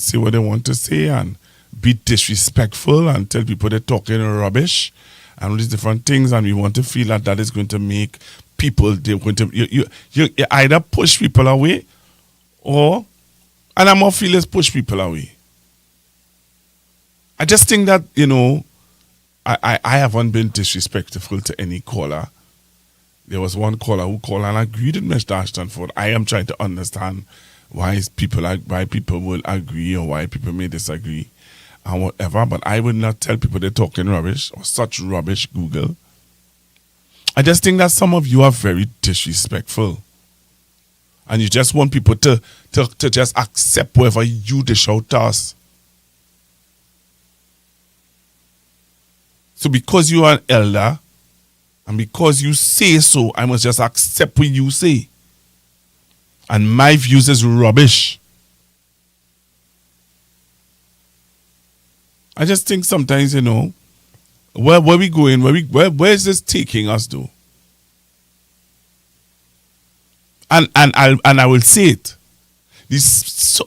say what they want to say and be disrespectful and tell people they're talking rubbish and all these different things, and we want to feel that is going to make people, they're going to, you either push people away and I'm more feel is push people away. I just think that, I haven't been disrespectful to any caller. There was one caller who called and agreed with Mr. Ashtonford. I am trying to understand why people will agree or why people may disagree and whatever, but I would not tell people they're talking rubbish or such rubbish, Google. I just think that some of you are very disrespectful. And you just want people to just accept whatever you dish out to us. So because you are an elder, and because you say so, I must just accept what you say. And my views is rubbish. I just think sometimes, where we going, where is this taking us to? And I will say it.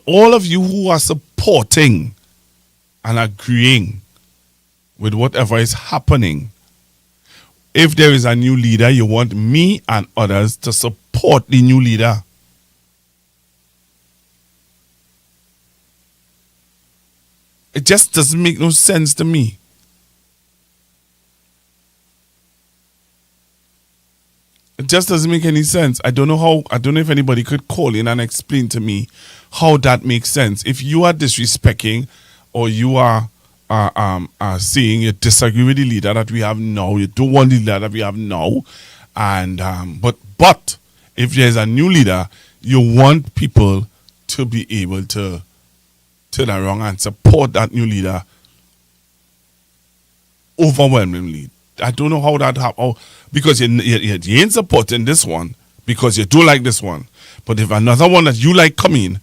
All of you who are supporting and agreeing with whatever is happening, if there is a new leader, you want me and others to support the new leader. It just doesn't make no sense to me. It just doesn't make any sense. I don't know if anybody could call in and explain to me how that makes sense. If you are disrespecting or you are saying you disagree with the leader that we have now, you don't want the leader that we have now, and but if there's a new leader, you want people to be able to turn around and support that new leader overwhelmingly. I don't know how that happens, because you ain't supporting this one because you do like this one. But if another one that you like come in,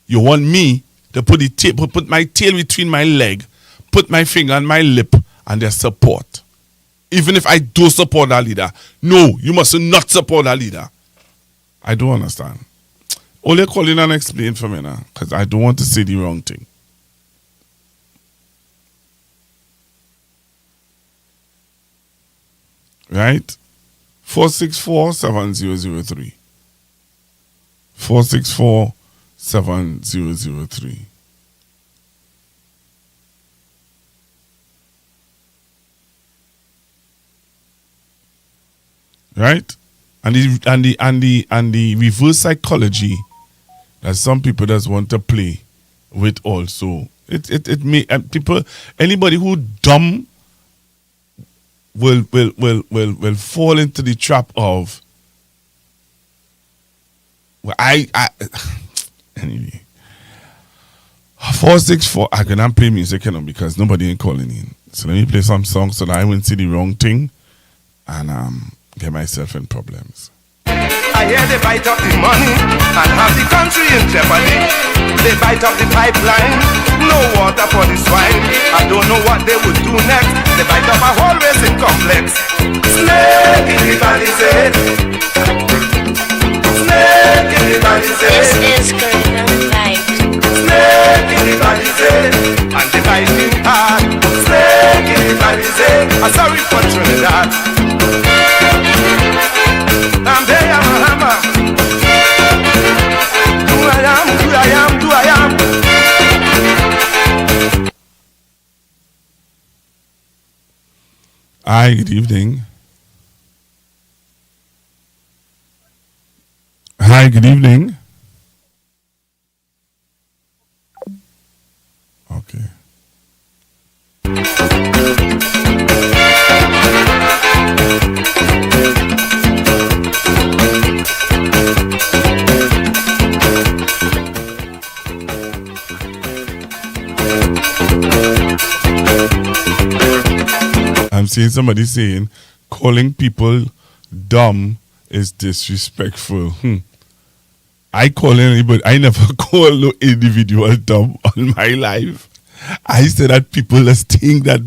you want me to put my tail between my leg, put my finger on my lip, and their support. Even if I do support that leader. No, you must not support that leader. I don't understand. Only call in and explain for me now, because I don't want to say the wrong thing. Right? 464-7003. 464-7003. Right? And the reverse psychology that some people just want to play with also. It may people, anybody who dumb will fall into the trap of, well, anyway. 464, I cannot play music, because nobody ain't calling in. So let me play some songs so that I won't see the wrong thing and get myself in problems. I hear they bite up the money and have the country in jeopardy. They bite up the pipeline, no water for the swine. I don't know what they would do next. They bite up a whole racing complex. Snake in the palisade. Snake in the palisade. This is Caribbean Life. Snake in the palisade. And they biting hard. Snake in the palisade. I'm sorry for Trinidad. I'm there, I'm a hammer. Do I am. Hi, good evening. Hi, good evening. Okay. I'm seeing somebody saying calling people dumb is disrespectful. I call anybody. I never call no individual dumb on my life. I said that people just think that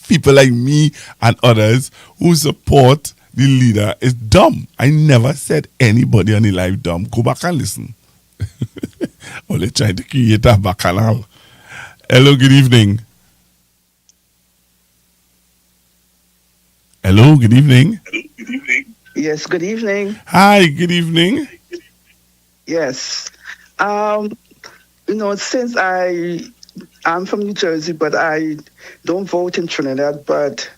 people like me and others who support the leader is dumb. I never said anybody on the live dumb. Go back and listen. Only trying to create a bacchanal. Hello, good evening. Hello, good evening. Yes, good evening. Hi, good evening. Yes. Since I'm from New Jersey, but I don't vote in Trinidad, but...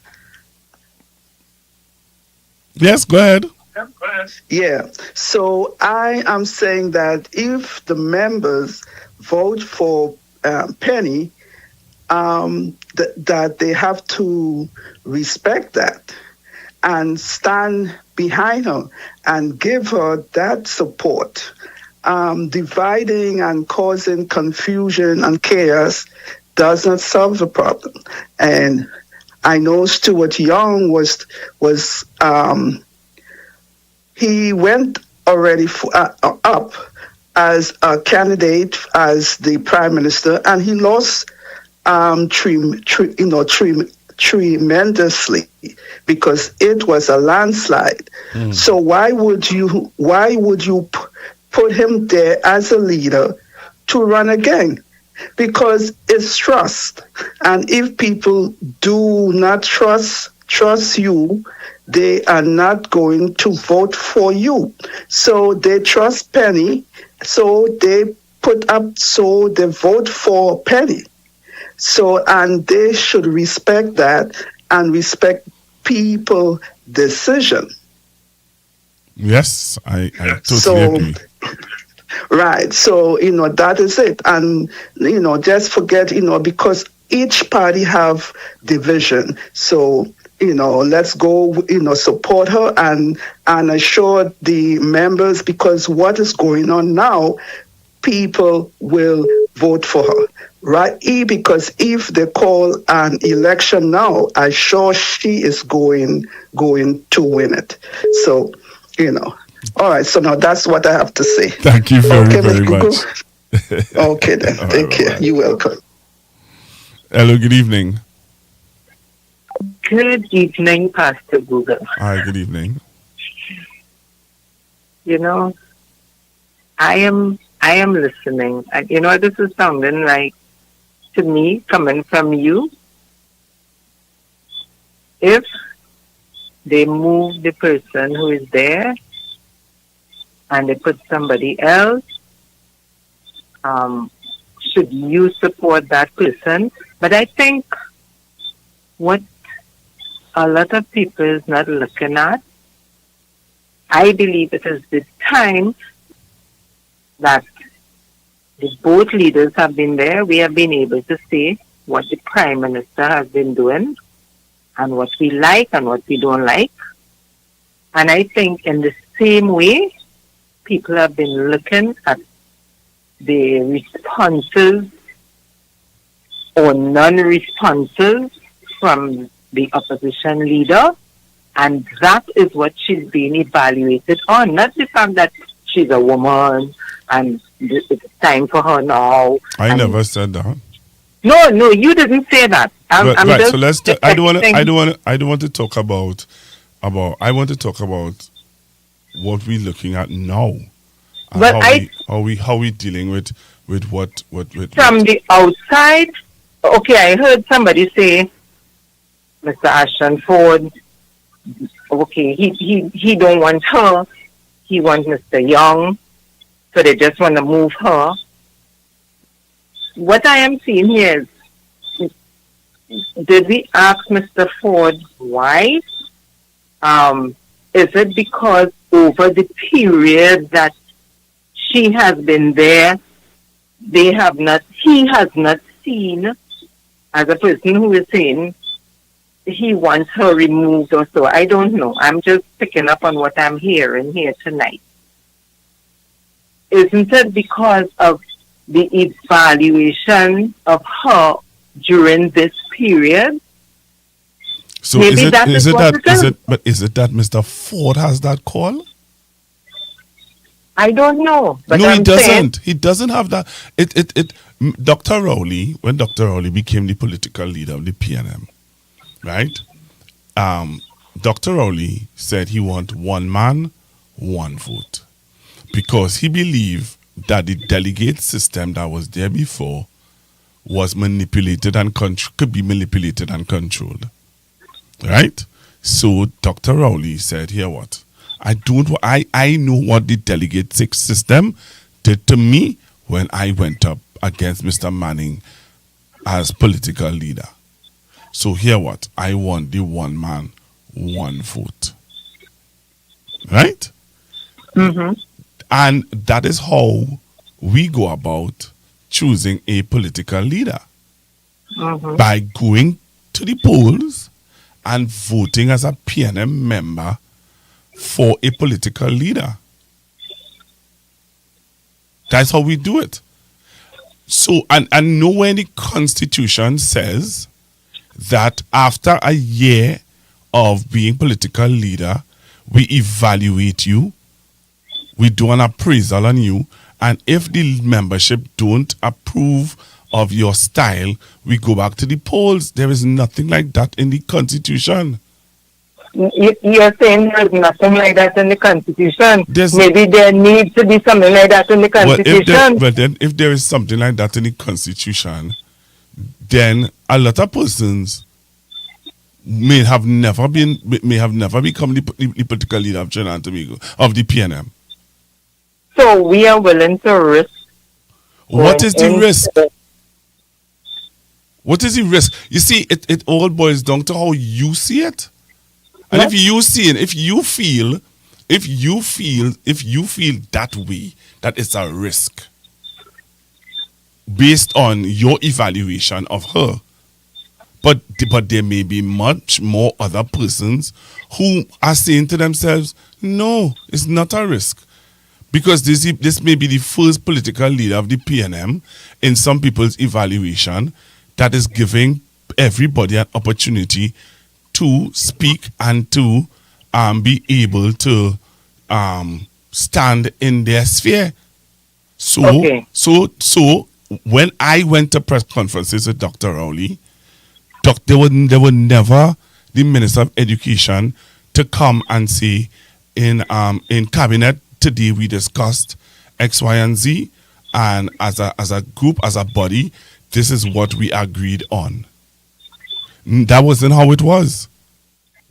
Yes, go ahead. Yeah. So I am saying that if the members vote for Penny, that they have to respect that and stand behind her and give her that support. Dividing and causing confusion and chaos does not solve the problem. And I know Stuart Young he went already up as a candidate as the prime minister, and he lost tremendously because it was a landslide. So why would you put him there as a leader to run again? Because it's trust, and if people do not trust you, they are not going to vote for you. So they trust Penny, so they vote for Penny. So, and they should respect that and respect people's decision. Yes, I totally agree. Right. So, that is it. And, just forget, because each party have division. So, let's go, support her and assure the members, because what is going on now, people will vote for her. Right? Because if they call an election now, I'm sure she is going to win it. So, all right. So now that's what I have to say. Thank you very much. Okay, then. Thank you. You're welcome. Hello, good evening. Good evening, Pastor Google. Hi, good evening. I am listening. And this is sounding like, to me, coming from you, if they move the person who is there and they put somebody else, should you support that person? But I think what a lot of people is not looking at, I believe it is the time that the both leaders have been there. We have been able to see what the Prime Minister has been doing and what we like and what we don't like. And I think in the same way, people have been looking at the responses or non-responses from the opposition leader, and that is what she's being evaluated on, not the fact that she's a woman and it's time for her now. I never said that. No, you didn't say that. Right. So let's. I don't want to talk about. I want to talk about what we're looking at now. And but how we dealing with what from the outside. Okay, I heard somebody say, Mr. Ashton Ford. Okay, he don't want her. He wants Mr. Young. So they just want to move her. What I am seeing here is, did we ask Mr. Ford why? Is it because over the period that she has been there, he has not seen, as a person who is saying he wants her removed or so? I don't know. I'm just picking up on what I'm hearing here tonight. Isn't it because of the evaluation of her during this period? So is it that Mr. Ford has that call? I don't know. But no, he doesn't. He doesn't have that. Dr. Rowley, when Dr. Rowley became the political leader of the PNM, right? Dr. Rowley said he want one man, one vote, because he believed that the delegate system that was there before was manipulated and could be manipulated and controlled, right? So Dr. Rowley said, "Here, what? I know what the delegate system did to me when I went up against Mr. Manning as political leader. So here, what? I want the one man, one vote, right?" Mm-hmm. And that is how we go about choosing a political leader, by going to the polls and voting as a PNM member for a political leader. That's how we do it. So, and nowhere in the Constitution says that after a year of being political leader, we evaluate you, we do an appraisal on you, and if the membership don't approve of your style, we go back to the polls. There is nothing like that in the Constitution. You're saying there's nothing like that in the Constitution. Maybe there needs to be something like that in the Constitution. But then if there is something like that in the Constitution, then a lot of persons may have never become the political leader of Trinidad and Tobago, of the PNM. So we are willing to risk. What is the risk? What is the risk? You see, it all boils down to how you see it. And if you see it, if you feel that way, that it's a risk based on your evaluation of her. But there may be much more other persons who are saying to themselves, no, it's not a risk. Because this may be the first political leader of the PNM in some people's evaluation that is giving everybody an opportunity to speak and to be able to stand in their sphere. So when I went to press conferences with Dr. Rowley, there were never the Minister of Education to come and say in cabinet today we discussed X, Y, and Z, and as a group, as a body, this is what we agreed on. That wasn't how it was.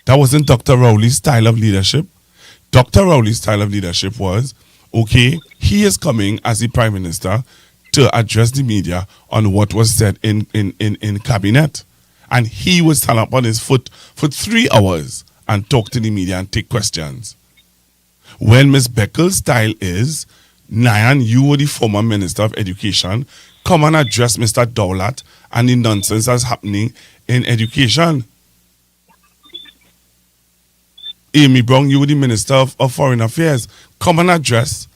That wasn't Dr. Rowley's style of leadership. Dr. Rowley's style of leadership was, okay, he is coming as the Prime Minister to address the media on what was said in cabinet. And he would stand up on his foot for 3 hours and talk to the media and take questions. When Ms. Beckle's style is, Nayan, you were the former Minister of Education, come and address Mr. Dowlat and the nonsense that's happening in education. Amy Brown, you were the Minister of Foreign Affairs, come and address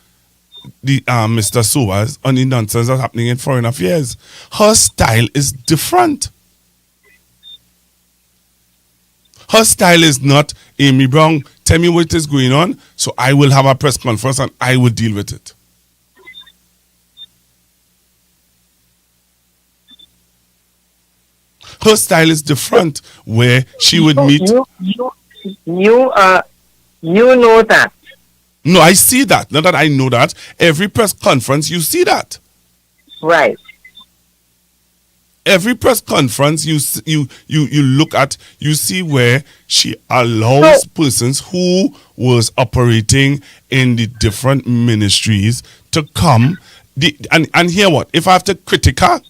the Mr. Sobers on the nonsense that's happening in Foreign Affairs. Her style is different. Her style is not, Amy Brown, tell me what is going on, so I will have a press conference and I will deal with it. Her style is different, where she would meet. You know that. No, I see that. Not that I know that. Every press conference, you see that. Right. Every press conference you look at, you see where she allows persons who was operating in the different ministries to come. And hear what? If I have to critique her,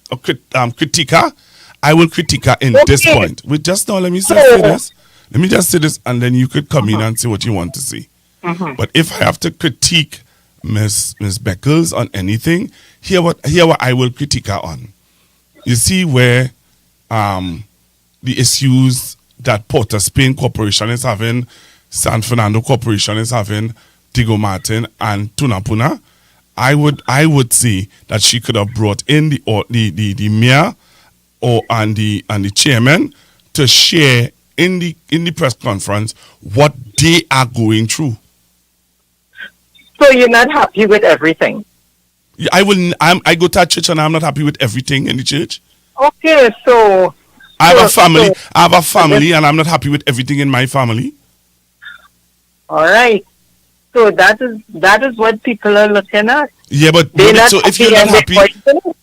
I will critique her in this point. Wait, just now, let me say this. Let me just say this, and then you could come in and say what you want to see. But if I have to critique Miss Beckles on anything, hear what I will critique her on. You see where the issues that Port of Spain Corporation is having, San Fernando Corporation is having, Diego Martin and Tunapuna, I would say that she could have brought in the mayor and the chairman to share in the press conference what they are going through. So you're not happy with everything? I go to a church and I'm not happy with everything in the church. Okay, so I have a family. I have a family, and I'm not happy with everything in my family. All right. So that is what people are looking at. Yeah, but so if you're not happy,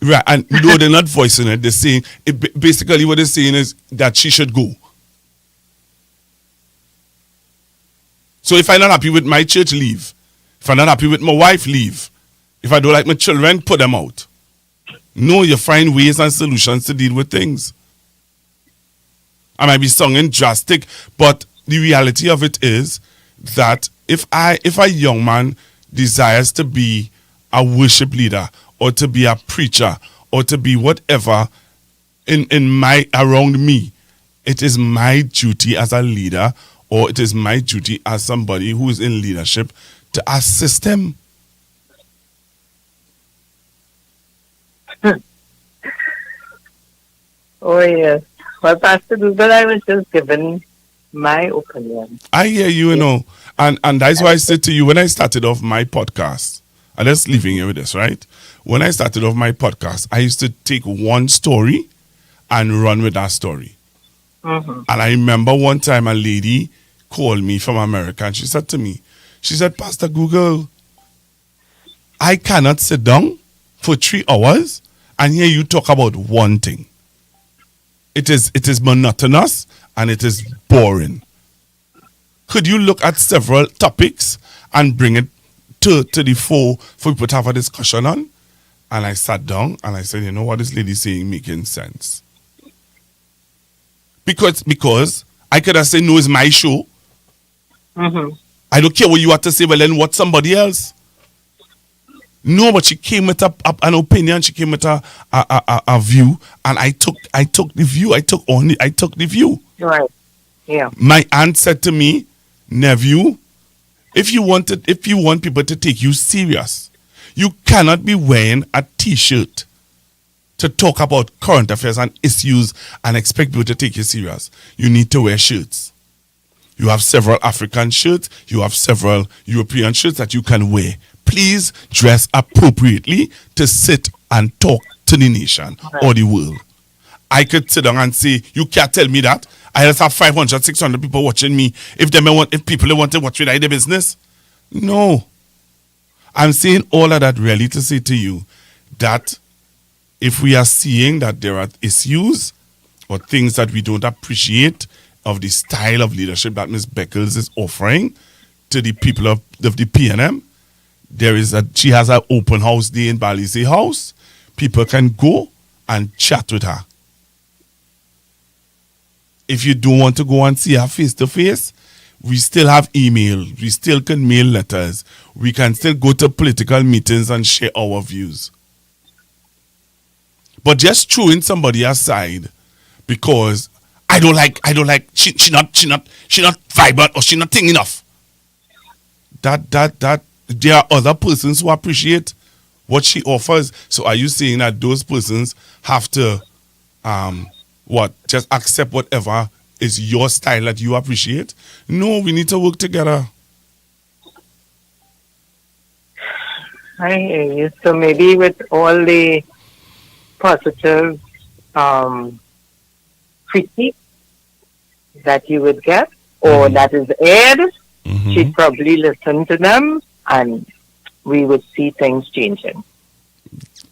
right? And no, they're not voicing it. They're saying basically what they're saying is that she should go. So if I'm not happy with my church, leave. If I'm not happy with my wife, leave. If I don't like my children, put them out. No, you find ways and solutions to deal with things. I might be sounding drastic, but the reality of it is that if a young man desires to be a worship leader or to be a preacher or to be whatever around me, it is my duty as a leader, or it is my duty as somebody who is in leadership to assist him. Oh yes. Well, Pastor Google, I was just giving my opinion. I hear you, and that's why I said to you when I started off my podcast, and let's leaving you with this, right? When I started off my podcast, I used to take one story and run with that story. Mm-hmm. And I remember one time a lady called me from America and she said to me, Pastor Google, I cannot sit down for 3 hours and hear you talk about one thing. It is monotonous and it is boring. Could you look at several topics and bring it to the fore for people to have a discussion on? And I sat down and I said, you know what this lady's saying making sense. Because I could have said, no, it's my show. Mm-hmm. I don't care what you have to say, well then what somebody else? No, but she came with an opinion. She came with a view, and I took the view. I took the view. Right. Yeah. My aunt said to me, nephew, if you want people to take you serious, you cannot be wearing a T-shirt to talk about current affairs and issues and expect people to take you serious. You need to wear shirts. You have several African shirts. You have several European shirts that you can wear. Please dress appropriately to sit and talk to the nation or the world. I could sit down and say, you can't tell me that. I just have 500, 600 people watching me. If people want to watch me, their business. No. I'm saying all of that really to say to you that if we are seeing that there are issues or things that we don't appreciate of the style of leadership that Ms. Beckles is offering to the people of the PNM, she has an open house day in Balise House. People can go and chat with her. If you don't want to go and see her face to face, we still have email. We still can mail letters. We can still go to political meetings and share our views. But just throwing somebody aside because I don't like she not vibrant or she not thing enough. That there are other persons who appreciate what she offers. So are you saying that those persons have to just accept whatever is your style that you appreciate? No, we need to work together. I hear you. So maybe with all the positive critique that you would get or that is aired, she'd probably listen to them and we would see things changing.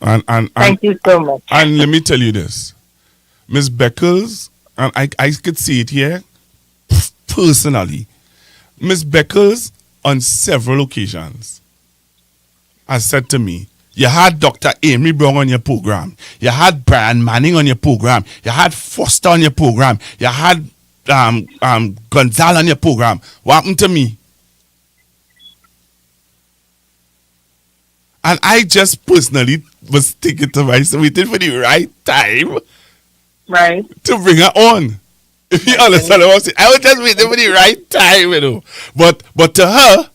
Thank you so much. And let me tell you this. Ms. Beckles, and I could see it here personally. Ms. Beckles, on several occasions, has said to me, you had Dr. Amy Brown on your program. You had Brian Manning on your program. You had Foster on your program. You had Gonzalez on your program. What happened to me? And I just personally was thinking to myself, waiting for the right time to bring her on. If you understand what I'm saying, I was just waiting for the right time, But to her,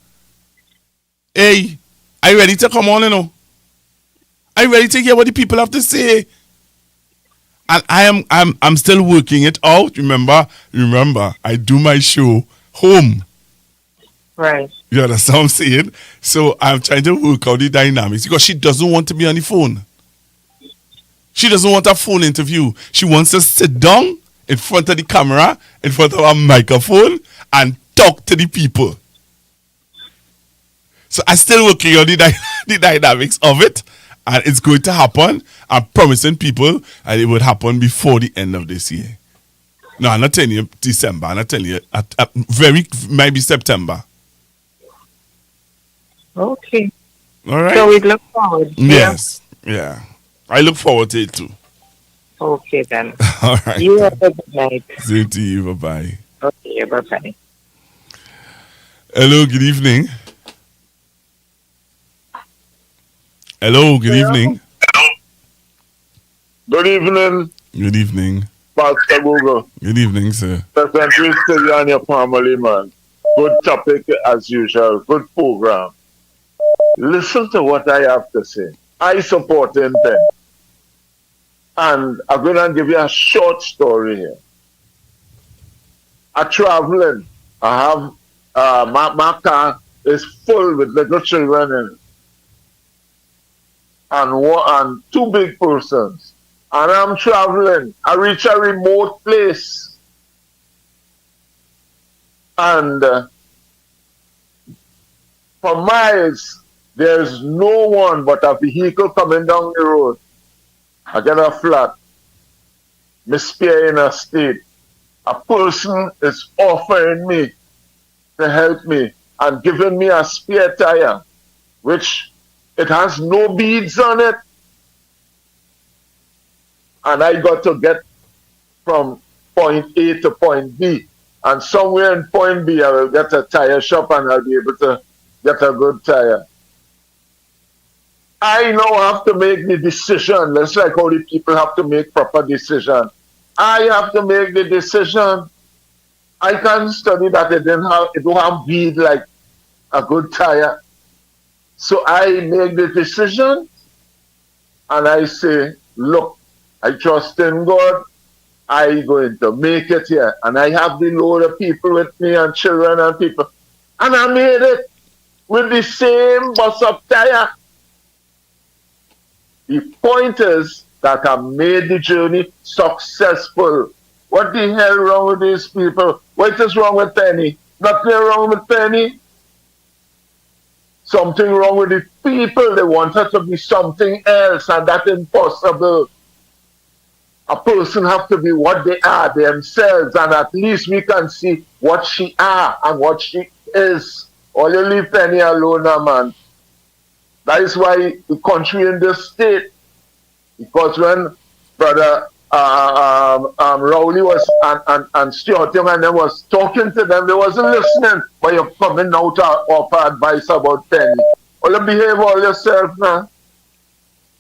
hey, are you ready to come on, Are you ready to hear what the people have to say? And I'm still working it out. Remember, I do my show home. Right. You understand what I'm saying? So I'm trying to work out the dynamics because she doesn't want to be on the phone. She doesn't want a phone interview. She wants to sit down in front of the camera, in front of a microphone, and talk to the people. So I'm still working on the dynamics of it, and it's going to happen. I'm promising people, and it would happen before the end of this year. No, I'm not telling you December. I'm not telling you. Maybe September. Okay. All right. So we look forward. Yes. Yeah. I look forward to it too. Okay then. All right. You have a good night. Same to you. Bye-bye. Okay, bye-bye. Hello, good evening. Hello, good evening. Good evening. Good evening. Pastor Google. Good evening, sir. Present to you and your family, man. Good topic as usual. Good program. Listen to what I have to say. I support him then. And I'm going to give you a short story here. I'm traveling. I have, my car is full with little children in it. And two big persons. And I'm traveling. I reach a remote place. And for miles, there's no one but a vehicle coming down the road. I get a flat. Me spare in a state. A person is offering me to help me and giving me a spare tire, which it has no beads on it. And I got to get from point A to point B. And somewhere in point B, I will get a tire shop and I'll be able to get a good tire. I now have to make the decision. That's like how the people have to make proper decision. I have to make the decision. I can't study that it don't have bead like a good tire. So I make the decision and I say, look, I trust in God. I'm going to make it here. And I have the load of people with me and children and people. And I made it with the same bus up tire. The point is that I made the journey successful. What the hell wrong with these people? What is wrong with Penny? Nothing wrong with Penny. Something wrong with the people. They want her to be something else, and that's impossible. A person have to be what they are themselves, and at least we can see what she are and what she is. Or you leave Penny alone, man. That is why the country in this state. Because when Brother Rowley was and Stuart Young and them was talking to them, they wasn't listening. But you're coming out to offer advice about Penny. Or you behave all yourself now.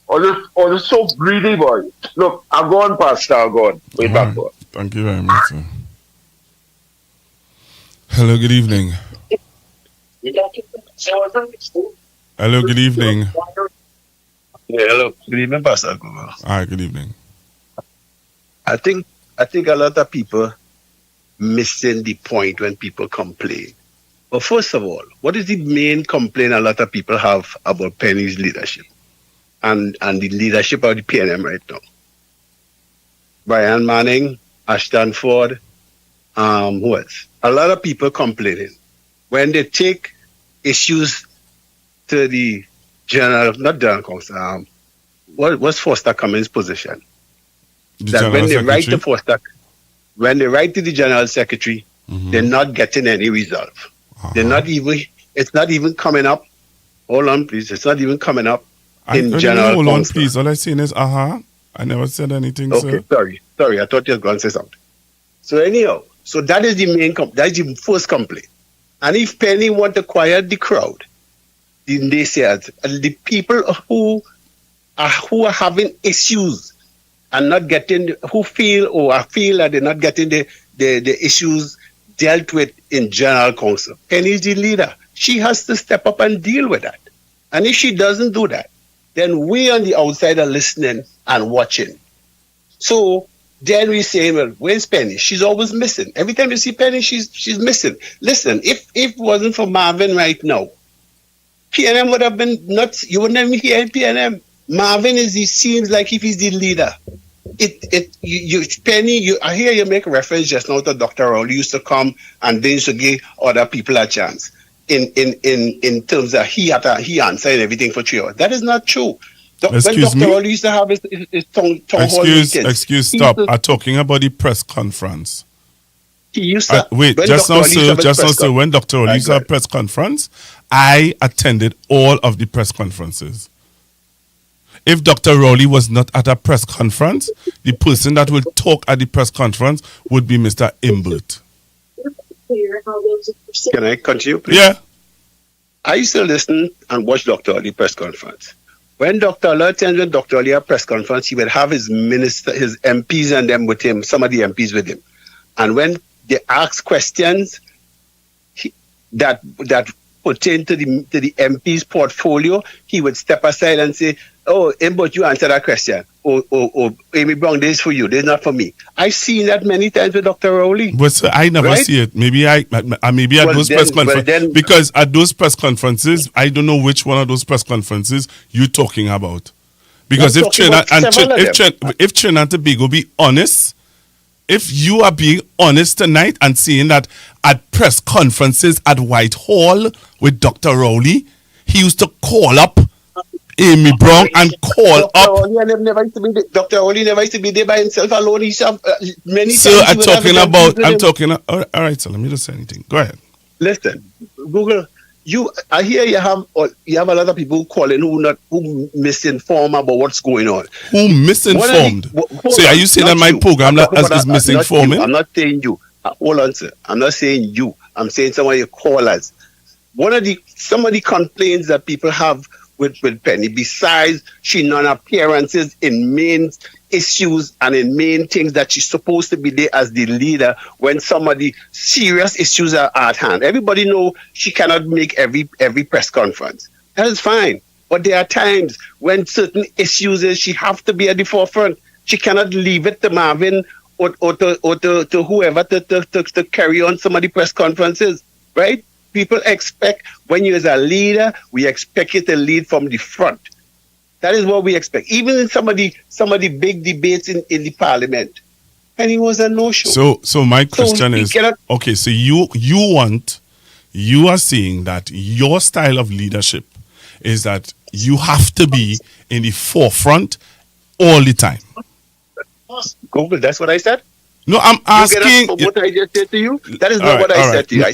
Or you're so greedy, boy. Look, I'm going, Pastor. I'm going. Way back. Thank you very much, sir. Hello, good evening. Hello, good evening. Yeah, hello. Good evening, Pastor Google. Hi, good evening. I think a lot of people missing the point when people complain. But first of all, what is the main complaint a lot of people have about Penny's leadership and the leadership of the PNM right now? Brian Manning, Ashton Ford, who else? A lot of people complaining when they take issues to the not general counsel. What's Foster Cummings' position? That when they write to Foster, when they write to the general secretary, they're not getting any resolve. They're not even. It's not even coming up. Hold on, please. It's not even coming up in general hold counsel. On, please. All I seen is I never said anything. Okay, sir. Sorry. I thought you were going to say something. So anyhow, so that is the main. That is the first complaint. And if Penny want to quiet the crowd, the naysayers, the people who are having issues and not getting, who feel that they're not getting the issues dealt with in general counsel. Penny is the leader. She has to step up and deal with that. And if she doesn't do that, then we on the outside are listening and watching. So Then we say, well, where's Penny? She's always missing. Every time you see Penny, she's missing. Listen, if it wasn't for Marvin right now, PNM would have been nuts. You wouldn't even hear PNM. Marvin he seems like if he's the leader. Penny, I hear you make reference just now to Dr. Rowley used to come and then used to give other people a chance. In terms of he answered everything for 3 hours. That is not true. When Dr. Rowley used to have his town hall meetings. Stop. I'm talking about the press conference. He used to wait, just now, sir. When Dr. Rowley used to have a press conference, I attended all of the press conferences. If Dr. Rowley was not at a press conference, the person that will talk at the press conference would be Mr. Imbert. Can I continue, please? Yeah. I used to listen and watch Dr. Rowley press conference. When Dr. Rowley had press conference, he would have his MPs and them with him, some of the MPs with him. And when they ask questions that pertain to the MP's portfolio, he would step aside and say, "Oh, but you answer that question. Or Amy Brown, this is for you. This is not for me." I've seen that many times with Dr. Rowley. But sir, I never see it. Maybe at those press conferences. Because at those press conferences, I don't know which one of those press conferences you're talking about. Because if Trinidad and Tobago be honest, if you are being honest tonight and saying that at press conferences at Whitehall with Dr. Rowley, he used to call up Amy Brown and call up. Dr. Rowley never used to be there by himself alone. He's many times. So all right, so let me just say anything. Go ahead. Listen, Google. I hear you have a lot of people calling who misinformed about what's going on. Who misinformed? So are you saying that my program is misinforming? I'm not saying you. Hold on, sir. I'm not saying you. I'm saying some of your callers. Some of the complaints that people have with Penny, besides she non-appearances in main issues and in main things that she's supposed to be there as the leader when some of the serious issues are at hand. Everybody know she cannot make every press conference. That is fine. But there are times when certain issues she have to be at the forefront. She cannot leave it to Marvin or to whoever to carry on some of the press conferences, right? People expect when you're a leader, we expect you to lead from the front. That is what we expect. Even in some of the big debates in the parliament. And it was a no-show. So my question is, okay, so you are saying that your style of leadership is that you have to be in the forefront all the time. Google, that's what I said? No, I'm asking. What I just said to you? That is not what I said to you.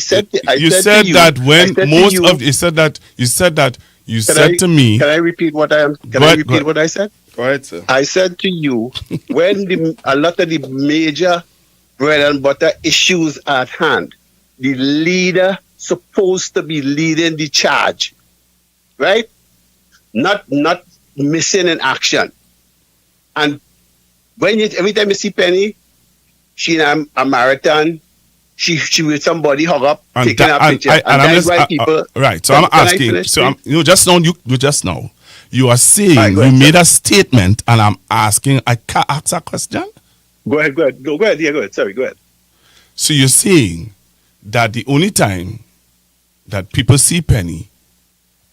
You said to me. Can I repeat what I am? Can I repeat what I said? Go ahead, sir. I said to you when a lot of the major bread and butter issues at hand, the leader supposed to be leading the charge, right? Not missing in action. And every time you see Penny, she in a marathon, she with somebody hug up, taking a picture. Right. So I'm asking. Just now, you are saying you made a statement, and I'm asking. I can't ask a question. Go ahead. Go ahead. Yeah, go ahead. Sorry, go ahead. So you're saying that the only time that people see Penny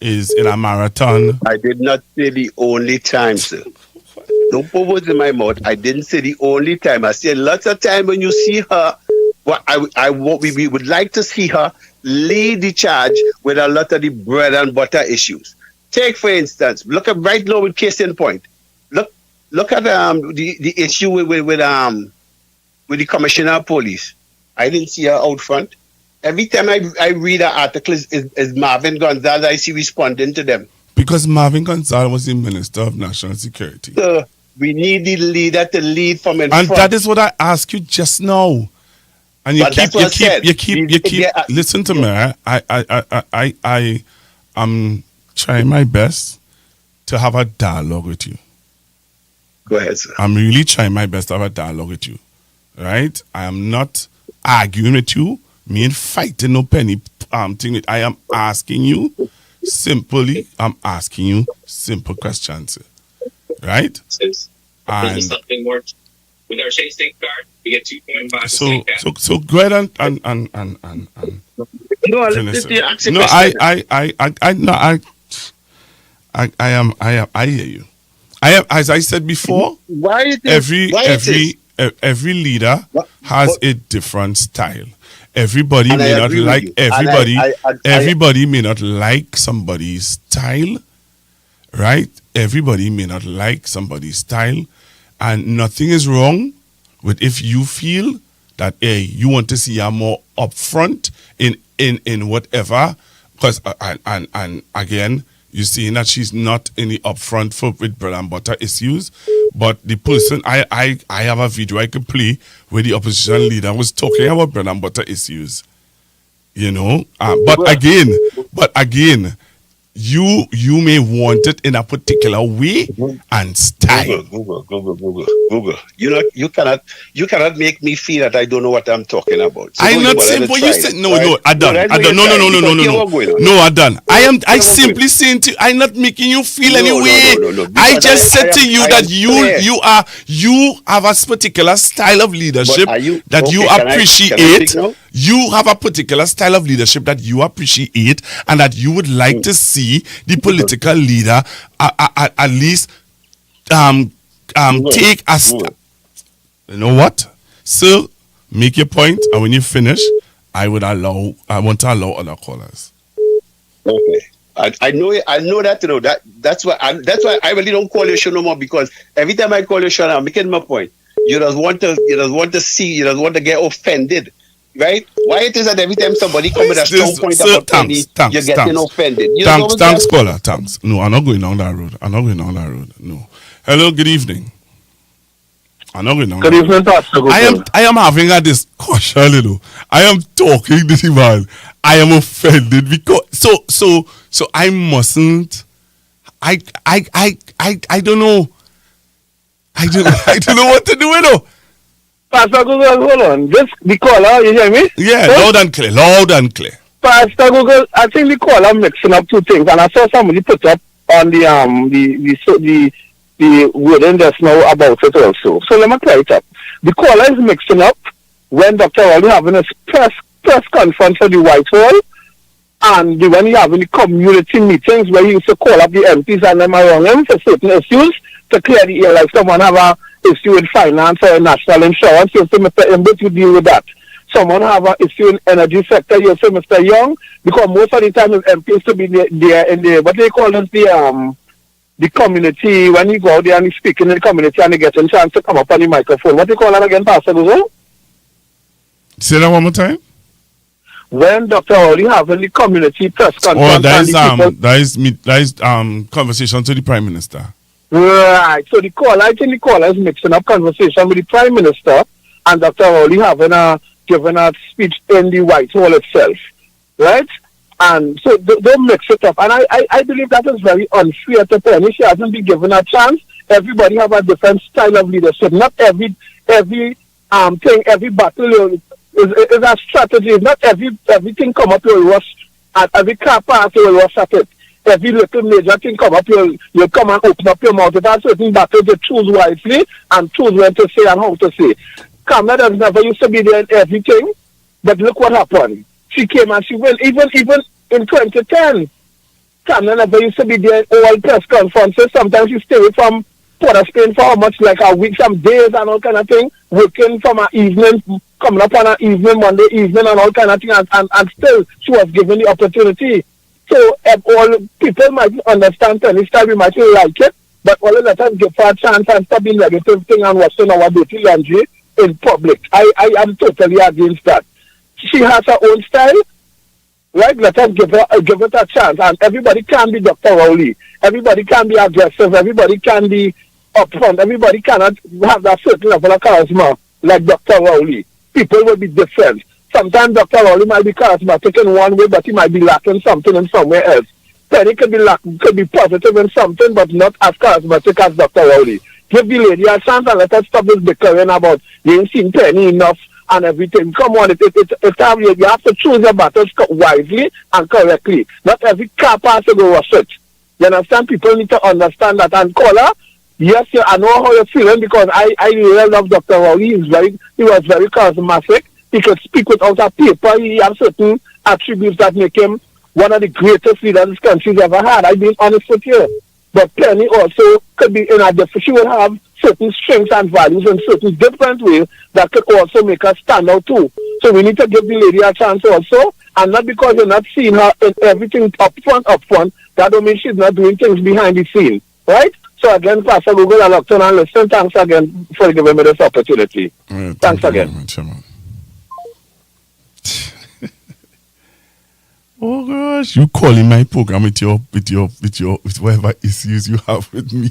is in a marathon. I did not say the only time, sir. Don't put words in my mouth. I didn't say the only time. I said lots of time when you see her. We would like to see her lead the charge with a lot of the bread and butter issues. Take, for instance, look at right now with case in point. Look at the issue with the commissioner of police. I didn't see her out front. Every time I read an article, is Marvin Gonzalez, I see responding to them. Because Marvin Gonzalez was the Minister of National Security. We need the leader to lead from in front. And that is what I asked you just now. And you keep listen to me. I am trying my best to have a dialogue with you. Go ahead, sir. I'm really trying my best to have a dialogue with you. Right? I am not arguing with you. Me and fighting no Penny thing. I am asking you simply. I'm asking you simple questions. Right? And With our Chase State card, we get 2.5. So go ahead and No, finish you it. ask a No, question. I hear you. I am, as I said before, Why it is, every leader has a different style. Everybody And I may not agree with like you. And everybody may not like somebody's style, right? Everybody may not like somebody's style, and nothing is wrong with if you feel that you want to see her more upfront in whatever, because and again, you're seeing that she's not in the upfront with bread and butter issues, but the person I have a video I could play where the opposition leader was talking about bread and butter issues, you know. But again, you may want it in a particular way and style. Google. You cannot make me feel that I don't know what I'm talking about. So I'm not saying, but you said no, Adan. No, Adan. I simply saying to you, I'm not making you feel any way. I just said to you that you have a particular style of leadership that you appreciate. You have a particular style of leadership that you appreciate, and that you would like to see the political leader at least take a step. You know what? So make your point, and when you finish, I want to allow other callers. Okay. I know that, you know, that's why I really don't call your show no more, because every time I call your show, I'm making my point. You don't want to get offended. Right? Why it is that every time somebody comes with a strong point about Penny, you're getting offended? Thanks, caller. Thanks. No, I'm not going down that road. No. Hello, good evening. I'm not going down. Good evening, Pastor. I am having a discussion, you know. I am talking to the man. I am offended because so I mustn't. I don't know. I don't know what to do, you know. Pastor Google, hold on. The caller, you hear me? Yeah, loud and clear. Pastor Google, I think the caller mixing up two things, and I saw somebody put up on the wording just now about it also. So let me clear it up. The caller is mixing up when Dr. Wally having a press conference at the Whitehall, and when he having the community meetings where he used to call up the MPs and them around him for certain issues to clear the air, like someone have a issue with finance or national insurance, you say Mr. Imbit, you deal with that. Someone have an issue in energy sector, you say Mr. Young, because most of the time the MPs to be there in the, what they call it, the community, when you go out there and you speak in the community and you get a chance to come up on the microphone. What do you call that again, Pastor Guzo? Say that one more time. When Dr. Oli having the community press conference, that is conversation to the Prime Minister. Right. So I think the caller is mixing up conversation with the Prime Minister and Dr. Oli giving a speech in the Whitehall itself. Right? And so they mix it up. And I believe that is very unfair to Penny. She hasn't been given a chance. Everybody have a different style of leadership. Not every thing, every battle is a strategy. Not everything come up you'll rush at every car pass you'll rush at it. Every little major thing come up, you'll come and open up your mouth. If that's certain battles, you choose wisely and choose when to say and how to say. Kamala never used to be there in everything, but look what happened. She came and she went. Even in 2010, Kamala never used to be there in all press conferences. Sometimes she stayed from Port of Spain for how much, like a week, some days and all kind of thing, working from an evening, coming up on an evening, Monday evening and all kind of thing, and still she was given the opportunity. So all people might understand Penny style, we might like it, but all of us give her a chance and stop being negative thing and watching our dirty laundry in public. I am totally against that. She has her own style, right? Let us give it a chance, and everybody can be Dr. Rowley. Everybody can be aggressive. Everybody can be upfront. Everybody cannot have that certain level of charisma like Dr. Rowley. People will be different. Sometimes Dr. Rowley might be charismatic in one way, but he might be lacking something in somewhere else. Penny could be positive in something, but not as charismatic as Dr. Rowley. Give the lady a chance and let us stop this bickering about you ain't seen Penny enough and everything. Come on, you have to choose your battles wisely and correctly. Not every car pass to go rush it. You understand? People need to understand that. And caller, Yes, yeah, I know how you're feeling because I really love Dr. Rowley. He was very charismatic. He could speak without a paper. He had certain attributes that make him one of the greatest leaders this country's ever had. I'm being honest with you. But Penny also could be in a different, she will have certain strengths and values in certain different ways that could also make her stand out too. So we need to give the lady a chance also. And not because you're not seeing her in everything up front, that don't mean she's not doing things behind the scene. Right? So again, Pastor Google, I look and listen. Thanks again for giving me this opportunity. Thanks again. Oh gosh, you calling my program with whatever issues you have with me.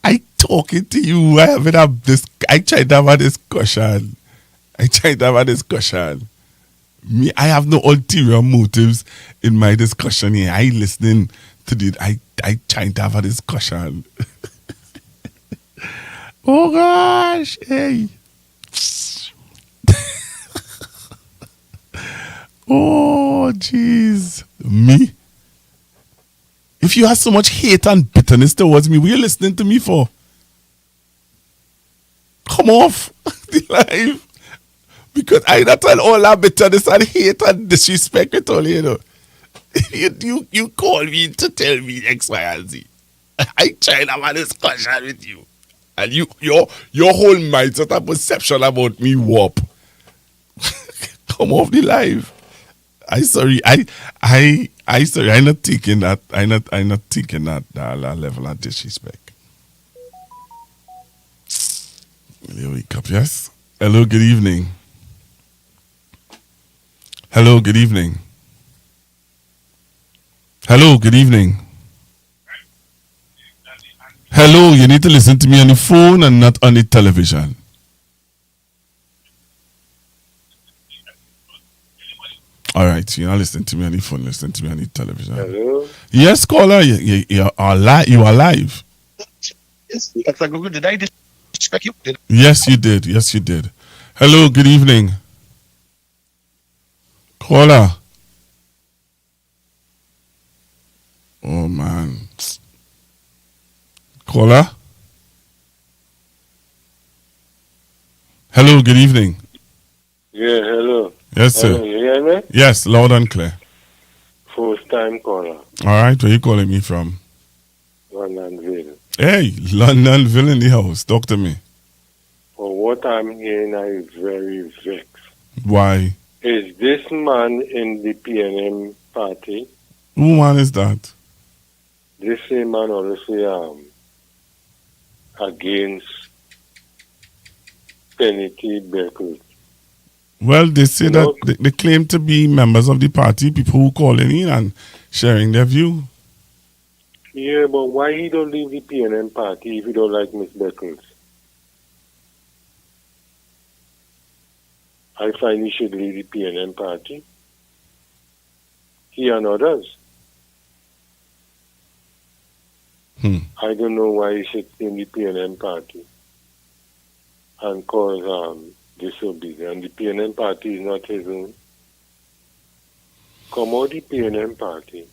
I talking to you. I tried to have a discussion. Me, I have no ulterior motives in my discussion here. I listening to the I trying to have a discussion. Oh gosh, hey. Oh, jeez. Me? If you have so much hate and bitterness towards me, what are you listening to me for? Come off the live. Because I not tell all that bitterness and hate and disrespect at all, you know. You call me to tell me X, Y, and Z. I try to have a discussion with you. And your whole mindset and perception about me warp. Come off the live. I sorry. I sorry. I'm not taking that. I'm not taking that level of disrespect. There we go. Yes. Hello. Good evening. Hello. Good evening. Hello. Good evening. Hello. You need to listen to me on the phone and not on the television. All right, you're not listening to me on the phone, listen to me on the television. Hello? Yes, caller, you are live. Yes, Dr. Google, did I disrespect you? Yes, you did. Yes, you did. Hello, good evening. Caller. Oh, man. Caller. Hello, good evening. Yeah, hello. Yes, sir. Hello, you hear me? Yes, loud and clear. First time caller. All right, where you calling me from? Londonville. Hey, Londonville in the house. Talk to me. For what I'm hearing, I'm very vexed. Why? Is this man in the PNM party? Who man is that? This same man obviously against Penny Beckles. Well, they say that they claim to be members of the party, people who calling in and sharing their view. Yeah, but why he don't leave the PNM party if he don't like Miss Beckles? I find he should leave the PNM party. He and others. I don't know why he should stay in the PNM party and cause disobedience. The PNM party is not his own. Come out the PNM party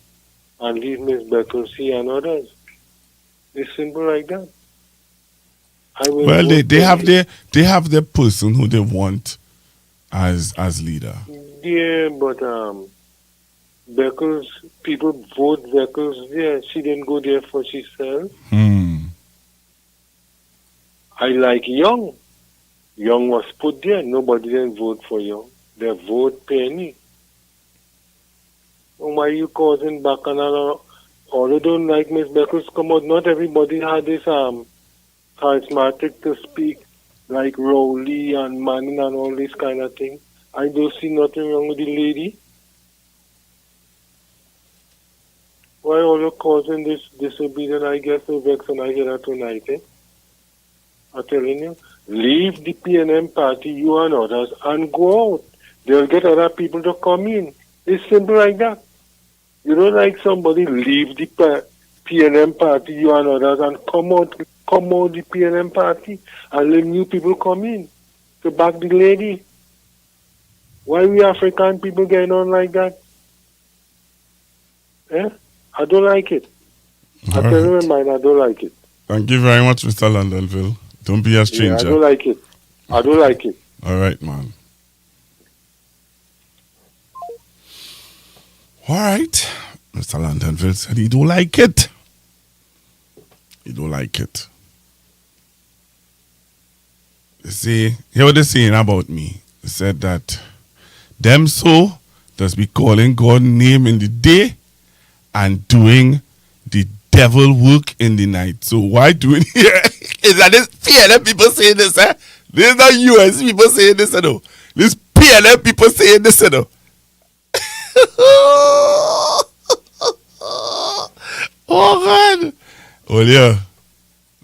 and leave Miss Beckles and others. It's simple like that. Well, they have their person who they want as leader. Yeah, but Beckles, people vote Beckles there. She didn't go there for herself. I like Young. Young was put there. Nobody didn't vote for Young. They vote Penny. Why are you causing bacchanal? Or they don't like Miss Beckles come out. Not everybody had this charismatic to speak like Rowley and Manning and all this kind of thing. I don't see nothing wrong with the lady. Why are you causing this disobedience? I get so vexed and I hear that tonight. I'm telling you, leave the PNM party, you and others, and go out. They'll get other people to come in. It's simple like that. You don't like somebody, leave the PNM party, you and others, and come out the PNM party, and let new people come in to back the lady. Why we African people getting on like that? I don't like it. I tell you in mind, I don't like it. Thank you very much, Mr. Londonville. Don't be a stranger. Yeah, I don't like it. I don't like it. All right, man. All right. Mr. Londonville said he don't like it. He don't like it. You see, hear what they're saying about me. They said that them so does be calling God name in the day and doing the devil work in the night. So why doing here? Is that this PLM people saying this, eh? This is not US people saying this, you know. This PLM people saying this, you know. Oh God. Oh yeah.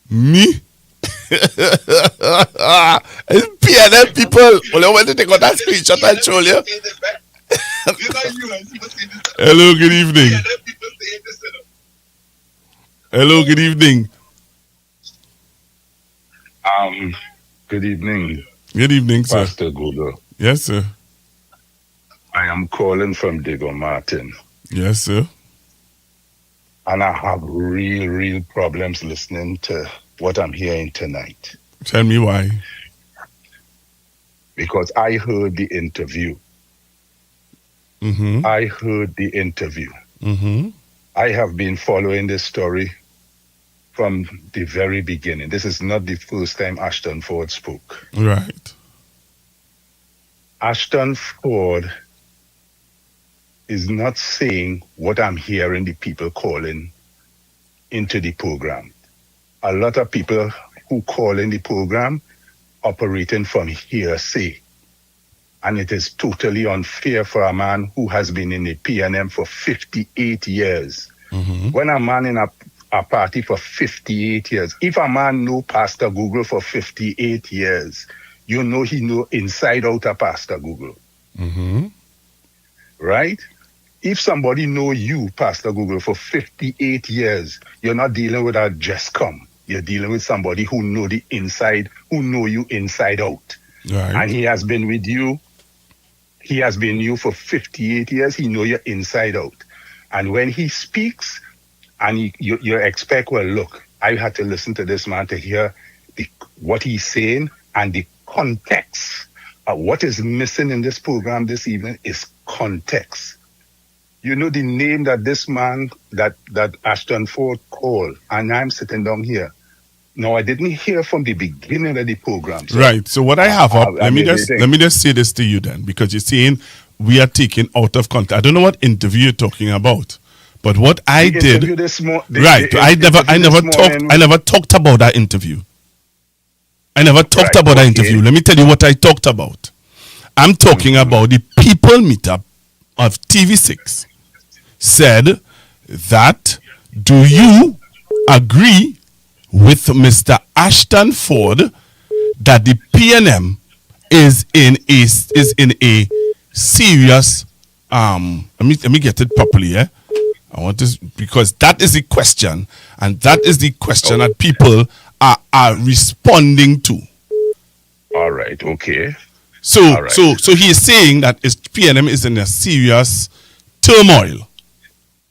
Me? It's PLM people. Well, I want to take out that screenshot and show you. Hello, good evening. Hello, good evening. Good evening. Good evening, sir. Pastor Google. Yes, sir. I am calling from Diego Martin. Yes, sir. And I have real problems listening to what I'm hearing tonight. Tell me why. Because I heard the interview. Mm-hmm. I heard the interview. Mm-hmm. I have been following this story from the very beginning. This is not the first time Ashton Ford spoke. Right. Ashton Ford is not saying what I'm hearing the people calling into the program. A lot of people who call in the program operating from hearsay. And it is totally unfair for a man who has been in the PNM for 58 years. Mm-hmm. When a man in a party for 58 years, if a man know Pastor Google for 58 years, you know he know inside out of Pastor Google. Mm-hmm. Right? If somebody know you, Pastor Google, for 58 years, you're not dealing with a just come. You're dealing with somebody who know the inside, who know you inside out. Right. And he has been with you. He has been you for 58 years. He know you inside out. And when he speaks, and you expect, well, look, I had to listen to this man to hear what he's saying and the context. What is missing in this program this evening is context. You know the name that this man, that Ashton Ford called, and I'm sitting down here. No, I didn't hear from the beginning of the program. So, right. So what I have up, let me just say this to you then, because you're saying we are taking out of context. I don't know what interview you're talking about, but what I did, I never talked about that interview. I never talked about that interview. Let me tell you what I talked about. I'm talking about the people meetup of TV6 said that, do you agree with Mr. Ashton Ford that the PNM is in a serious let me get it properly, I want this, because that is the question, and that is the question that people are responding to. All right, okay. So he is saying that PNM is in a serious turmoil.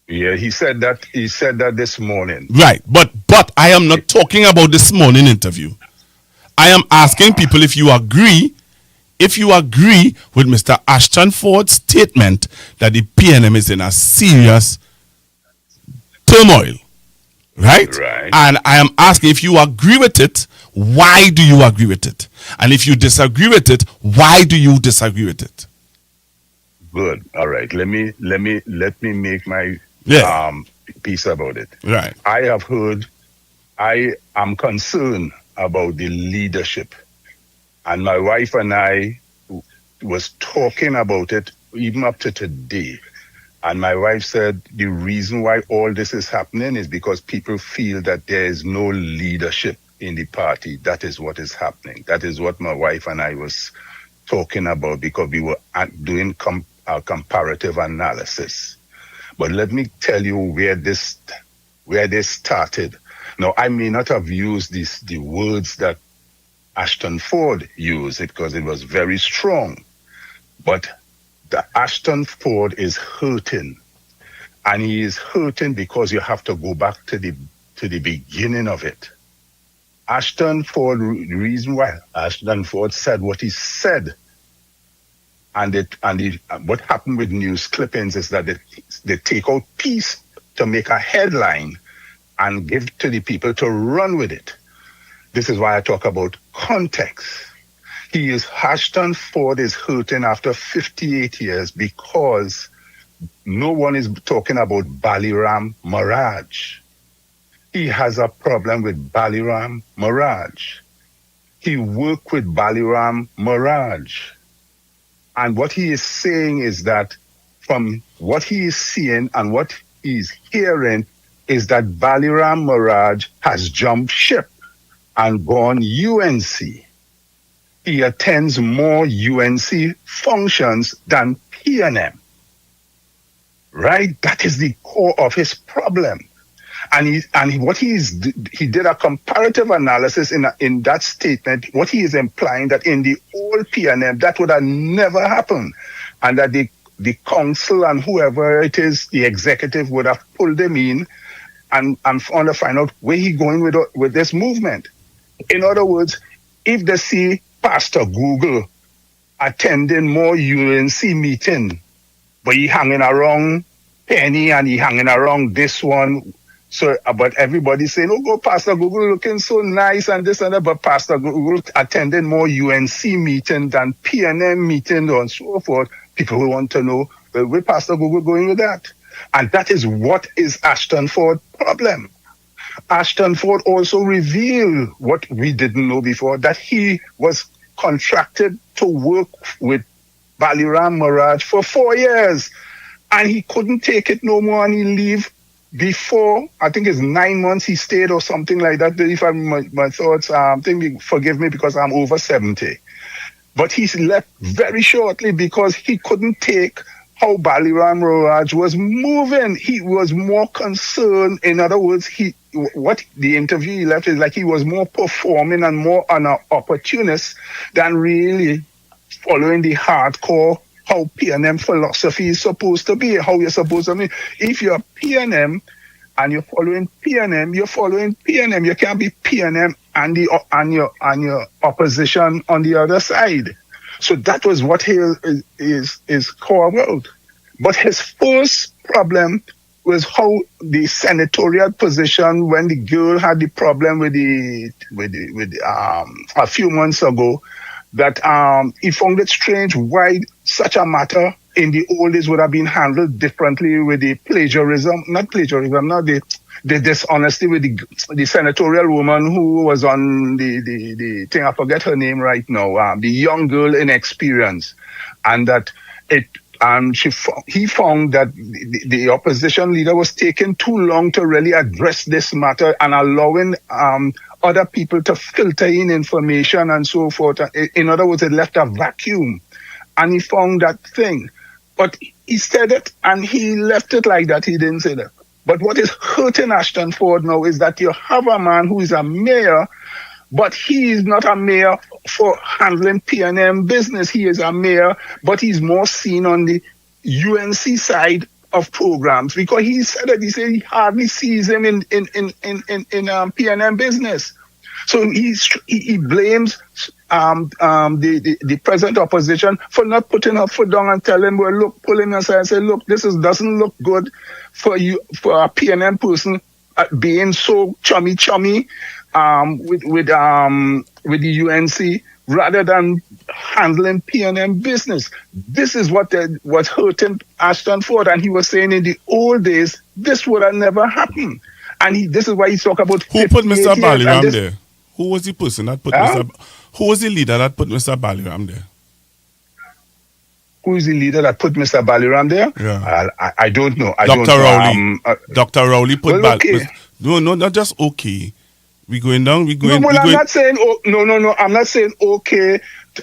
Yeah, he said that this morning. Right, but I am not talking about this morning interview. I am asking people if you agree with Mr. Ashton Ford's statement that the PNM is in a serious turmoil. Right? And I am asking, if you agree with it, why do you agree with it? And if you disagree with it, why do you disagree with it? Good. All right. Let me make my piece about it. Right. I am concerned about the leadership. And my wife and I was talking about it even up to today. And my wife said the reason why all this is happening is because people feel that there is no leadership in the party. That is what is happening. That is what my wife and I was talking about, because we were doing a comparative analysis. But let me tell you where this started. Now, I may not have used the words that Ashton Ford used, because it was very strong. But the Ashton Ford is hurting. And he is hurting because you have to go back to the beginning of it. Ashton Ford, the reason why Ashton Ford said what he said, what happened with news clippings is that they take out piece to make a headline and give to the people to run with it. This is why I talk about context. Ashton Ford is hurting after 58 years because no one is talking about Baliram Mirage. He has a problem with Baliram Mirage. He worked with Baliram Mirage. And what he is saying is that from what he is seeing and what he's hearing is that Baliram Mirage has jumped ship and gone UNC. He attends more UNC functions than PNM. Right? That is the core of his problem. And he did a comparative analysis in that statement. What he is implying that in the old PNM, that would have never happened. And that the council and whoever it is, the executive would have pulled him in and want to find out where he going with this movement. In other words, if they see Pastor Google attending more UNC meeting, but he hanging around Penny and he hanging around this one. So, but everybody's saying, oh, go Pastor Google looking so nice and this and that, but Pastor Google attending more UNC meeting than PNM meeting and so forth. People will want to know, well, where Pastor Google going with that? And that is what is Ashton Ford's problem. Ashton Ford also revealed what we didn't know before, that he was contracted to work with Baliram Mirage for 4 years. And he couldn't take it no more and he leave before, I think it's 9 months he stayed or something like that. If my thoughts, forgive me because I'm over 70. But he left very shortly because he couldn't take how Baliram Mirage was moving. He was more concerned. In other words, what the interview he left is like he was more performing and more an opportunist than really following the hardcore how PNM philosophy is supposed to be, how you're supposed to be. If you're PNM and you're following PNM, you're following PNM. You can't be PNM and your opposition on the other side. So that was what his core about. But his first problem was how the senatorial position, when the girl had the problem with a few months ago, that he found it strange why such a matter in the old days would have been handled differently with the the dishonesty with the senatorial woman who was on the thing, I forget her name right now, the young girl inexperienced, and that he found that the opposition leader was taking too long to really address this matter and allowing other people to filter in information and so forth. In other words, it left a vacuum. And he found that thing. But he said it and he left it like that. He didn't say that. But what is hurting Ashton Ford now is that you have a man who is a mayor, but he is not a mayor for handling PNM business. He is a mayor, but he's more seen on the UNC side of programs, because he said that he hardly sees him in PNM business. So he blames the present opposition for not putting her foot down and telling him, well, look, pull him aside and say, look, doesn't look good for you, for a PNM person being so chummy with the UNC rather than handling PNM business. This is what hurting Ashton Ford, and he was saying in the old days this would have never happened. And this is why he's talking about who put Mr. Baliram there. Who was the person that put who was the leader that put Mr. Baliram there? Who is the leader that put Mr. Baliram there? Yeah. I don't know. Dr. Rowley. Dr. Rowley put Baliram. No, not just okay. I'm not saying I'm not saying okay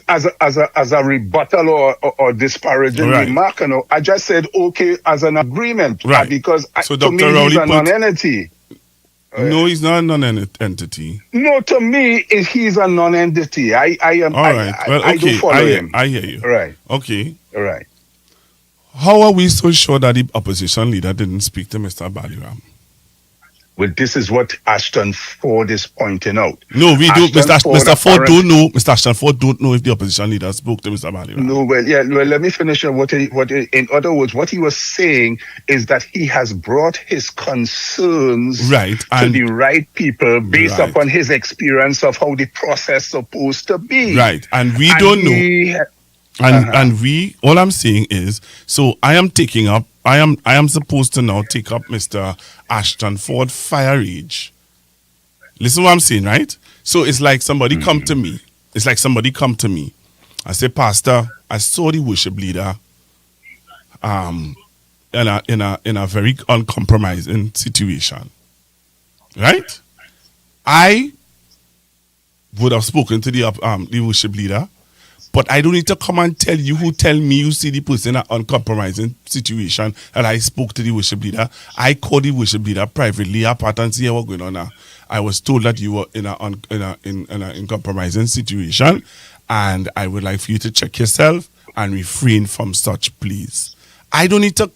as a rebuttal or disparaging remark. No, I just said okay as an agreement, right? Because so to me he's a non-entity. No, he's not a non-entity. No, to me he's a non-entity. I am. All right. Well, okay. I do follow him. I hear you. Right. Okay. All right. How are we so sure that the opposition leader didn't speak to Mr. Baliram? Well, this is what Ashton Ford is pointing out. No, we do. Mr. Ford apparent- don't know. Mr. Ashton Ford don't know if the opposition leader spoke to Mr. Baliram. No, well, let me finish on in other words, what he was saying is that he has brought his concerns to the right people based upon his experience of how the process supposed to be. Right, and we don't know. And we, all I'm saying is, so I am taking up, I am supposed to now take up Mr. Ashton Ford fire rage. Listen what I'm saying, right? So it's like somebody come to me. It's like somebody come to me. I say, Pastor, I saw the worship leader in a very uncompromising situation. Right? I would have spoken to the worship leader, but I don't need to come and tell you who tell me you see the person in an uncompromising situation and I spoke to the worship leader. I called the worship leader privately apart and see what's going on now. I was told that you were in an uncompromising situation, and I would like for you to check yourself and refrain from such, please. I don't need to.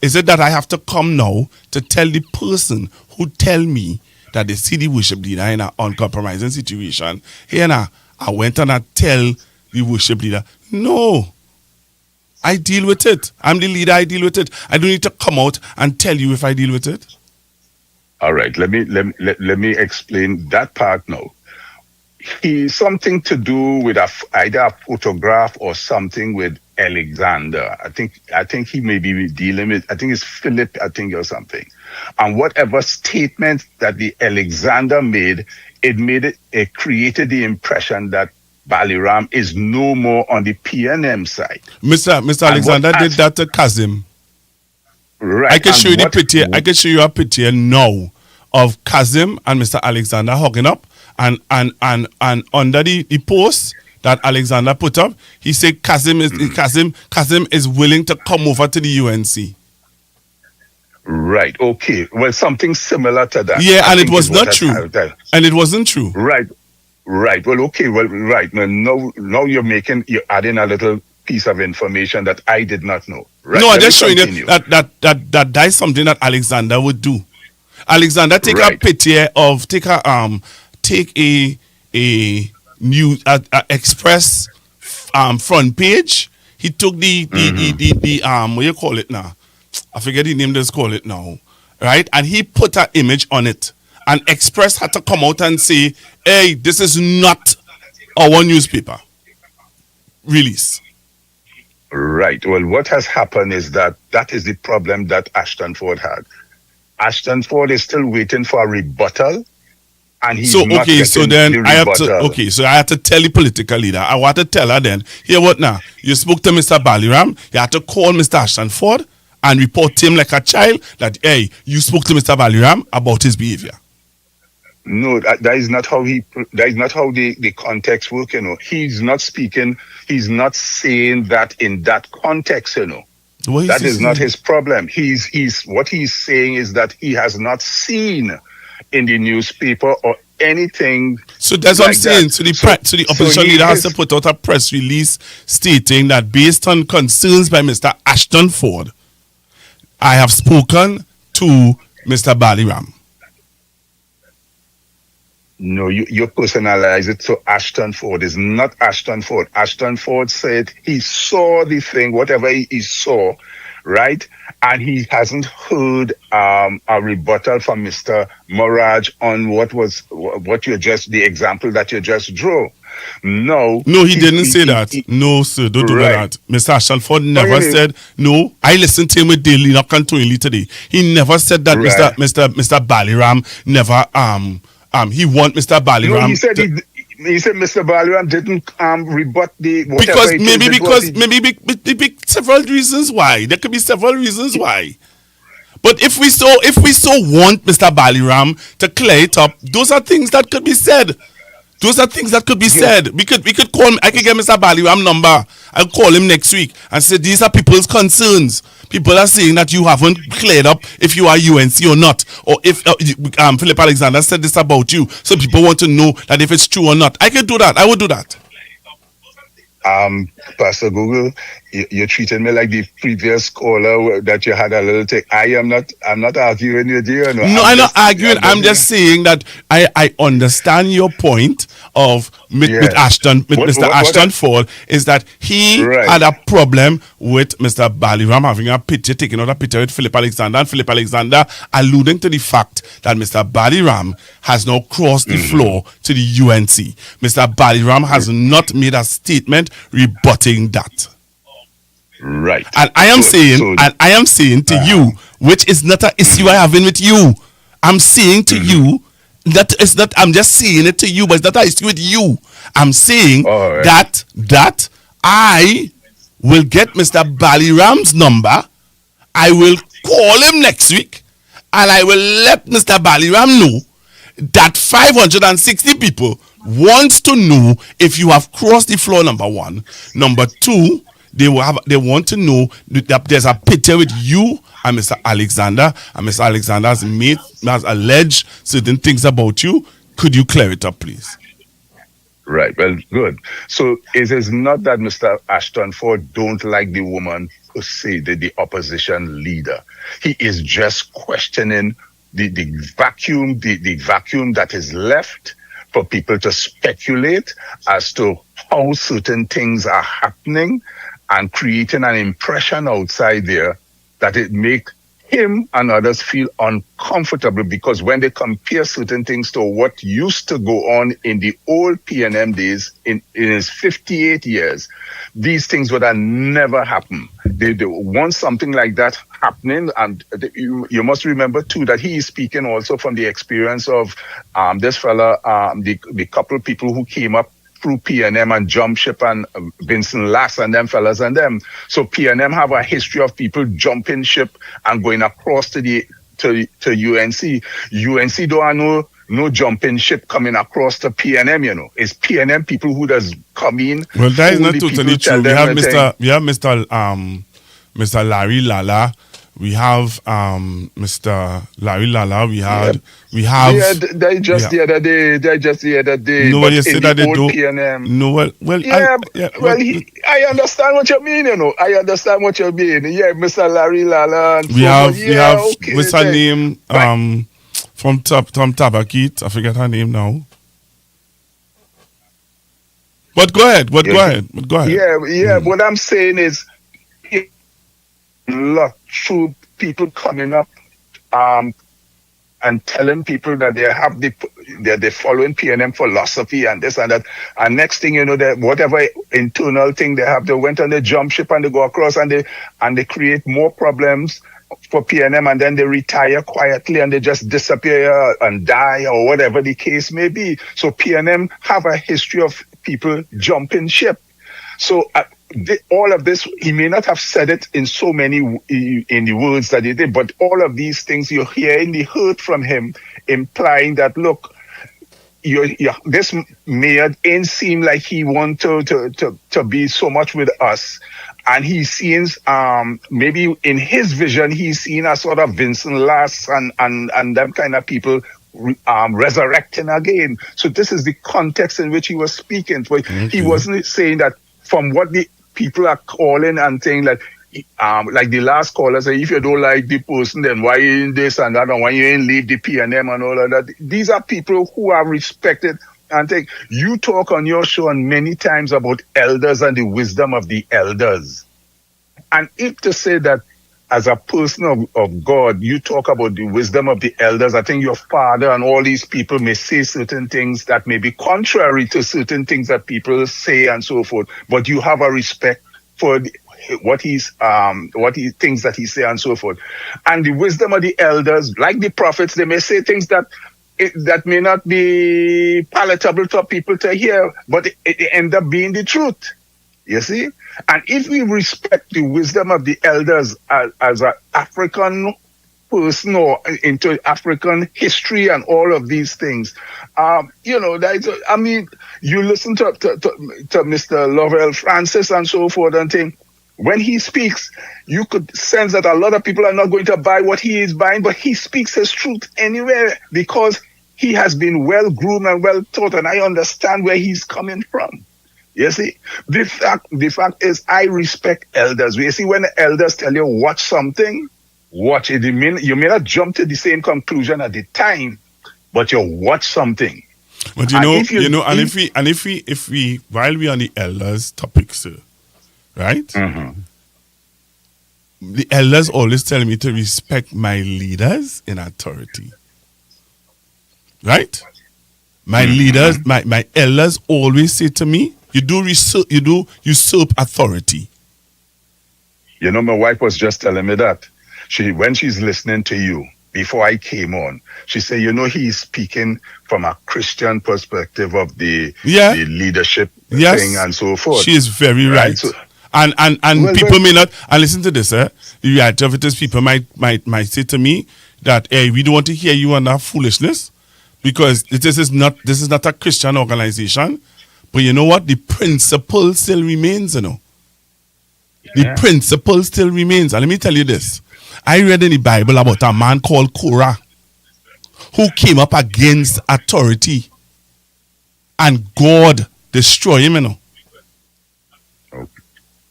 Is it that I have to come now to tell the person who tell me that they see the worship leader in an uncompromising situation? Here now, I went and I tell the worship leader, no, I deal with it. I'm the leader, I deal with it. I don't need to come out and tell you if I deal with it. All right, let me explain that part now. He's something to do with either a photograph or something with Alexander. I think he may be dealing with, I think it's Philip, or something. And whatever statement that the Alexander made, it created the impression that Baliram is no more on the PNM side. Mr. Alexander did that to Kazim. Right. I can show you the picture. I can show you a picture now of Kazim and Mr. Alexander hugging up, and under the post that Alexander put up, he said Kazim is willing to come over to the UNC. Right. Okay. Well, something similar to that. Yeah, and it was not true. And it wasn't true. Right. Right. Well, okay. Well, right. Now you're adding a little piece of information that I did not know. Right? No, I'm just showing you that is something that Alexander would do. Alexander take a picture of take a new Express front page. He took the what you call it now? I forget the name. Let's call it now, right? And he put an image on it. And Express had to come out and say, hey, this is not our newspaper release. Right. Well, what has happened is that is the problem that Ashton Ford had. Ashton Ford is still waiting for a rebuttal, and he's not getting the rebuttal. So I have to tell the political leader. I want to tell her then, here what now? You spoke to Mr. Baliram, you have to call Mr. Ashton Ford and report him like a child that, hey, you spoke to Mr. Baliram about his behavior. No, that is not how the context works, He's not speaking, he's not saying that in that context, That is not his problem. What he's saying is that he has not seen in the newspaper or anything. So that's what I'm saying. So the opposition leader has to put out a press release stating that based on concerns by Mr. Ashton Ford, I have spoken to Mr. Baliram. No, you personalize it to Ashton Ford. It's not Ashton Ford. Ashton Ford said he saw the thing, whatever he saw, right? And he hasn't heard a rebuttal from Mr. Moraj on the example that you just drew. No, he didn't say that. No, sir, don't do that. Mr. Ashton Ford never said, no. I listened to him with daily, not continually today. He never said that Mr. Baliram never, he want Mr. Baliram. No, he said he said Mr. Baliram didn't rebut the maybe several reasons why. There could be several reasons why. But if we so want Mr. Baliram to clear it up, those are things that could be said. Those are things that could be said. We could call him. I could get Mr. Baliram number. I'll call him next week and say these are people's concerns. People are saying that you haven't cleared up if you are UNC or not, or if Philip Alexander said this about you. So people want to know that if it's true or not. I could do that. I would do that. Pastor Google, you treated me like the previous caller that you had a little thing. I'm not arguing with you. No, I'm not arguing. I'm just saying that I understand your point of with Mr. Ashton Fall is that he had a problem with Mr. Baliram having a picture, taking out a picture with Philip Alexander, and Philip Alexander alluding to the fact that Mr. Baliram has now crossed the floor to the UNC. Mr. Baliram has not made a statement rebutting that. Right. And I am saying to you, which is not an issue I having with you. I'm saying to you that it's not, I'm just saying it to you, but it's not an issue with you. I'm saying that I will get Mr. Baliram's number. I will call him next week and I will let Mr. Baliram know that 560 people wants to know if you have crossed the floor, number one. Number two, they want to know that there's a picture with you and Mr. Alexander, and Mr. Alexander has alleged certain things about you. Could you clear it up, please? Right. Well, good. So it is not that Mr. Ashton Ford don't like the woman who say the opposition leader. He is just questioning the vacuum, the vacuum that is left for people to speculate as to how certain things are happening and creating an impression outside there that it make him and others feel uncomfortable, because when they compare certain things to what used to go on in the old PNM days, in his 58 years, these things would have never happened. They want something like that happening, and you must remember too that he is speaking also from the experience of this fella, the couple of people who came up through PNM and Jump Ship and Vincent Lass and them fellas and them. So PNM have a history of people jumping ship and going across to UNC. UNC don't have no jumping ship coming across to PNM, you know. It's PNM people who does come in. Well, that is not totally true. We have Mr. Larry Lala. We have Mr. Larry Lala. We have. They just the other day. No, you say that they do. PNM. No, well, I understand what you mean. You know, I understand what you mean. Yeah, Mr. Larry Lala. And we have what's her name? From Tabakit. I forget her name now. But go ahead. Yeah. What I'm saying is, lot through people coming up and telling people that they're following PNM philosophy and this and that, and next thing you know, that whatever internal thing they have, they went on the jump ship and they go across and they create more problems for PNM, and then they retire quietly and they just disappear and die or whatever the case may be. So PNM have a history of people jumping ship. So all of this, he may not have said it in so many in the words that he did, but all of these things you're hearing the hurt from him, implying that, look, this mayor ain't seem like he want to be so much with us, and he seems maybe in his vision he's seen a sort of Vincent Lass and them kind of people resurrecting again. So this is the context in which he was speaking. He wasn't saying that from what the people are calling and saying that, like the last caller say, if you don't like the person, then why you in this and that, and why you ain't leave the PNM and all of that. These are people who are respected. And you talk on your show and many times about elders and the wisdom of the elders. And if to say that as a person of God, you talk about the wisdom of the elders, I think your father and all these people may say certain things that may be contrary to certain things that people say and so forth, but you have a respect for what he thinks that he say and so forth. And the wisdom of the elders, like the prophets, they may say things that may not be palatable to people to hear, but it end up being the truth. You see? And if we respect the wisdom of the elders as an African person or into African history and all of these things, you listen to Mr. Lovell Francis and so forth and think, when he speaks, you could sense that a lot of people are not going to buy what he is buying, but he speaks his truth anyway because he has been well groomed and well taught, and I understand where he's coming from. You see, the fact is, I respect elders. You see, when the elders tell you watch something, watch it. You may not jump to the same conclusion at the time, but you watch something. But if we while we on the elders topic, sir, right? Mm-hmm. The elders always tell me to respect my leaders in authority. Right? My leaders, my elders always say to me, you usurp authority. You know, my wife was just telling me that. When she's listening to you, before I came on, she said, he's speaking from a Christian perspective of the leadership thing and so forth. She is very right. So, and people may not, and listen to this, the reality of it is people might say to me that, hey, we don't want to hear you on that foolishness because this is not a Christian organization. But you know what? The principle still remains, The principle still remains. And let me tell you this. I read in the Bible about a man called Korah who came up against authority and God destroyed him,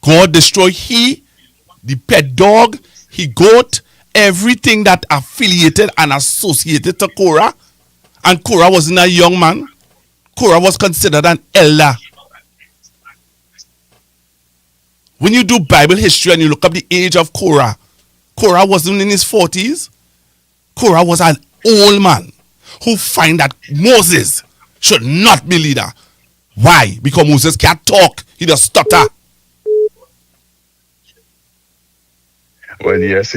God destroyed the pet dog, goat, everything that affiliated and associated to Korah. And Korah wasn't a young man. Korah was considered an elder. When you do Bible history and you look up the age of Korah, Korah wasn't in his 40s. Korah was an old man who find that Moses should not be leader. Why? Because Moses can't talk. He just stutter. Well, yes,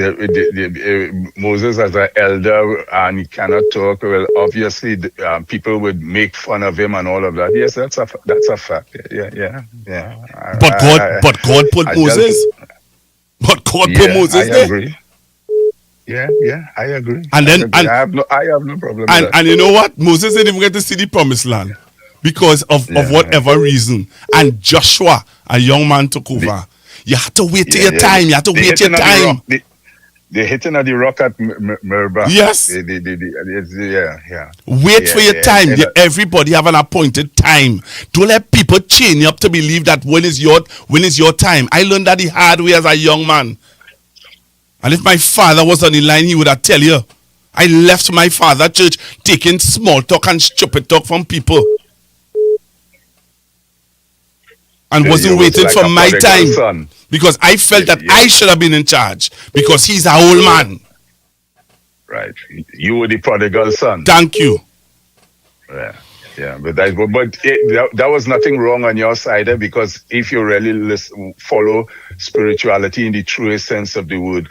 Moses as an elder and he cannot talk. Well, obviously, people would make fun of him and all of that. Yes, that's a fact. Yeah. But God put Moses. But God put Moses there. I agree. Yeah, I agree. And then I have no problem with that. And you know what? Moses didn't even get to see the promised land because of whatever reason. And Joshua, a young man, took over. You have to wait till your time. You have to wait your time. They're hitting at the rock at Merba. Yes. Wait for your time. Everybody have an appointed time. Don't let people chain you up to believe that when is your time. I learned that the hard way as a young man. And if my father was on the line, he would have tell you. I left my father church taking small talk and stupid talk from people. And wasn't waiting for my time. Son. Because I felt that I should have been in charge. Because he's an old man. Right. You were the prodigal son. Thank you. Yeah. But that was nothing wrong on your side because if you really follow spirituality in the truest sense of the word,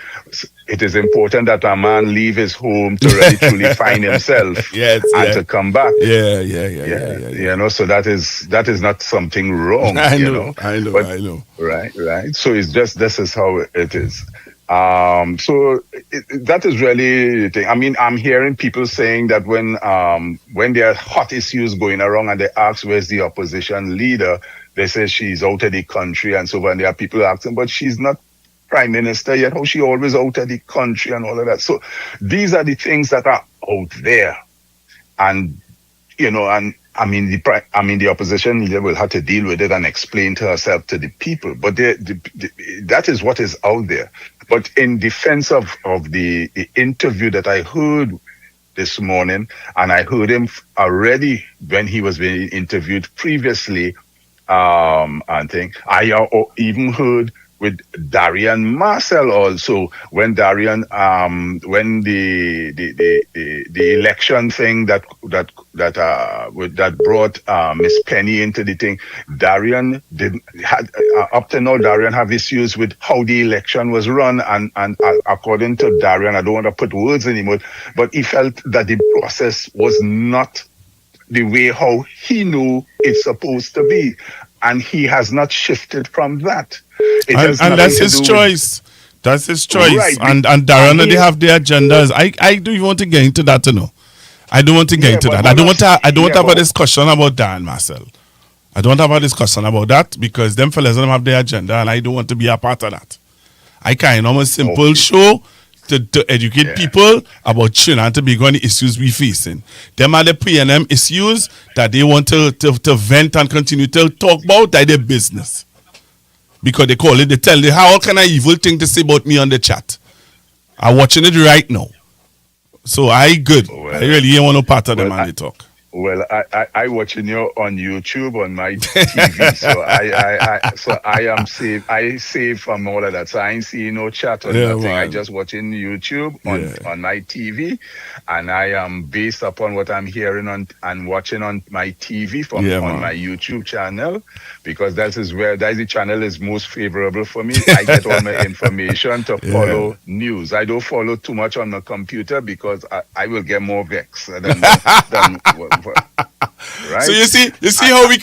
it is important that a man leave his home to really truly find himself to come back. Yeah. So that is not something wrong. I know. Right. So it's just this is how it is. That is really the thing. I mean, I'm hearing people saying that when there are hot issues going around and they ask where's the opposition leader, they say she's out of the country and so on. And there are people asking, but she's not prime minister yet. How she always out of the country and all of that. So these are the things that are out there, and the opposition leader will have to deal with it and explain to herself to the people. But that is what is out there. But in defense of the interview that I heard this morning, and I heard him already when he was being interviewed previously, I even heard with Darian Marcel also when Darian when the election thing that brought Miss Penny into the thing, Darian up to now Darian have issues with how the election was run, and according to Darian, I don't want to put words anymore, but he felt that the process was not the way how he knew it's supposed to be, and he has not shifted from that. And that's his choice. That's his choice. Right. And Darren, they have their agendas. I don't even want to get into that, I don't want to get into that. I don't want to have a discussion about Darren Marcel. I don't have a discussion about that because them fellas don't have their agenda and I don't want to be a part of that. I can almost simple show, to educate people about Trinidad and Tobago and the issues we facing. Them are the PNM issues that they want to vent and continue to talk about. That their business. Because they call it, they tell you, how can I evil thing to say about me on the chat? I'm watching it right now. So I good. I really ain't want no part of them and they talk. Well, I watching you on YouTube on my TV, so I am safe. I save from all of that. So I ain't seeing no chat or nothing. Man. I just watching YouTube on my TV, and I am based upon what I'm hearing on and watching on my TV from on my YouTube channel, because that is the channel is most favorable for me. I get all my information to follow news. I don't follow too much on the computer because I will get more vexed than right. So you see how we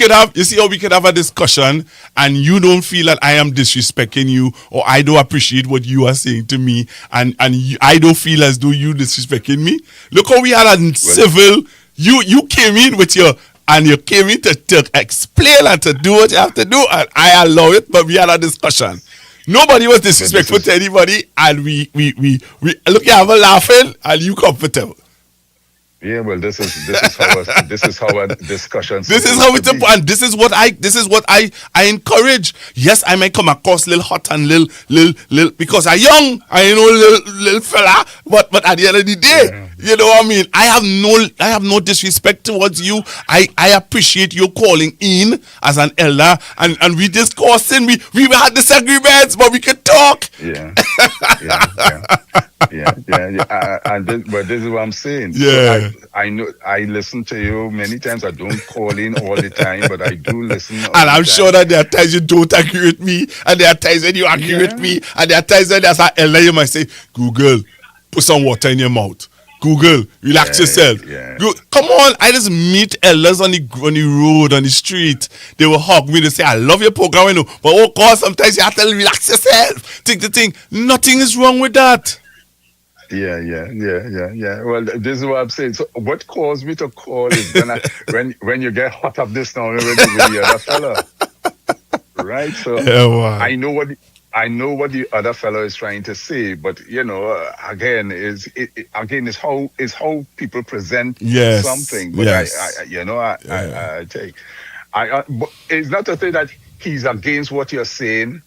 could have a discussion, and you don't feel that I am disrespecting you, or I don't appreciate what you are saying to me, and I don't feel as though you disrespecting me. Look how we had a civil. You came in with your. And you came in to explain and to do what you have to do, and I allow it, but we had a discussion. Nobody was disrespectful to anybody, and we look, you have a laughing, and you comfortable. Yeah, well, this is how a discussion. This is how it's and this is what I encourage. Yes, I might come across little hot and little because I young, I little fella, but at the end of the day, you know what I mean. I have no disrespect towards you. I appreciate you calling in as an elder, and we discussing. We had disagreements, but we could talk. Yeah. But this is what I'm saying. Yeah. So I know I listen to you many times. I don't call in all the time, but I do listen. And I'm sure that there are times you don't agree with me, and there are times when you agree with me, and there are times when as an elder you might say, Google, put some water in your mouth. Google, relax yourself. Yeah. Come on, I just meet elders on the road, on the street. They will hug me. They say, I love your program, you know. But oh God, sometimes you have to relax yourself. Think the thing. Nothing is wrong with that. Yeah. Well, this is what I'm saying. So what caused me to call is when you get hot up this now with the other fella. Right? So I know what the other fellow is trying to say, but again, is how people present something. But I take. But it's not to say that he's against what you're saying,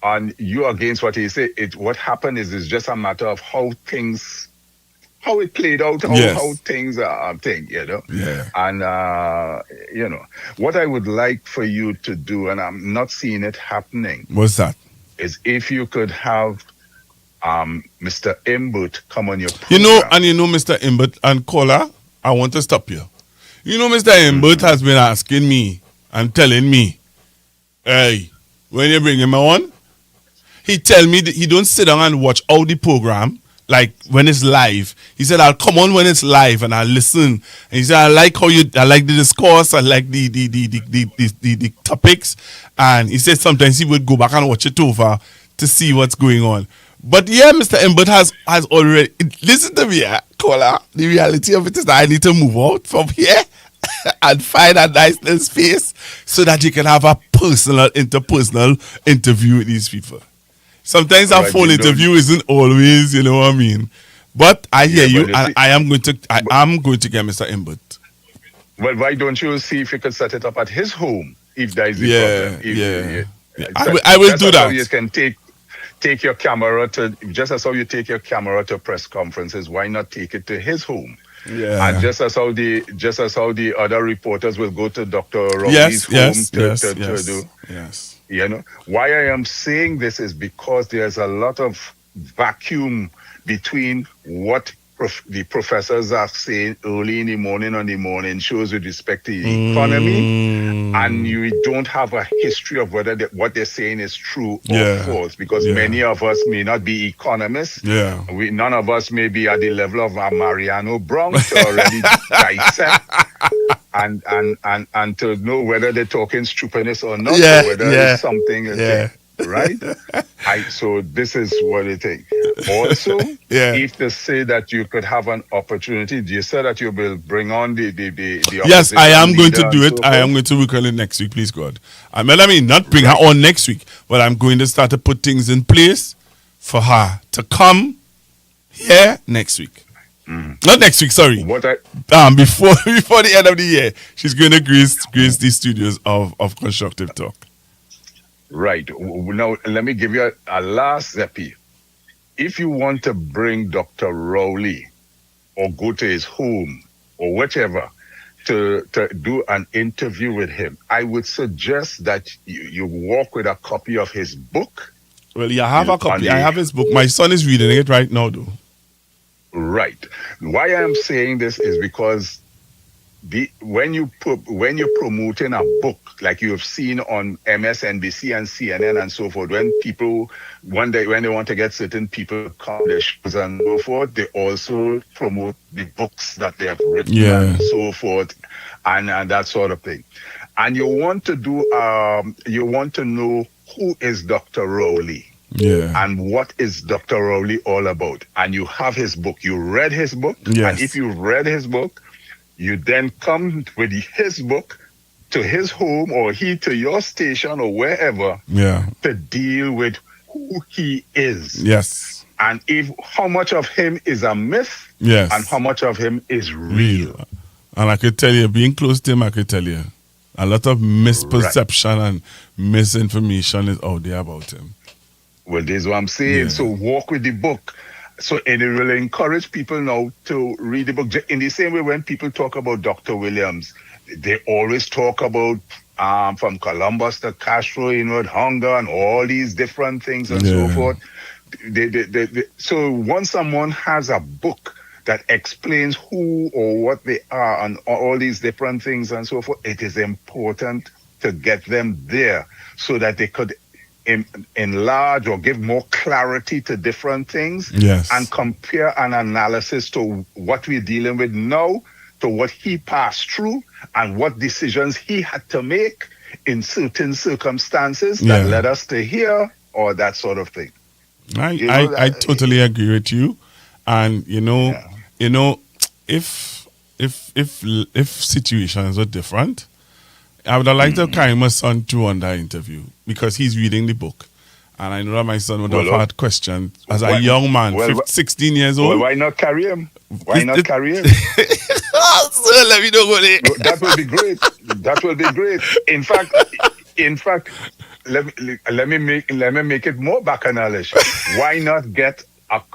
and you're against what he say. What happened is it's just a matter of how it played out, how things are thing, Yeah. And what I would like for you to do, and I'm not seeing it happening. What's that? Is if you could have Mr. Imbut come on your program. Mr. Imbut and caller, I want to stop you. Mr. Imbut has been asking me and telling me, hey, when you bring him on, he tell me that he don't sit down and watch all the program, like when it's live. He said, I'll come on when it's live and I'll listen. And he said, I like the discourse, I like the topics. And he said sometimes he would go back and watch it over to see what's going on. But yeah, Mr. Imbut has already, listen to me, caller. The reality of it is that I need to move out from here and find a nice little space so that you can have a interpersonal interview with these people. Sometimes a phone interview isn't always, you know what I mean. But I hear you, and I am going to get Mr. Imbut. Well, why don't you see if you could set it up at his home if there is a problem? I will do that. You can take your camera to, just as how you take your camera to press conferences. Why not take it to his home? Yeah. And just as how the other reporters will go to Dr. Rowley's home to do. Yes. Why I am saying this is because there's a lot of vacuum between what the professors are saying early in the morning on the morning shows with respect to the economy, and you don't have a history of whether what they're saying is true or false, because many of us may not be economists. Yeah. None of us may be at the level of Mariano Bronx to already dissect and to know whether they're talking stupidness or not, or whether it's something. Right? So this is what I think. Also, if they say that you could have an opportunity, you said that you will bring on the Yes, I am going to do it. I am going to work on it next week, please God. I mean, not bring her on next week, but I'm going to start to put things in place for her to come here next week. Not next week, sorry. What I before the end of the year, she's going to grace the studios of Constructive Talk. Right. Now, let me give you a last epi. If you want to bring Dr. Rowley or go to his home or whatever to do an interview with him, I would suggest that you walk with a copy of his book. Well, you have a copy. I have his book. My son is reading it right now, though. Right. Why I'm saying this is because when you're promoting a book like you have seen on MSNBC and CNN and so forth, when people when they want to get certain people come their shows and so forth, they also promote the books that they have written and so forth, and that sort of thing. And you want to know who is Dr. Rowley. Yeah. And what is Dr. Rowley all about? And you have his book. You read his book. Yes. And if you read his book, you then come with his book to his home or he to your station or wherever to deal with who he is. Yes. And how much of him is a myth and how much of him is real. And I could tell you, being close to him, I could tell you, a lot of misperception and misinformation is out there about him. Well, this is what I'm saying. Yeah. So walk with the book. So it will encourage people now to read the book. In the same way when people talk about Dr. Williams, they always talk about from Columbus to Castro, hunger and all these different things and so forth. So once someone has a book that explains who or what they are and all these different things and so forth, it is important to get them there so that they could enlarge or give more clarity to different things and compare an analysis to what we're dealing with now to what he passed through and what decisions he had to make in certain circumstances that led us to here or that sort of thing. I totally agree with you. And if situations are different, I would have liked to carry my son through on that interview because he's reading the book. And I know that my son would have had questions as a young man, 16 years old. Well, why not carry him? Why not carry him? So let me know. That will be great. That will be great. In fact, let me make it more bacchanalish. Why not get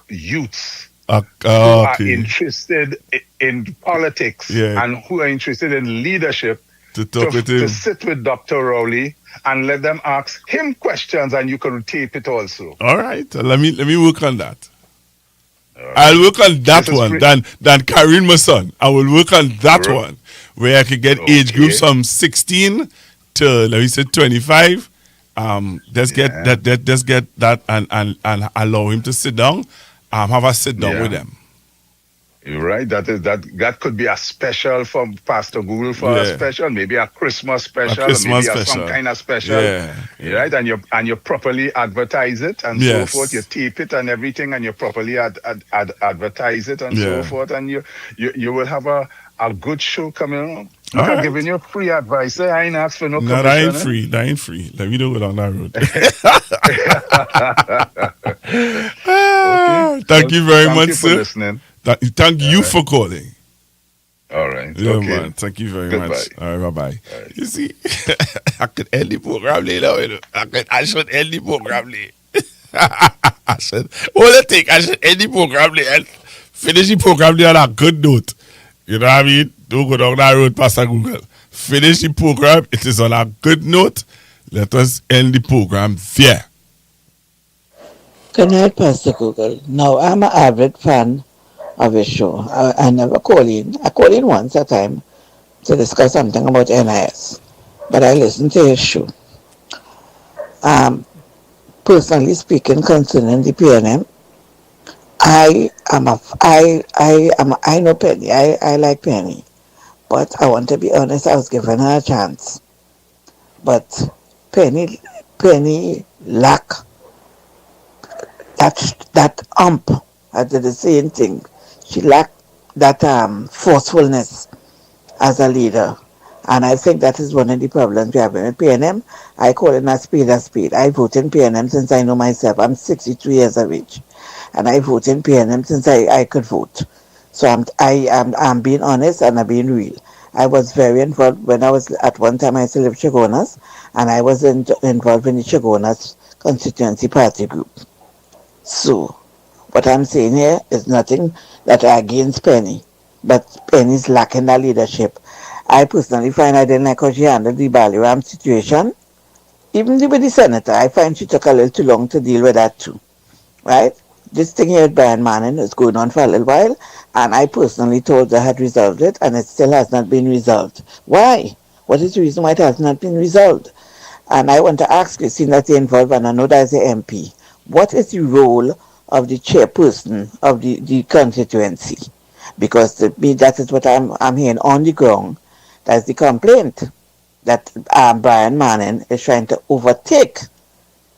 youths who are interested in politics and who are interested in leadership to sit with Dr. Rowley and let them ask him questions, and you can tape it also. All right, let me work on that. I'll work on that one than carrying my son. I will work on that one where I could get age groups from 16 to let me say 25. Just get that and allow him to sit down. Have a sit down with them. You're right. That could be a special from Pastor Google for a special, maybe a Christmas special, maybe some kind of special. Right, and you properly advertise it and so forth. You tape it and everything, and you properly advertise it and so forth, and you will have a good show coming on. I'm giving you free advice. I ain't asked for no commission. No, that ain't free. Let me do it on that road. Thank you very much, sir. For listening. Thank you for calling. All right. Yeah, man. Thank you very much. All right, bye-bye. You see, I could end the program later. I should end the program later. I should end the program later and finish the program later on a good note. You know what I mean? Don't go down that road, Pastor Google. Finish the program. It is on a good note. Let us end the program there. Good night, Pastor Google. Now, I'm an avid fan of his show. I never call in. I call in once a time to discuss something about NIS. But I listen to his show. Personally speaking, concerning the PNM, I know Penny. I like Penny. But I want to be honest, I was giving her a chance. But Penny lack that I did the same thing. She lacked that forcefulness as a leader. And I think that is one of the problems we have in PNM. I call it a speed. I vote in PNM since I know myself. I'm 62 years of age. and I vote in PNM since I could vote. So I'm being honest and I'm being real. I was very involved when I was at one time I still lived Chagonas, and I was involved in the Chagonas constituency party group. So what I'm saying here is nothing that I against Penny, but Penny's lacking that leadership. I personally find I didn't like how she handled the Baliram situation. Even with the senator, I find she took a little too long to deal with that too. Right? This thing here with Brian Manning is going on for a little while, and I personally thought I had resolved it, and it still has not been resolved. Why? What is the reason why it has not been resolved? And I want to ask you, seeing that you're involved, and I know that as an MP, what is the role of the chairperson of the constituency? Because to me, that is what I'm hearing on the ground. That's the complaint, that Brian Manning is trying to overtake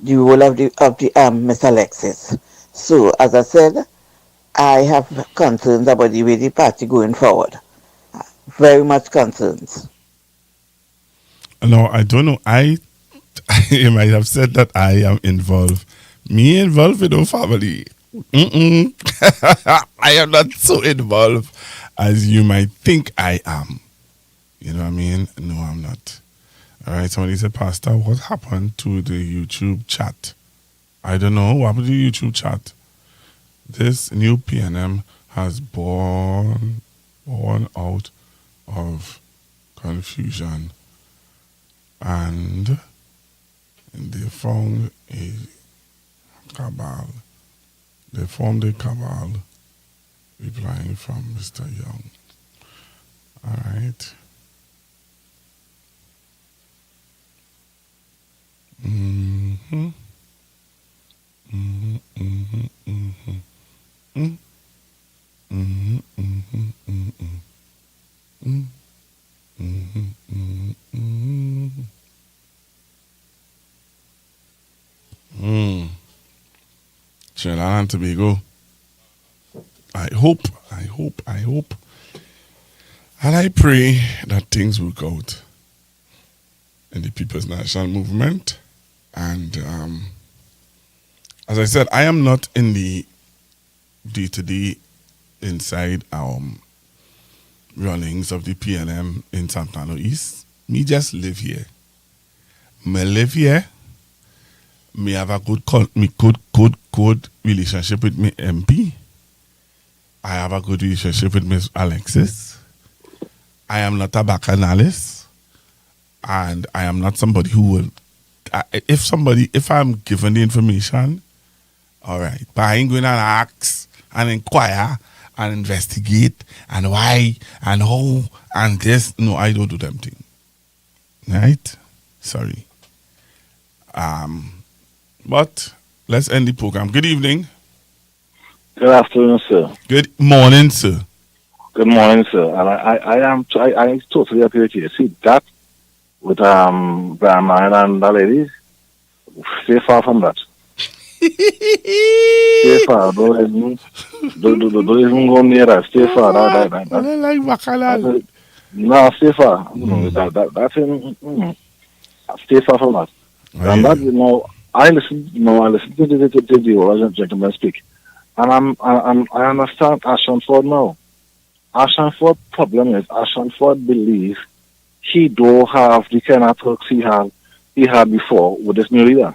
the role of the Mr. Alexis. So, as I said, I have concerns about the way the party going forward. Very much concerns. No, I don't know. You might have said that I am involved. Me involved with no family. I am not so involved as you might think I am. You know what I mean? No, I'm not. All right, somebody said, Pastor, what happened to the YouTube chat? I don't know. What happened to the YouTube chat? This new PNM has born out of confusion, and they found a cabal. They formed a cabal, replying from Mr. Young. All right. Mm-hmm. Mm-hmm. Mm-hmm. Mm-hmm. Mm-hmm. Mm-hmm. Mm-hmm. Mm-hmm. Mm-hmm. Mm. Trinidad and Tobago. I hope, and I pray that things work out in the People's National Movement. And as I said, I am not in the day-to-day inside runnings of the PNM in Santana East. Me just live here. Me live here. Me have a good relationship with me MP. I have a good relationship with Miss Alexis. I am not a bacchanalist, and I am not somebody who will. If I'm given the information, all right, but I ain't going to ask and inquire and investigate and why and how and this. No, I don't do them thing. Right? Sorry. But let's end the program. Good evening. Good afternoon, sir. Good morning, sir. Good morning, sir. And I totally agree with you. See that with Brian Manning and the ladies, stay far from that. Stay far. Don't even go near that. Stay far. No, stay far. Stay far from that. And that, I listen to the gentleman speak. And I understand Ashton Ford now. Ashton Ford problem is Ashton Ford believes he don't have the kind of perks he had before with this new leader.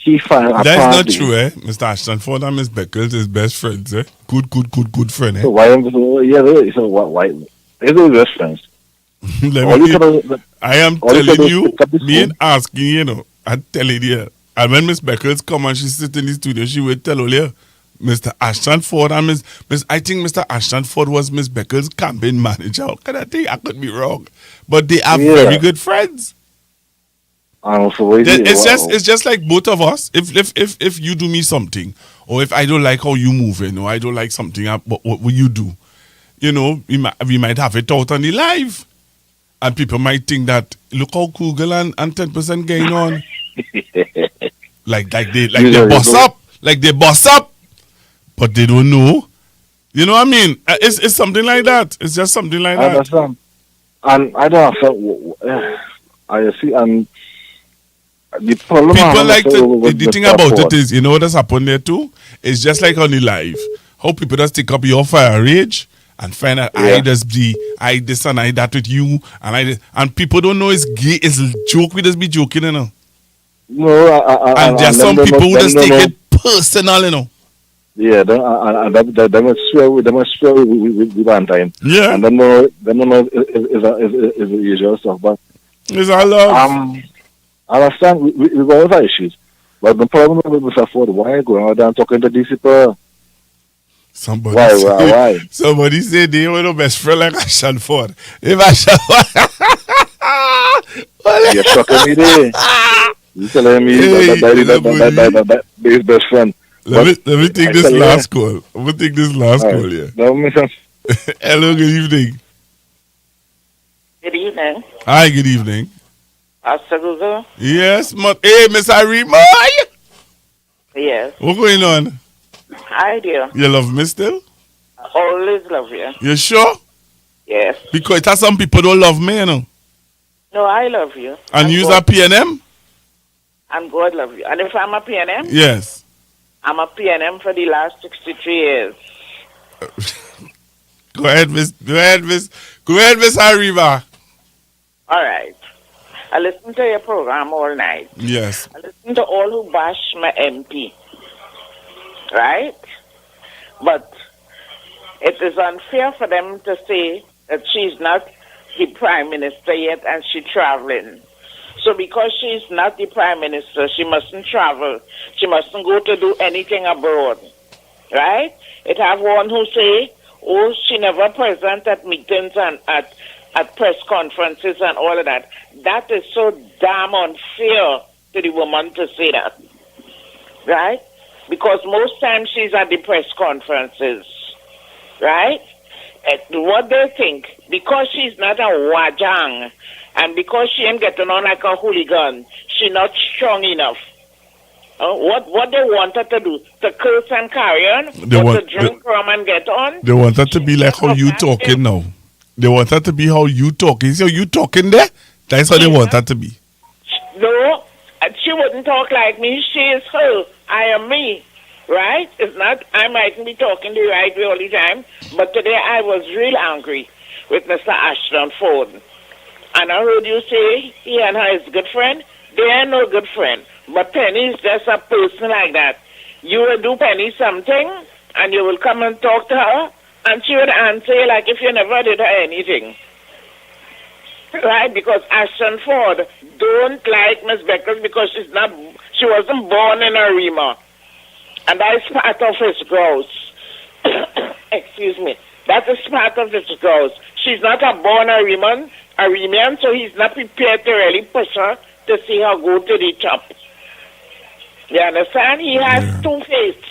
That's not true, eh? Mr. Ashton Ford and Miss Beckles is best friends, eh? Good friend, eh? So why they're best friends. I am telling you, me and asking, I'm telling you. And when Miss Beckles come and she sit in the studio, she will tell Olia, Mr. Ashton Ford and I think Mr. Ashton Ford was Miss Beckles' campaign manager. How can I think? I could be wrong. But they are very good friends. It's just like both of us. If you do me something, or if I don't like how you move, or I don't like something, what will you do? We might have it out on the live. And people might think that, look how Google and 10% gain on. like they boss up, but they don't know. You know what I mean? It's something like that. It's just something like that. I understand. And I don't have I see, and The problem People like with the thing Mr. about Ford. it is, you know what's happened there too? It's just like on the live. How people just take up your fire rage and find out I this and I that with you and people don't know it's gay, it's joke, we just be joking, you know. No, And there's some people who just take it personal, you know. Yeah, and they must swear with Valentine. Yeah. And then know is the usual stuff, but it's all love. I understand we got other issues, but the problem with Mr. Ford, why going out there and talking to these people? Why? Somebody said they were the best friend like Ashton Ford. If Ashton Ford, you're shocking me there. You telling me that his best friend. Let me take this last call. I'm gonna take this last call, yeah. That makes sense. Hello, good evening. Good evening. Hi, good evening. Pastor Google? Yes, hey, Miss Arima. Yes. What's going on? Hi, dear. You love me still? I always love you. You sure? Yes. Because that's some people don't love me, you know. No, I love you. And you's a PNM? And God love you. And if I'm a PNM? Yes. I'm a PNM for the last 63 years. Go ahead, Miss Arriba. All right. I listen to your program all night. Yes. I listen to all who bash my MP. Right? But it is unfair for them to say that she's not the Prime Minister yet and she's traveling. So because she's not the Prime Minister, she mustn't travel. She mustn't go to do anything abroad. Right? It have one who say, oh, she never present at meetings and at press conferences and all of that. That is so damn unfair to the woman to say that. Right? Because most times she's at the press conferences. Right? What they think, because she's not a wajang, and because she ain't getting on like a hooligan, she not strong enough. What they want her to do? To curse and carry on? To drink rum and get on? They want her to be like how you talking now. They want her to be how you talking. See how you talking there? That's how they want her to be. No, she wouldn't talk like me. She is her. I am me. Right? It's not, I mightn't be talking the right way all the time, but today I was real angry with Mr. Ashton Ford. And I heard you say he and her is good friend. They are no good friend. But Penny is just a person like that. You will do Penny something, and you will come and talk to her, and she would answer you like if you never did her anything. Right? Because Ashton Ford don't like Miss Beckers because she wasn't born in a Rima. And that is part of his growth. Excuse me. That is part of his growth. She's not a born Arimian, so he's not prepared to really push her to see her go to the top. You understand? He has two faces.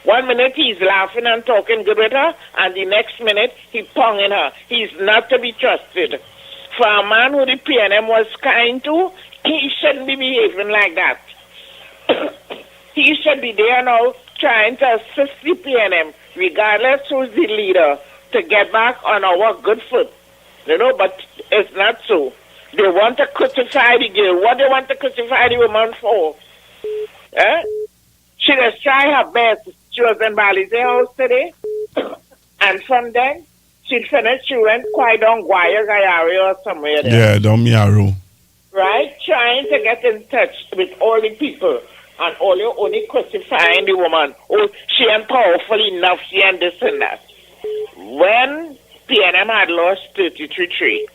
1 minute he's laughing and talking good with her, and the next minute he's ponging her. He's not to be trusted. For a man who the PNM was kind to, he shouldn't be behaving like that. He should be there now trying to assist the PNM, regardless who's the leader, to get back on our good foot. You know, but it's not so. They want to crucify the girl. What they want to crucify the woman for? She just try her best. She was in Bali's house today. And from then, she finished. She went quite on Guayari or somewhere there. Yeah, down Miaro. Right? Trying to get in touch with all the people. And all you only crucifying the woman. Oh, she ain't powerful enough, she ain't this and that. When PNM had lost 33-3,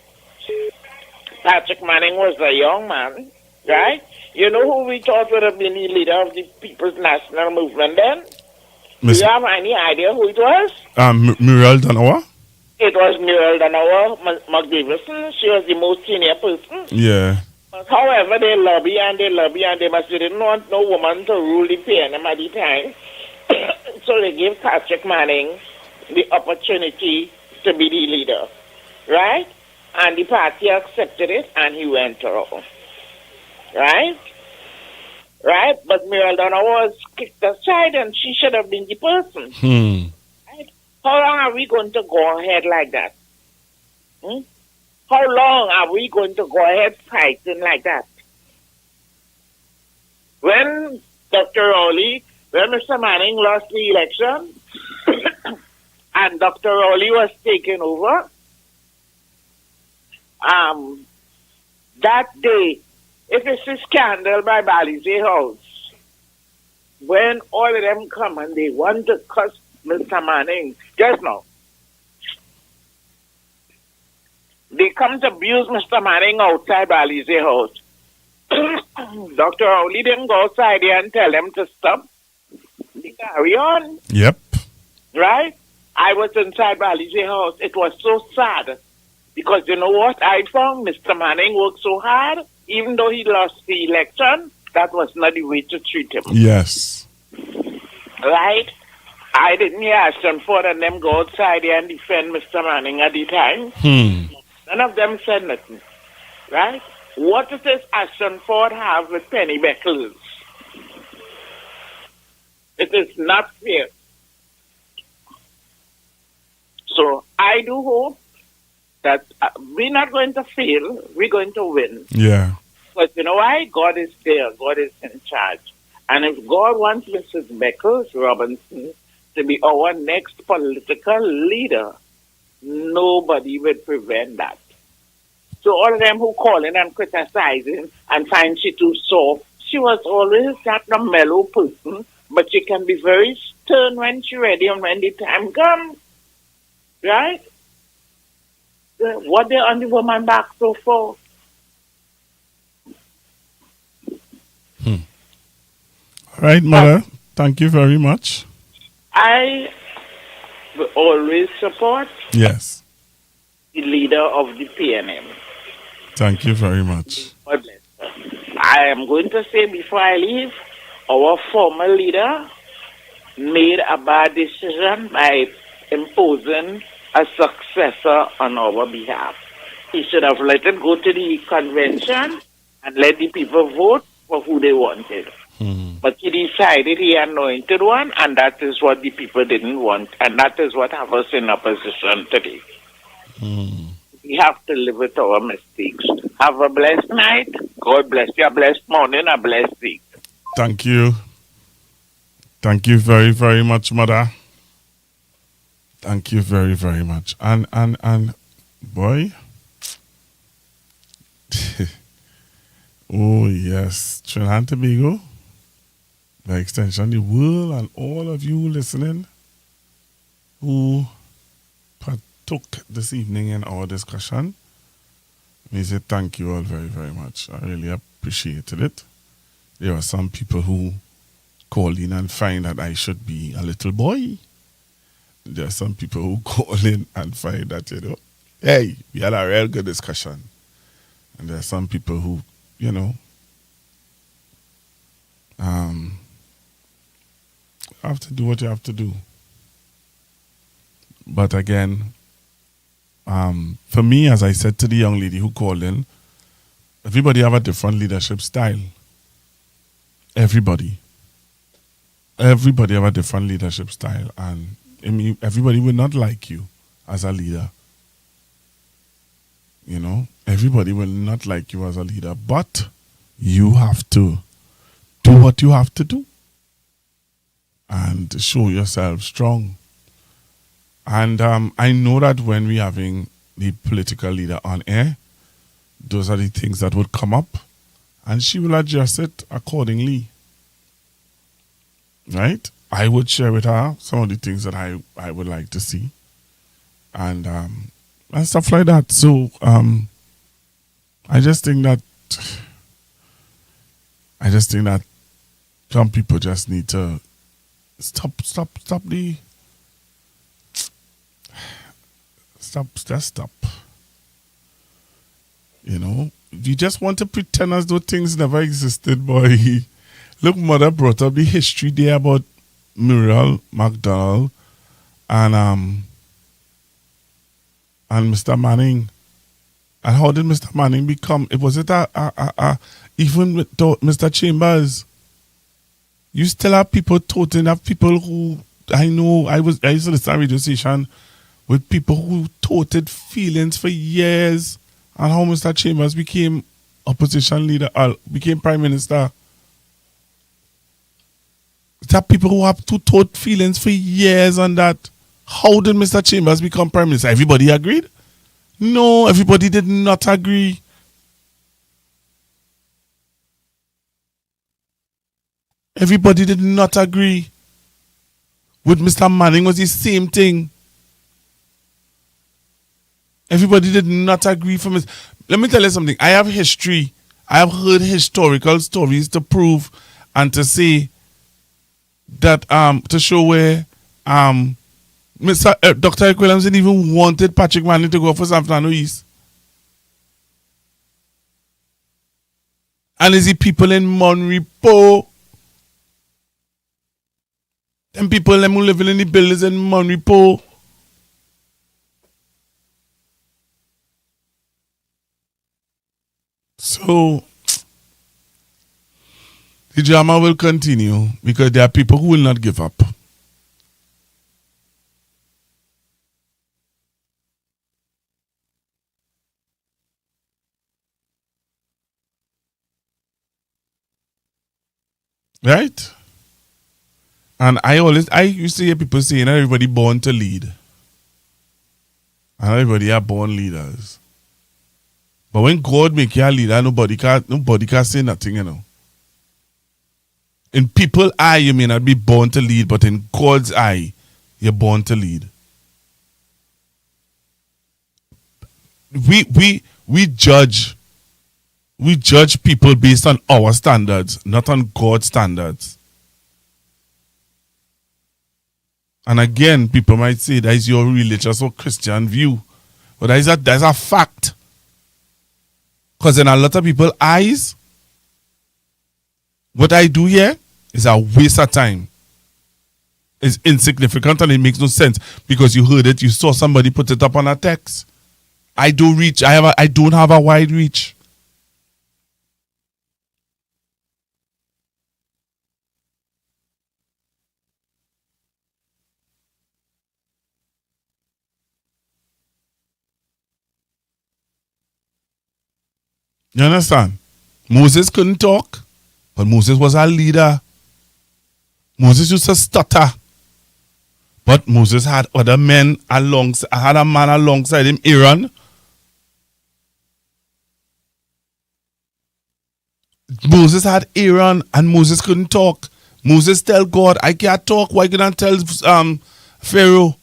Patrick Manning was a young man, right? You know who we thought would have been the leader of the People's National Movement then? Do you have any idea who it was? Muriel Danawa? It was Muriel Danawa McDavison. She was the most senior person. Yeah. However, they lobby and they must didn't want no woman to rule the PNM at the time. So they gave Patrick Manning the opportunity to be the leader. Right? And the party accepted it and he went around. Right? Right? But Muriel Donna was kicked aside and she should have been the person. Right? How long are we going to go ahead like that? How long are we going to go ahead fighting like that? When Dr. Rowley, when Mr. Manning lost the election and Dr. Rowley was taken over, that day, if it's a scandal by Balize House, when all of them come and they want to cuss Mr. Manning, just now, they come to abuse Mr. Manning outside Balize House. Dr. Rowley didn't go outside there and tell them to stop. They carry on. Yep. Right? I was inside Balize House. It was so sad. Because you know what I found? Mr. Manning worked so hard. Even though he lost the election, that was not the way to treat him. Yes. Right? I didn't hear Ashton Ford and them go outside there and defend Mr. Manning at the time. None of them said nothing. Right? What does Ashton Ford have with Penny Beckles? It is not fair. So I do hope that we're not going to fail. We're going to win. Yeah. But you know why? God is there. God is in charge. And if God wants Mrs. Beckles Robinson to be our next political leader, nobody will prevent that. So all of them who call in and criticizing and find she too soft, she was always that a mellow person, but she can be very stern when she's ready and when the time comes. Right? What they on the woman back so for? All right, Mother. Thank you very much. I will always support Yes. the leader of the PNM. Thank you very much. God bless her. I am going to say before I leave, our former leader made a bad decision by imposing a successor on our behalf. He should have let it go to the convention and let the people vote for who they wanted. But he decided he anointed one, and that is what the people didn't want, and that is what have us in opposition today. We have to live with our mistakes. Have a blessed night. God bless you. A blessed morning. A blessed week. Thank you. Thank you very, very much, Mother. Thank you very, very much. And boy. Oh, yes. Trinidad and Tobago, by extension, the world, and all of you listening who partook this evening in our discussion, we say thank you all very, very much. I really appreciated it. There are some people who call in and find that I should be a little boy. There are some people who call in and find that, hey, we had a real good discussion. And there are some people who, have to do what you have to do. But again, for me, as I said to the young lady who called in, everybody have a different leadership style. Everybody have a different leadership style, and everybody will not like you as a leader. Everybody will not like you as a leader, but you have to do what you have to do and show yourself strong. And I know that when we're having the political leader on air, those are the things that would come up, and she will adjust it accordingly. Right? I would share with her some of the things that I would like to see, and stuff like that. So I just think that some people just need to stop. You just want to pretend as though things never existed, boy. Look, Mother brought up the history there about Muriel MacDonald and Mr. Manning. And how did Mr. Manning become? Even with Mr. Chambers, you still have people toting, have people who I used to listen to a radio station with people who toted feelings for years, and how Mr. Chambers became opposition leader, became prime minister. There are people who have two taught feelings for years on that. How did Mr. Chambers become Prime Minister? Everybody agreed? No, everybody did not agree. Everybody did not agree. With Mr. Manning was the same thing. Everybody did not agree for me. Let me tell you something. I have history. I have heard historical stories to prove and to say that to show where Mr. Dr. Eric Williamson even wanted Patrick Manning to go for San Fernando East. And is the people in Monrepo? Them people them who living in the buildings in Monrepo. So the drama will continue because there are people who will not give up. Right? And I used to hear people saying everybody born to lead. And everybody are born leaders. But when God make you a leader, nobody can say nothing, you know. In people's eye, you may not be born to lead, but in God's eye, you're born to lead. We judge people based on our standards, not on God's standards. And again, people might say that is your religious or Christian view. But that is a fact. Because in a lot of people's eyes, what I do here is a waste of time. It's insignificant and it makes no sense because you heard it, you saw somebody put it up on a text. I don't have a wide reach. You understand? Moses couldn't talk, but Moses was a leader. Moses used to stutter. But Moses had other men had a man alongside him, Aaron. Moses had Aaron and Moses couldn't talk. Moses tell God, I can't talk. Why can't I tell Pharaoh?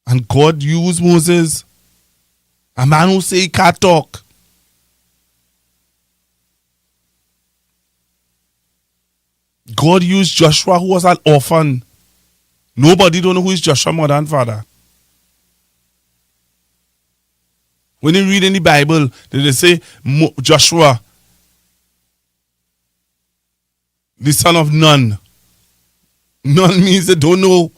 And God used Moses, a man who say he can't talk. God used Joshua, who was an orphan. Nobody don't know who is Joshua, mother and father. When you read in the Bible, they say Joshua, the son of Nun. Nun means they don't know.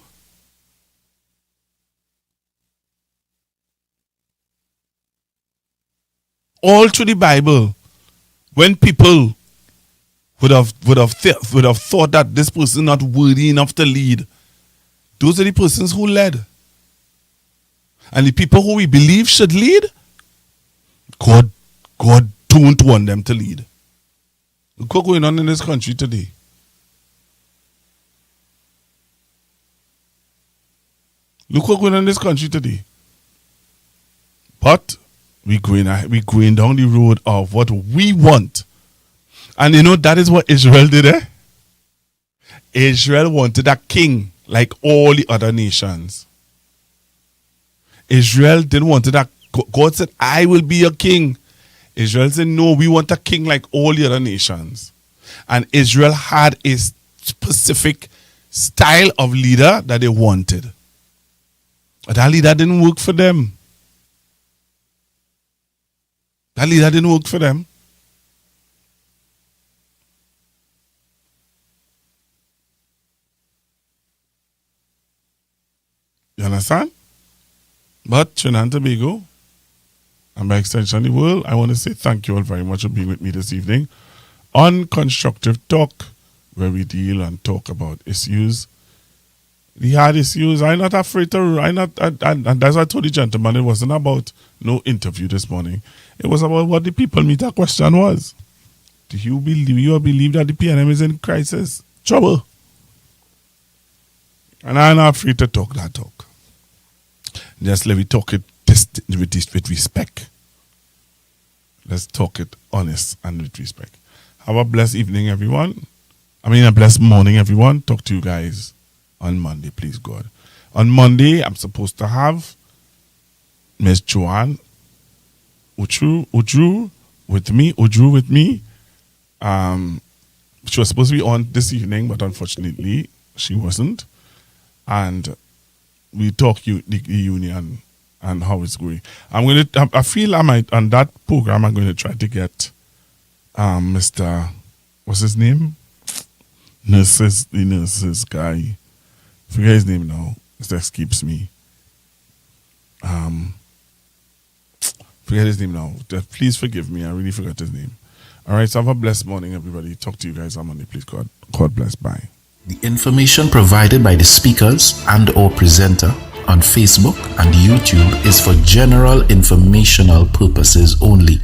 All through the Bible, when people would have thought that this person not worthy enough to lead, those are the persons who led. And the people who we believe should lead, God don't want them to lead. Look what's going on in this country today. Look what's going on in this country today. But we're going down the road of what we want. And you know, that is what Israel did, eh? Israel wanted a king like all the other nations. Israel didn't want that. God said, I will be a king. Israel said, no, we want a king like all the other nations. And Israel had a specific style of leader that they wanted. But that leader didn't work for them. That leader didn't work for them. You understand? But Trinidad and Tobago, and by extension the world, I want to say thank you all very much for being with me this evening on Constructive Talk, where we deal and talk about issues He had issues. I'm not afraid to. And that's why I told the gentleman it wasn't about no interview this morning. It was about what the people meet a question was. Do you believe that the PNM is in crisis? Trouble. And I'm not afraid to talk that talk. Just let me talk it with respect. Let's talk it honest and with respect. Have a blessed evening, everyone. A blessed morning, everyone. Talk to you guys on Monday, please, God. On Monday, I'm supposed to have Miss Joanne Udru with me. She was supposed to be on this evening, but unfortunately, she wasn't. And we talk the union and how it's going. I feel I might, on that program, I'm going to try to get Mr. What's his name? The nurses guy. Forget his name now. It escapes me. Forget his name now. Please forgive me. I really forgot his name. All right, so have a blessed morning, everybody. Talk to you guys on Monday, please. God bless. Bye. The information provided by the speakers and or presenter on Facebook and YouTube is for general informational purposes only.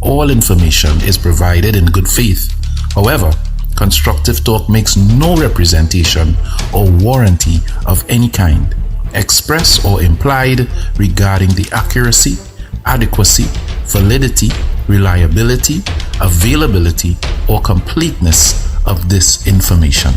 All information is provided in good faith. However, Constructive Talk makes no representation or warranty of any kind, express or implied, regarding the accuracy, adequacy, validity, reliability, availability, or completeness of this information.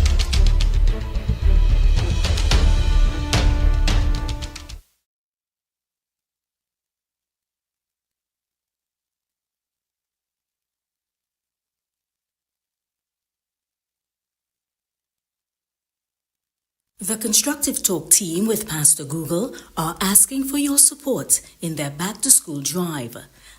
The Constructive Talk team with Pastor Google are asking for your support in their back-to-school drive.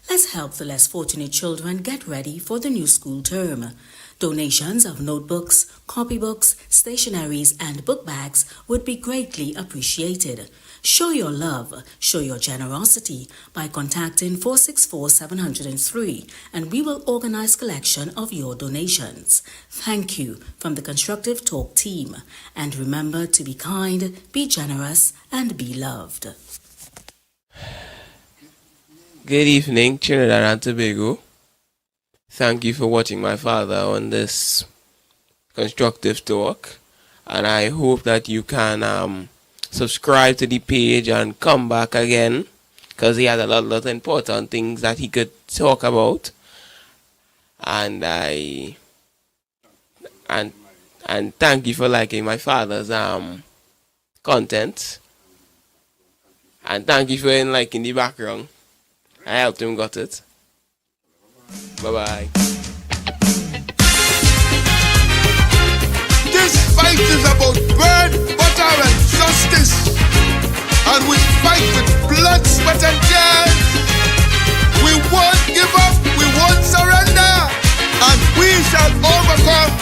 Let's help the less fortunate children get ready for the new school term. Donations of notebooks, copybooks, stationeries, and book bags would be greatly appreciated. Show your love, show your generosity by contacting 464-703 and we will organize collection of your donations. Thank you from the Constructive Talk team. And remember to be kind, be generous, and be loved. Good evening, Trinidad and Tobago. Thank you for watching my father on this Constructive Talk. And I hope that you can subscribe to the page and come back again, because he had a lot of important things that he could talk about. And and thank you for liking my father's content. And thank you for liking the background. I helped him got it. Bye-bye. This fight is about bread, butter, and justice. And we fight with blood, sweat, and tears. We won't give up, we won't surrender, and we shall overcome.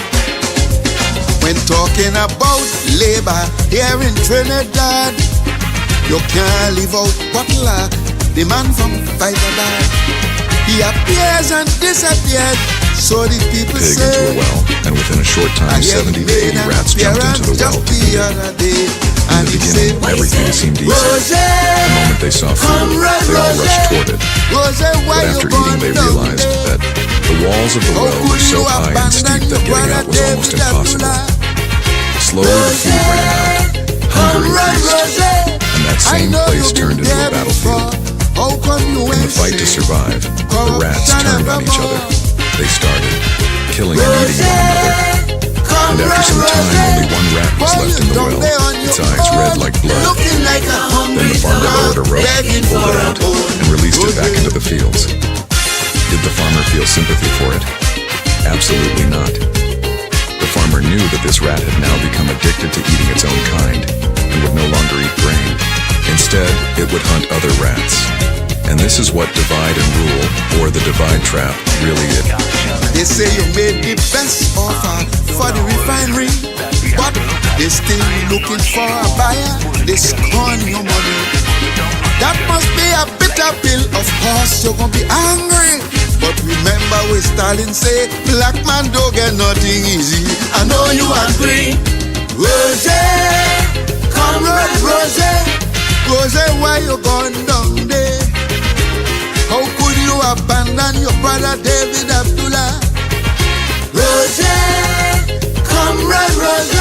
When talking about labor here in Trinidad, you can't leave out Butler, the man from Fiverr. He appears and disappears, so the people pig say. Into a well, and within a short time, 70 to 80 rats jumped into the well. In the beginning, everything seemed easy. The moment they saw food, they all rushed toward it. But after eating, they realized that the walls of the well were so high and steep that getting out was almost impossible. Slowly, the food ran out, hunger increased, and that same place turned into a battlefield. In the fight to survive, the rats turned on each other. They started killing and eating one another. And after some time, only one rat was left in the well, its eyes red like blood. Then the farmer lowered a rope, pulled it out, and released it back into the fields. Did the farmer feel sympathy for it? Absolutely not. The farmer knew that this rat had now become addicted to eating its own kind, and would no longer eat grain. Instead, it would hunt other rats. And this is what divide and rule, or the divide trap, really is. They say you made the best offer for the refinery, but they still looking for a buyer. They scorn your money. That must be a bitter pill. Of course you're gonna be angry, but remember what Stalin say: black man don't get nothing easy. I know you agree. Roger, Comrade Rose, why you gone down there? How could you abandon your brother David Abdullah? Rose, Comrade Rose,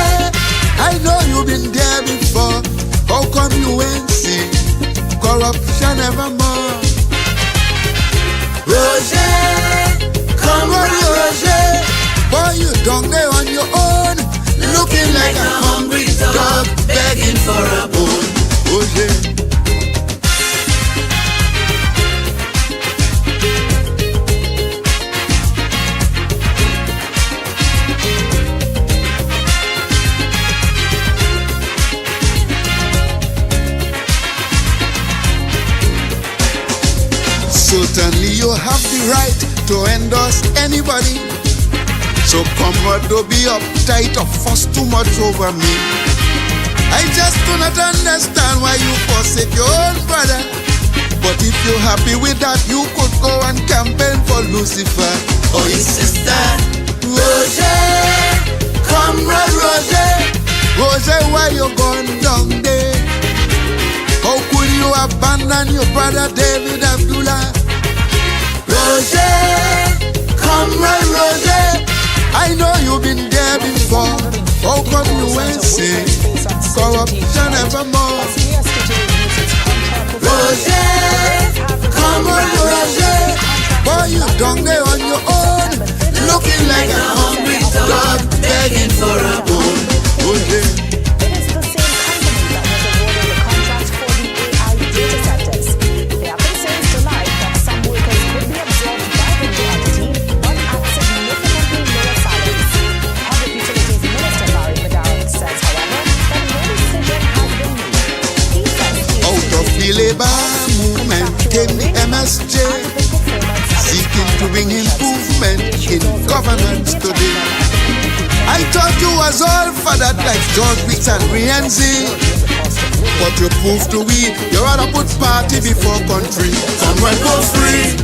I know you've been there before. How come you ain't see corruption evermore? Rose, Comrade Rose, boy, you down there on your own, looking like a hungry dog begging for a bone. Rose. Certainly you have the right to endorse anybody. So comrade, don't be uptight or fuss too much over me. I just do not understand why you forsake your own brother. But if you're happy with that, you could go and campaign for Lucifer or his sister. Roger, comrade Roger, Roger, why you gone down there? How could you abandon your brother David Abdullah? Roger, comrade Roger, I know you've been there before. How come you ain't say corruption evermore? Roger, comrade Roger, boy, you down there on your own, looking like a hungry dog begging for a bone. Roger. Labor movement came the MSJ, seeking to bring improvement in governance today. I thought you was all for that like George Wicks and Rienzi, but you proved to we you rather put party before country. Comrade go free,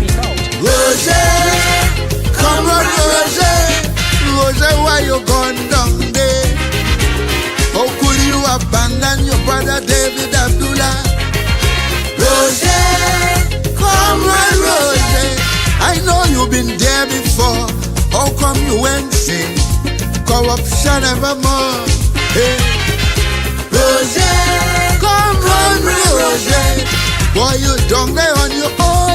Roger, comrade Roger, Roger, why you gone down there? How could you abandon your brother David Abdullah? Roger, comrade Roger, I know you've been there before. How come you ain't seen corruption evermore? Hey, Roger, comrade Roger, boy, you down there on your own,